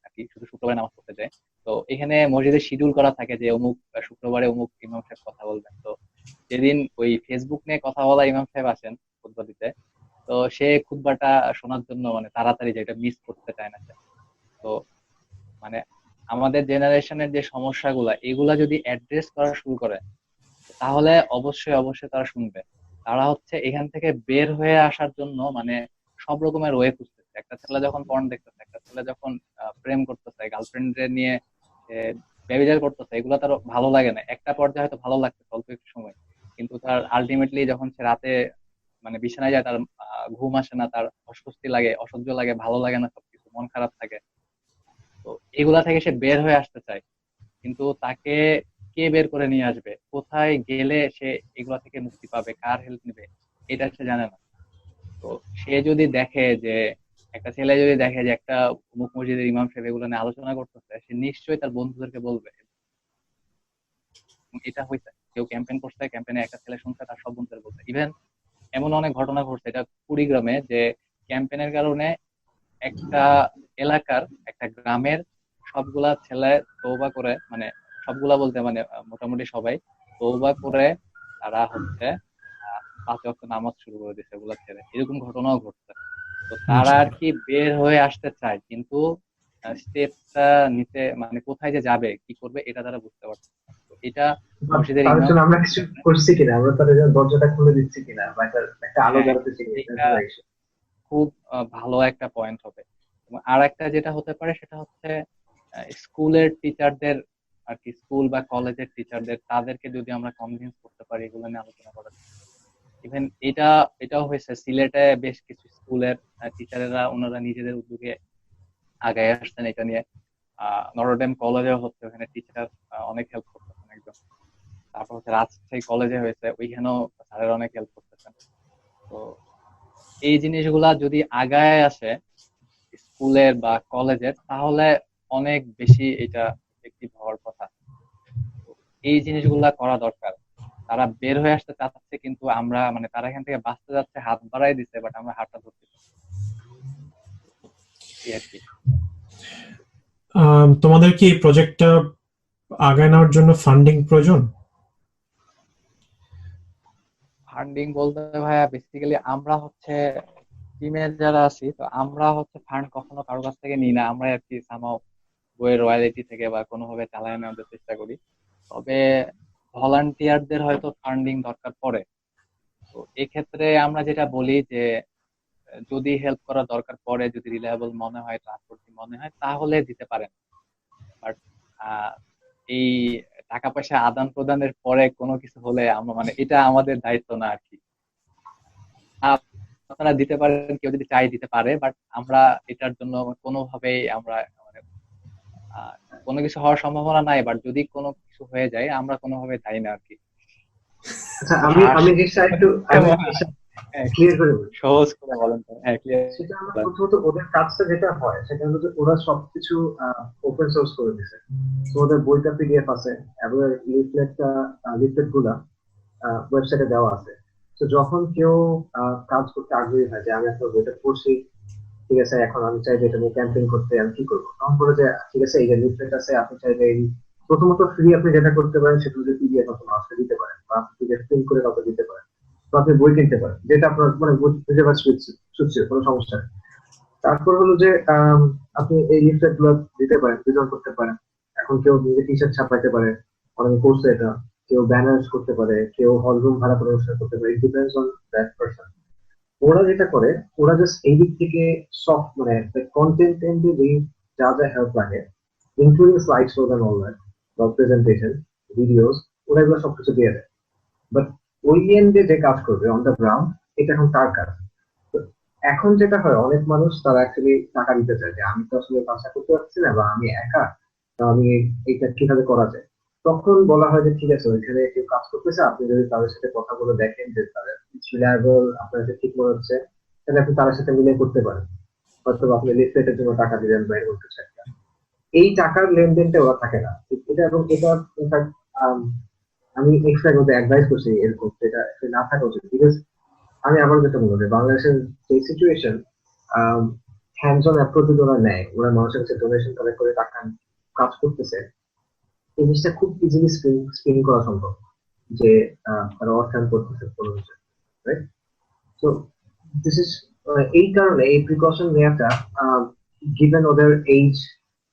আর কি, শুধু শুক্রবারে নামাজ পড়তে যায়। তো এখানে মসজিদে শিডিউল করা থাকে যে অমুক শুক্রবারে অমুক ইমাম সাহেব কথা বলবেন। তো যেদিন ওই ফেসবুক নিয়ে কথা বলা ইমাম সাহেব আসেন খুতবা দিতে, তো সে খুতবাটা শোনার জন্য মানে তাড়াতাড়ি যেটা মিস করতে চায় না সে। তো মানে আমাদের জেনারেশনের যে সমস্যাগুলা এগুলা যদি অ্যাড্রেস করা শুরু করে, তাহলে অবশ্যই অবশ্যই তারা শুনবে। তারা হচ্ছে এখান থেকে বের হয়ে আসার জন্য মানে সব রকমের ওয়ে খুঁজতেছে। একটা ছেলে যখন পর্ন দেখতেছে, একটা ছেলে যখন প্রেম করতেছে, গার্লফ্রেন্ড নিয়ে ব্যভিচার করতেছে, এগুলো তার ভালো লাগে না। একটা পর্যায়ে হয়তো ভালো লাগছে অল্প একটু সময়, কিন্তু তার আলটিমেটলি যখন সে রাতে মানে বিছানায় যায়, তার ঘুম আসে না, তার অস্বস্তি লাগে, অসহ্য লাগে, ভালো লাগে না, সবকিছু মন খারাপ থাকে। তো এগুলা থেকে সে বের হয়ে আসতে চায়, কিন্তু তাকে কে বের করে নিয়ে আসবে, কোথায় গেলে সে এগুলা থেকে মুক্তি পাবে, কার হেল্প নেবে, এটা সে জানে না। তো সে যদি দেখে যে একটা ছেলে যদি দেখে যে একটা মুখ মসজিদের ইমাম সাহেব এগুলো নিয়ে আলোচনা করতেছে, সে নিশ্চয়ই তার বন্ধুদেরকে বলবে। এবং এটা হয়েছে, কেউ ক্যাম্পেইন করছে, ক্যাম্পেইনে একটা ছেলে শুনছে, তার সব বন্ধুদের বলছে। ইভেন এমন অনেক ঘটনা ঘটছে, এটা কুড়িগ্রামে, যে ক্যাম্পেইনের কারণে একটা এলাকার একটা গ্রামের সবগুলা ছেলে তওবা করে, মানে সবগুলা বলতে মানে মোটামুটি সবাই তওবা করে তারা হচ্ছে 5 ওয়াক্ত নামাজ শুরু করে দিচ্ছে ওগুলা ছেড়ে। এরকম ঘটনাও ঘটছে। তো তারা আর মাশাআল্লাহ। কি বের হয়ে আসতে চায়, কিন্তু স্টেপটা নিতে মানে কোথায় যে যাবে, কি করবে, এটা তারা বুঝতে পারছে না। তো এটা মসজিদের তাদের ইমাম, জন্য আমরা কিছু করছি কিনা, আমরা তাদের জন্য দরজাটা খুলে দিচ্ছি কিনা, বা একটা আলো হ্যাঁ, জ্বালাতেছি এটা কিনা। খুব ভালো একটা পয়েন্ট হবে। এবং আর একটা যেটা হতে পারে সেটা হচ্ছে স্কুলের টিচারদের আর কি, স্কুল বা কলেজের টিচারদের, তাদেরকে যদি আমরা কনভিন্স করতে পারি এগুলো নিয়ে আলোচনা করার। ইভেন এটাও হয়েছে সিলেটে, বেশ কিছু স্কুলের টিচারেরা ওনারা নিজেদের উদ্যোগে আগায় আসছেন এটা নিয়ে। নটরডেম কলেজেও হচ্ছে, ওখানে টিচার অনেক হেল্প করতেছেন একজন। তারপর হচ্ছে রাজশাহী কলেজে হয়েছে, ওইখানেও স্যারের অনেক হেল্প করতেছেন। তো এই জিনিসগুলা যদি আগায় আসে স্কুলের বা কলেজের, তাহলে অনেক বেশি এটা এফেক্টিভ হওয়ার কথা। তো এই জিনিসগুলা করা দরকার। তারা বের হয়ে আসতে চাচ্ছে, কিন্তু আমরা মানে তারা এখান থেকে বাঁচতে যাচ্ছে, হাত বাড়াই দিচ্ছে, বাট আমরা হাতটা ধরতে পারছি না। এই আর কি। তোমাদের কি এই প্রজেক্টটা আগায় নেওয়ার জন্য ফান্ডিং প্রয়োজন? ফান্ডিং বলতে ভাইয়া বেসিক্যালি আমরা হচ্ছে টিমের যারা আছি, তো আমরা হচ্ছে ফান্ড কখনো কারো কাছ থেকে নিই না। আমরা আর কি সামাও বইয়ের রয়্যালিটি থেকে বা কোনোভাবে চালায় নেওয়ার চেষ্টা করি। তবে ভলান্টিয়ারদের হয়তো ফান্ডিং দরকার পড়ে। তো এক্ষেত্রে আমরা যেটা বলি যে যদি হেল্প করা দরকার পড়ে, যদি রিলায়েবল মনে হয়, ট্রান্সপোর্টিং মনে হয়, তাহলে দিতে পারেন। বাট এই টাকা পয়সা আদান প্রদানের পরে কোনো কিছু হলে আমরা মানে এটা আমাদের দায়িত্ব না আর কি। আপনারা দিতে পারেন, কেউ যদি চাই দিতে পারে, বাট আমরা এটার জন্য কোনোভাবেই আমরা মানে আহ, কোনো কিছু হওয়ার সম্ভাবনা নাই, বাট যদি কোনো কিছু হয়ে যায় আমরা কোনোভাবে দায়ী না আর কি। আচ্ছা, তো আমি আর আমি জিনিসটা একটু হ্যাঁ, ক্লিয়ার করে বলি। সহজ করে বলেন তো। হ্যাঁ, ক্লিয়ার। সেটা আমরা প্রথমত ওদের কাজটা যেটা হয় সেটা হলো যে ওরা সবকিছু ওপেন সোর্স করে দিছে। তো ওদের বইটা পিডিএফ আছে এবং লিফলেট গুলা ওয়েবসাইটে দেওয়া আছে। তো যখন কেউ কাজ করতে আগ্রহী হয় যে আমি আপনার বইটা পড়ছি, ঠিক আছে, এখন আমি চাইলে এটা নিয়ে ক্যাম্পেইন করতে, আমি কি করবো, তখন বলে যে ঠিক আছে, এই যে লিফলেট আছে, আপনি চাইলে এই প্রথমত ফ্রি আপনি যেটা করতে পারেন সেটা হচ্ছে পিডিএফ আপনি মানুষকে দিতে পারেন, বা আপনি পিডিএফ প্রিন্ট করে কাউকে দিতে পারেন, তো আপনি বই কিনতে পারেন, যেটা আপনার মানে বুঝে পাচ্ছি, সুচ্ছে কোনো সমস্যা নেই। তারপর হলো যে আপনি এই লিফলেট গুলো দিতে পারেন, বিতরণ করতে পারেন। এখন কেউ নিজে টি শার্ট ছাপাইতে পারে, অনেকে করছে এটা, কেউ ব্যানার্স করতে পারে, কেউ হল রুম ভাড়া করে অনুষ্ঠান করতে পারে, it depends on that person. ওরা যেটা করে, ওরা জাস্ট এই দিক থেকে সফট মানে কন্টেন্ট এন্ড যা যা হেল্প লাগে, including slide show and all that, বা প্রেজেন্টেশন, ভিডিওস, ওরা এগুলো সবকিছু দিয়ে দেয়। বাট ওই এন্ডে যে কাজ করবে অন দ্য গ্রাউন্ড, এটা এখন তার কাজ। তো এখন যেটা হয়, অনেক মানুষ তারা অ্যাকচুয়ালি টাকা দিতে চায় যে আমি তো আসলে কাজটা করতে পারছি না, বা আমি একা, তো আমি এটা কিভাবে করা যায়। তখন বলা হয় যে ঠিক আছে, ওইখানে কেউ কাজ করতেছে, আপনি যদি তাদের সাথে কথা বলে দেখেন যে তাদের রিলায়েবল, আপনার কাছে ঠিক মনে হচ্ছে, তাহলে আপনি তাদের সাথে মিলে করতে পারেন। হয়তো আপনি লিফলেটের জন্য টাকা দিলেন বা এরকম কিছু একটা। এই টাকার লেনদেনটা ওরা থাকে না এটা, এবং এটা ইনফ্যাক্ট আমি এক্সট্রা করতে অ্যাডভাইস করছি এরকম, এটা না থাকা উচিত। বিকজ আমি আবার যেটা বলবো যে বাংলাদেশের যে সিচুয়েশন, হ্যান্ডস অন অ্যাপ্রোচ ওরা নেয়, ওরা মানুষের কাছে ডোনেশন কালেক্ট করে টাকা কাজ করতেছে, এই জিনিসটা খুব ইজিলি স্পিন করা সম্ভব, যে তারা অর্থায়ন করতেছে কোনো কিছু, রাইট? তো দিস ইজ, এই কারণে এই প্রিকশন নেওয়াটা, গিভেন ওদের এজ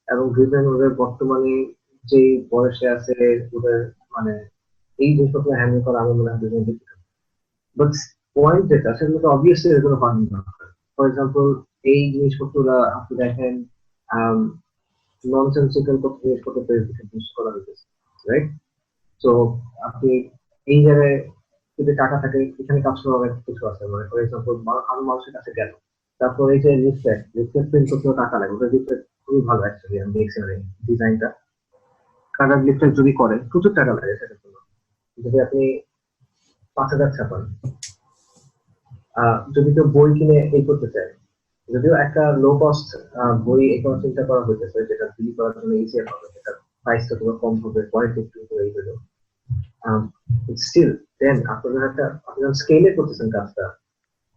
এবং গিভেন ওদের বর্তমানে যে বয়সে আছে, ওদের মানে এই জিনিসপত্র হ্যান্ডেল করা আমার মনে হয় difficult। বাট পয়েন্ট যেটা, সেগুলো তো অবভিয়াসলি এর কোনো ফান্ডিং দরকার। ফর এক্সাম্পল, এই জিনিসপত্রগুলো আপনি দেখেন ননসেন্সিক্যাল কত জিনিসপত্র জিনিস করা হইতেছে, রাইট? তো আপনি এই জায়গায় যদি টাকা থাকে, এখানে কাজ করার অনেক কিছু আছে, মানে ফর এক্সাম্পল আমি মানুষের কাছে গেল, তারপর এই যে লিফলেট প্রিন্ট করতেও টাকা লাগে, ওটা লিফলেট খুবই ভালো অ্যাকচুয়ালি, আমি দেখছি মানে ডিজাইনটা, কালার লিফলেট যদি করেন প্রচুর টাকা লাগে সেটার জন্য। যদি আপনি 5,000 ছাপান, যদি কেউ বই কিনে এই করতে চায়, যদিও একটা লো কস্ট বই এই কোনো চিন্তা করা হইতেছে, যেটা বিলি করার জন্য ইজিয়ার হবে, যেটা প্রাইসটা তোমার কম হবে, কোয়ালিটি একটু এই হলো, স্টিল দেন আপনাদের একটা, আপনি যখন স্কেলে করতেছেন কাজটা,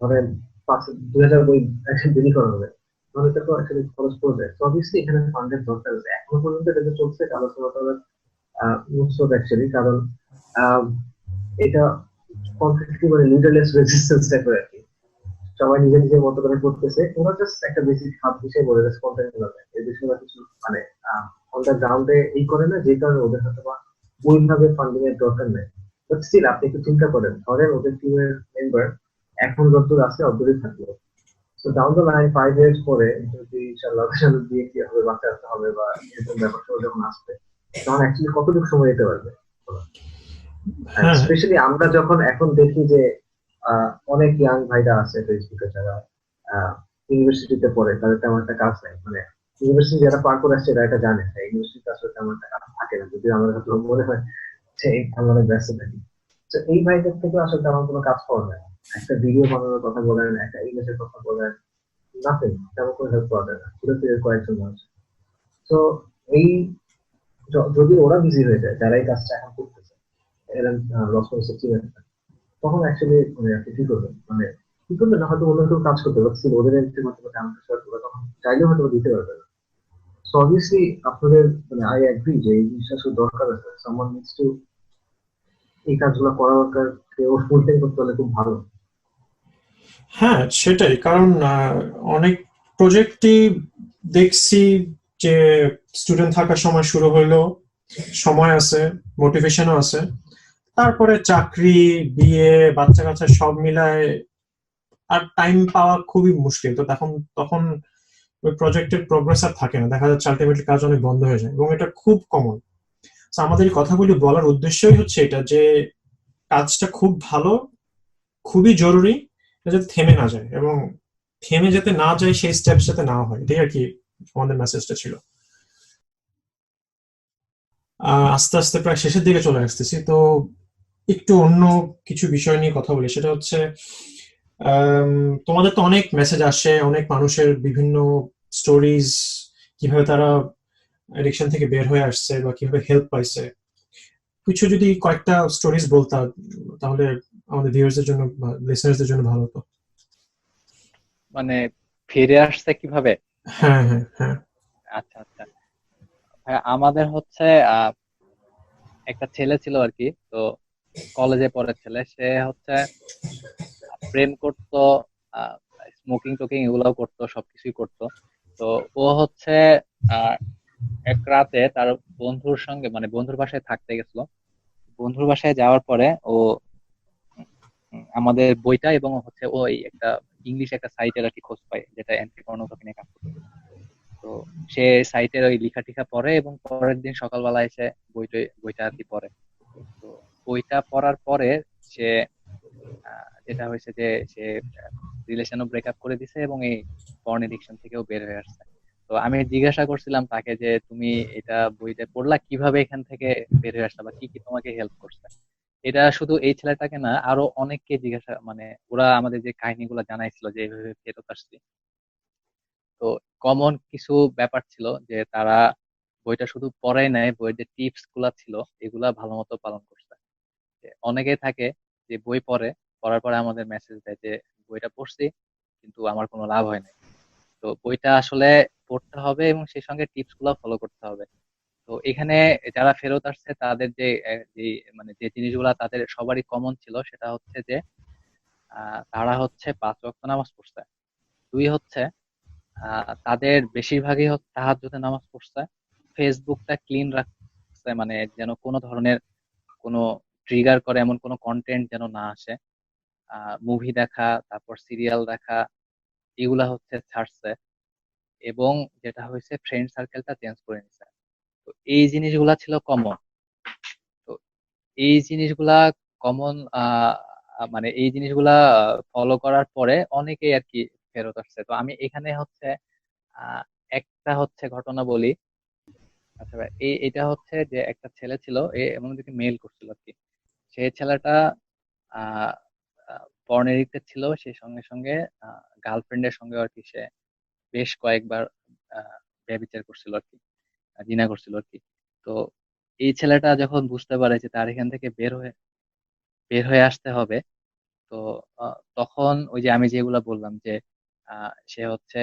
ধরেন 2,000 বই একসাথে বিলি করা হবে, তাহলে এটা তো আসলে খরচ পড়বে। তো অবভিয়াসলি এখানে ফান্ডের দরকার আছে। এখনো পর্যন্ত এটা যে চলছে আলোচনাটা উৎসব অ্যাকচুয়ালি, কারণ আহ, এটা কমপ্লিটলি মানে লিডারলেস রেজিস্ট্যান্স টাইপের আর কি। সবাই নিজে নিজের মতো করে করতেছে, ওরা জাস্ট একটা বেসিক হাব হিসেবে বলে যাচ্ছে কন্টেন্ট গুলোতে, এই বিষয়ে কিছু মানে অন দ্য গ্রাউন্ডে এই করে না, যে কারণে ওদের হয়তো বা ওইভাবে ফান্ডিং এর দরকার নেই। বাট স্টিল আপনি একটু চিন্তা করেন, ধরেন ওদের টিমের মেম্বার এখন যতদূর আছে অতদূরই থাকলো, তো ডাউন দ্য লাইন 5 ইয়ার্স পরে যদি ইনশাআল্লাহ বিয়ে কি হবে, বাচ্চা কাচ্চা হবে, বা এরকম ব্যাপারটা যখন আসবে, তখন অ্যাকচুয়ালি কতটুকু সময় দিতে পারবে? হ্যাঁ স্পেশালি আমরা যখন এখন দেখি যে অনেক ইয়াং ভাইরা আছে ফেসবুকে, যারা ইউনিভার্সিটিতে পড়ে, তাদের তেমন একটা কাজ নেই, মানে ইউনিভার্সিটি যারা পার করে আসছে তারা এটা জানে, ইউনিভার্সিটিতে আসলে তেমন একটা কাজ থাকে না, যদিও আমাদের হয়তো মনে হয় যে আমরা অনেক ব্যস্ত থাকি। তো এই ভাইদের থেকে আসলে তেমন কোনো কাজ পাওয়া যায় না। একটা ভিডিও বানানোর কথা বলেন, একটা ইংলিশের কথা বলেন, নাথিং, তেমন কোনো হেল্প পাওয়া যায় না, পুরো কয়েকজন মানুষ। তো এই যদি ওরা বিজি হয়ে যায়, যারা এই কাজটা এখন করতেছে, এরা লস করে, তখন অ্যাকচুয়ালি মানে আপনি কি করবেন, মানে কি করবেন না, হয়তো অন্য কেউ কাজ করতে পারছে, ওদের এন্ট্রির মাধ্যমে ট্যালেন্ট শেয়ার করে, তখন চাইলেও হয়তো দিতে পারবে না। সো অবভিয়াসলি আপনাদের মানে আই এগ্রি যে এই জিনিসটা আসলে দরকার আছে, সামওয়ান নিডস টু এই কাজগুলো করা দরকার, কেউ ফুল টাইম করতে হলে খুব ভালো। হ্যাঁ সেটাই, কারণ অনেক প্রজেক্টই দেখছি যে স্টুডেন্ট থাকার সময় শুরু হইলো, সময় আছে, মোটিভেশনও আছে, তারপরে চাকরি, বিয়ে, বাচ্চা কাচ্চা সব মিলায় আর টাইম পাওয়া খুবই মুশকিল। তো তখন তখন ওই প্রজেক্টের প্রোগ্রেস আর থাকে না, দেখা যাচ্ছে আলটিমেটলি কাজ অনেক বন্ধ হয়ে যায়, এবং এটা খুব কমন। আমাদের এই কথাগুলি বলার উদ্দেশ্যই হচ্ছে এটা, যে কাজটা খুব ভালো, খুবই জরুরি, এটা যাতে থেমে না যায়, এবং থেমে যেতে না যায় সেই স্টেপস যাতে না হয়, এটাই আর কি আমাদের মেসেজটা ছিল। আস্তে আস্তে প্রায় শেষের দিকে চলে আসতেছি, তো একটু অন্য কিছু বিষয় নিয়ে কথা বলি। সেটা হচ্ছে তোমাদের তো অনেক মেসেজ আসে, অনেক মানুষের বিভিন্ন স্টোরিজ, কিভাবে তারা এডিকশন থেকে বের হয়ে আসছে বা কিভাবে হেল্প পাইছে। কিছু যদি কয়েকটা স্টোরিজ বলতা, তাহলে আমাদের ভিউয়ার্সদের জন্য, লিসনার্সদের জন্য ভালো হতো। মানে ফিরে আসছে কিভাবে? হ্যাঁ হ্যাঁ হ্যাঁ। আচ্ছা আচ্ছা, হ্যাঁ আমাদের হচ্ছে আহ একটা ছেলে ছিল আর কি, তো কলেজে পড়ে ছেলে, সে হচ্ছে প্রেম করতো, স্মোকিং টোকিং এগুলাও করতো, সবকিছুই করতো। তো ও হচ্ছে আহ এক রাতে তার বন্ধুর সঙ্গে মানে বন্ধুর বাসায় থাকতে গেছিল। বন্ধুর বাসায় যাওয়ার পরে ও আমাদের বইটা এবং হচ্ছে ওই একটা ইংলিশ একটা সাইটের আর কি খোঁজ পায়, যেটা অ্যান্টি পর্নোগ্রাফি নিয়ে কাজ করতো। তো সে সাইটের ওই লেখা টিখা পড়ে এবং পরের দিন সকালবেলা এসে বইটা আর কি পড়ে। তো বইটা পড়ার পরে সে যেটা হয়েছে যে সে রিলেশনও ব্রেকআপ করে দিছে এবং এই পর্ন এডিকশন থেকেও বের হয়ে আসছে। তো আমি জিজ্ঞাসা করছিলাম তাকে যে তুমি এটা বইটা পড়লা, কিভাবে এখান থেকে বের হয়ে আসলা বা কি কি তোমাকে হেল্প করছে। এটা শুধু এই ছেলেটাকে না, আরো অনেককে জিজ্ঞাসা, মানে ওরা আমাদের যে কাহিনীগুলো জানাইছিল যে এইভাবে ফেরত আসছি, তো কমন কিছু ব্যাপার ছিল যে তারা বইটা শুধু পড়াই নাই, বইয়ের যে টিপস গুলা ছিল এগুলা ভালো মতো পালন করছে। যে অনেকেই থাকে যে বই পড়ে পড়ার পরে আমাদের মেসেজ দেয় যে বইটা পড়ছি কিন্তু আমার কোনো লাভ হয় নাই। তো বইটা আসলে পড়তে হবে এবং সেই সঙ্গে টিপস গুলো ফলো করতে হবে। তো এখানে যারা ফেরত আসছে তাদের যে মানে যে জিনিসগুলা তাদের সবারই কমন ছিল সেটা হচ্ছে যে তারা হচ্ছে 5 ওয়াক্ত নামাজ পড়ছে। দুই হচ্ছে তাদের বেশিরভাগই তাহাজ্জুদে নামাজ পড়ছে। ফেসবুকটা ক্লিন রাখছে, মানে যেন কোনো ধরনের কোনো ট্রিগার করে এমন কোনো কন্টেন্ট যেন না আসে। মুভি দেখা, তারপর সিরিয়াল দেখা, এগুলা হচ্ছে ছাড়ছে। এবং যেটা হয়েছে ফ্রেন্ড সার্কেলটা চেঞ্জ করে নিছে। তো এই জিনিসগুলা ছিল কমন। তো এই জিনিসগুলা কমন মানে এই জিনিসগুলা ফলো করার পরে অনেকেই আর কি ফেরত আসছে। তো আমি এখানে হচ্ছে আহ একটা হচ্ছে ঘটনা বলি। আচ্ছা ভাই, এটা হচ্ছে যে একটা ছেলে ছিল, এমন দিকে মেল করছিল আর কি। সেই ছেলেটা আহ পর্ন এডিক্টেড ছিল, সেই সঙ্গে সঙ্গে গার্লফ্রেন্ডের সঙ্গে আর কি সে বেশ কয়েকবার ব্যভিচার করছিল আর কি, জিনা করছিল আর কি। তো এই ছেলেটা যখন বুঝতে পারে যে তার এখান থেকে বের হয়ে আসতে হবে, তো তখন ওই যে আমি যেগুলা বললাম যে সে হচ্ছে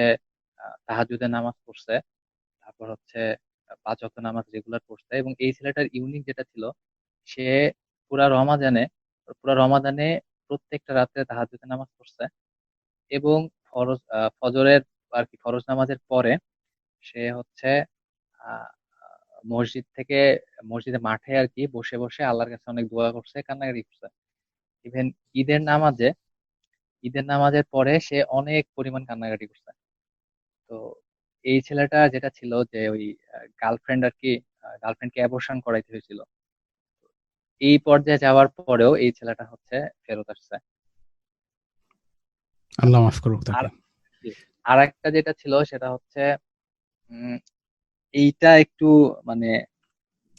তাহাজ্জুদের নামাজ পড়ছে, তারপর হচ্ছে 5 ওয়াক্ত নামাজ রেগুলার পড়ছে। এবং এই ছেলেটার ইউনিক যেটা ছিল, সে পুরা রমাদানে পুরা রমাদানে প্রত্যেকটা রাত্রে তাহাজ্জুদের নামাজ পড়ছে। এবং ফজরের আর কি ফরজ নামাজের পরে সে হচ্ছে আহ মসজিদ থেকে মসজিদে মাঠে আর কি বসে বসে আল্লাহর কাছে অনেক দোয়া করছে, কান্নাকাটি করছে। ইভেন ঈদের নামাজে ঈদের নামাজের পরে সে অনেক পরিমাণ কান্নাকাটি করছে। তো এই ছেলেটা যেটা ছিল যে ওই গার্লফ্রেন্ড আর কি, গার্লফ্রেন্ডকে অ্যাবর্শন করাইতে হয়েছিল। এই পর্যায়ে যাওয়ার পরেও এই ছেলেটা হচ্ছে ফেরত আসছে। আল্লাহ মাফ করুক আর তাকে। আর একটা যেটা ছিল সেটা হচ্ছে উম এইটা একটু মানে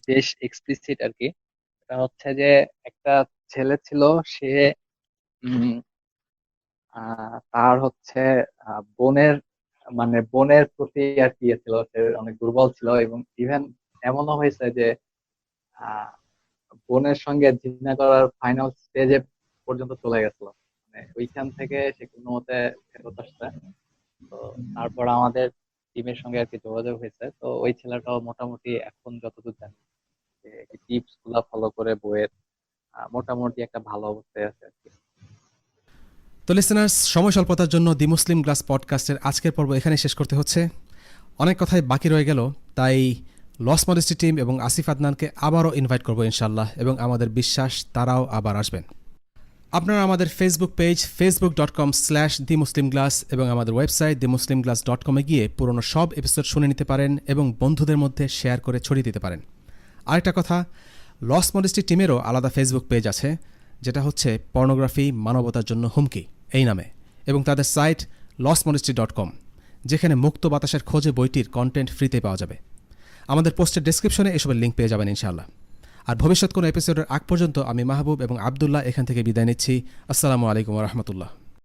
বেশ এক্সপ্লিসিট আর কি। এটা হচ্ছে যে একটা ছেলে ছিল, সে উম তার হচ্ছে বোনের মানে বোনের প্রতি আর কি ইয়ে ছিল, সে অনেক দুর্বল ছিল। এবং ইভেন এমনও হয়েছে যে আহ বোনের সঙ্গে জিনা করার ফাইনাল স্টেজে পর্যন্ত চলে গেছিল। মানে ওইখান থেকে সে কোনো মতে ফেরত আসছে। তো তারপর আমাদের টিমের সঙ্গে আর কি যোগাযোগ হয়েছে। তো ওই ছেলেটাও মোটামুটি এখন যতদূর জানি যে টিপস গুলা ফলো করে বইয়ের মোটামুটি একটা ভালো অবস্থায় আছে আর কি। তো লিসেনার্স, সময় স্বল্পতার জন্য দি মুসলিম গ্লাস পডকাস্টের আজকের পর্ব এখানে শেষ করতে হচ্ছে। অনেক কথাই বাকি রয়ে গেল, তাই লস মডেস্টি টিম এবং আসিফ আদনানকে আবারও ইনভাইট করবো ইনশাল্লাহ, এবং আমাদের বিশ্বাস তারাও আবার আসবেন। আপনারা আমাদের ফেসবুক পেজ facebook.com/themuslimglass এবং আমাদের ওয়েবসাইট themuslimglass.com গিয়ে পুরনো সব এপিসোড শুনে নিতে পারেন এবং বন্ধুদের মধ্যে শেয়ার করে ছড়িয়ে দিতে পারেন। আরেকটা কথা, লস মডেস্টি টিমেরও আলাদা ফেসবুক পেজ আছে, যেটা হচ্ছে পর্নোগ্রাফি মানবতার জন্য হুমকি এই নামে, এবং তাদের সাইট lostmodesty.com, যেখানে মুক্ত বাতাসের খোঁজে বইটির কন্টেন্ট ফ্রিতে পাওয়া যাবে। আমাদের পোস্টের ডেসক্রিপশনে এসবের লিঙ্ক পেয়ে যাবেন ইনশাআল্লাহ। আর ভবিষ্যৎ কোনো এপিসোডের আগ পর্যন্ত আমি মাহবুব এবং আবদুল্লাহ এখান থেকে বিদায় নিচ্ছি। আসসালামু আলাইকুম ওয়া রাহমাতুল্লাহ।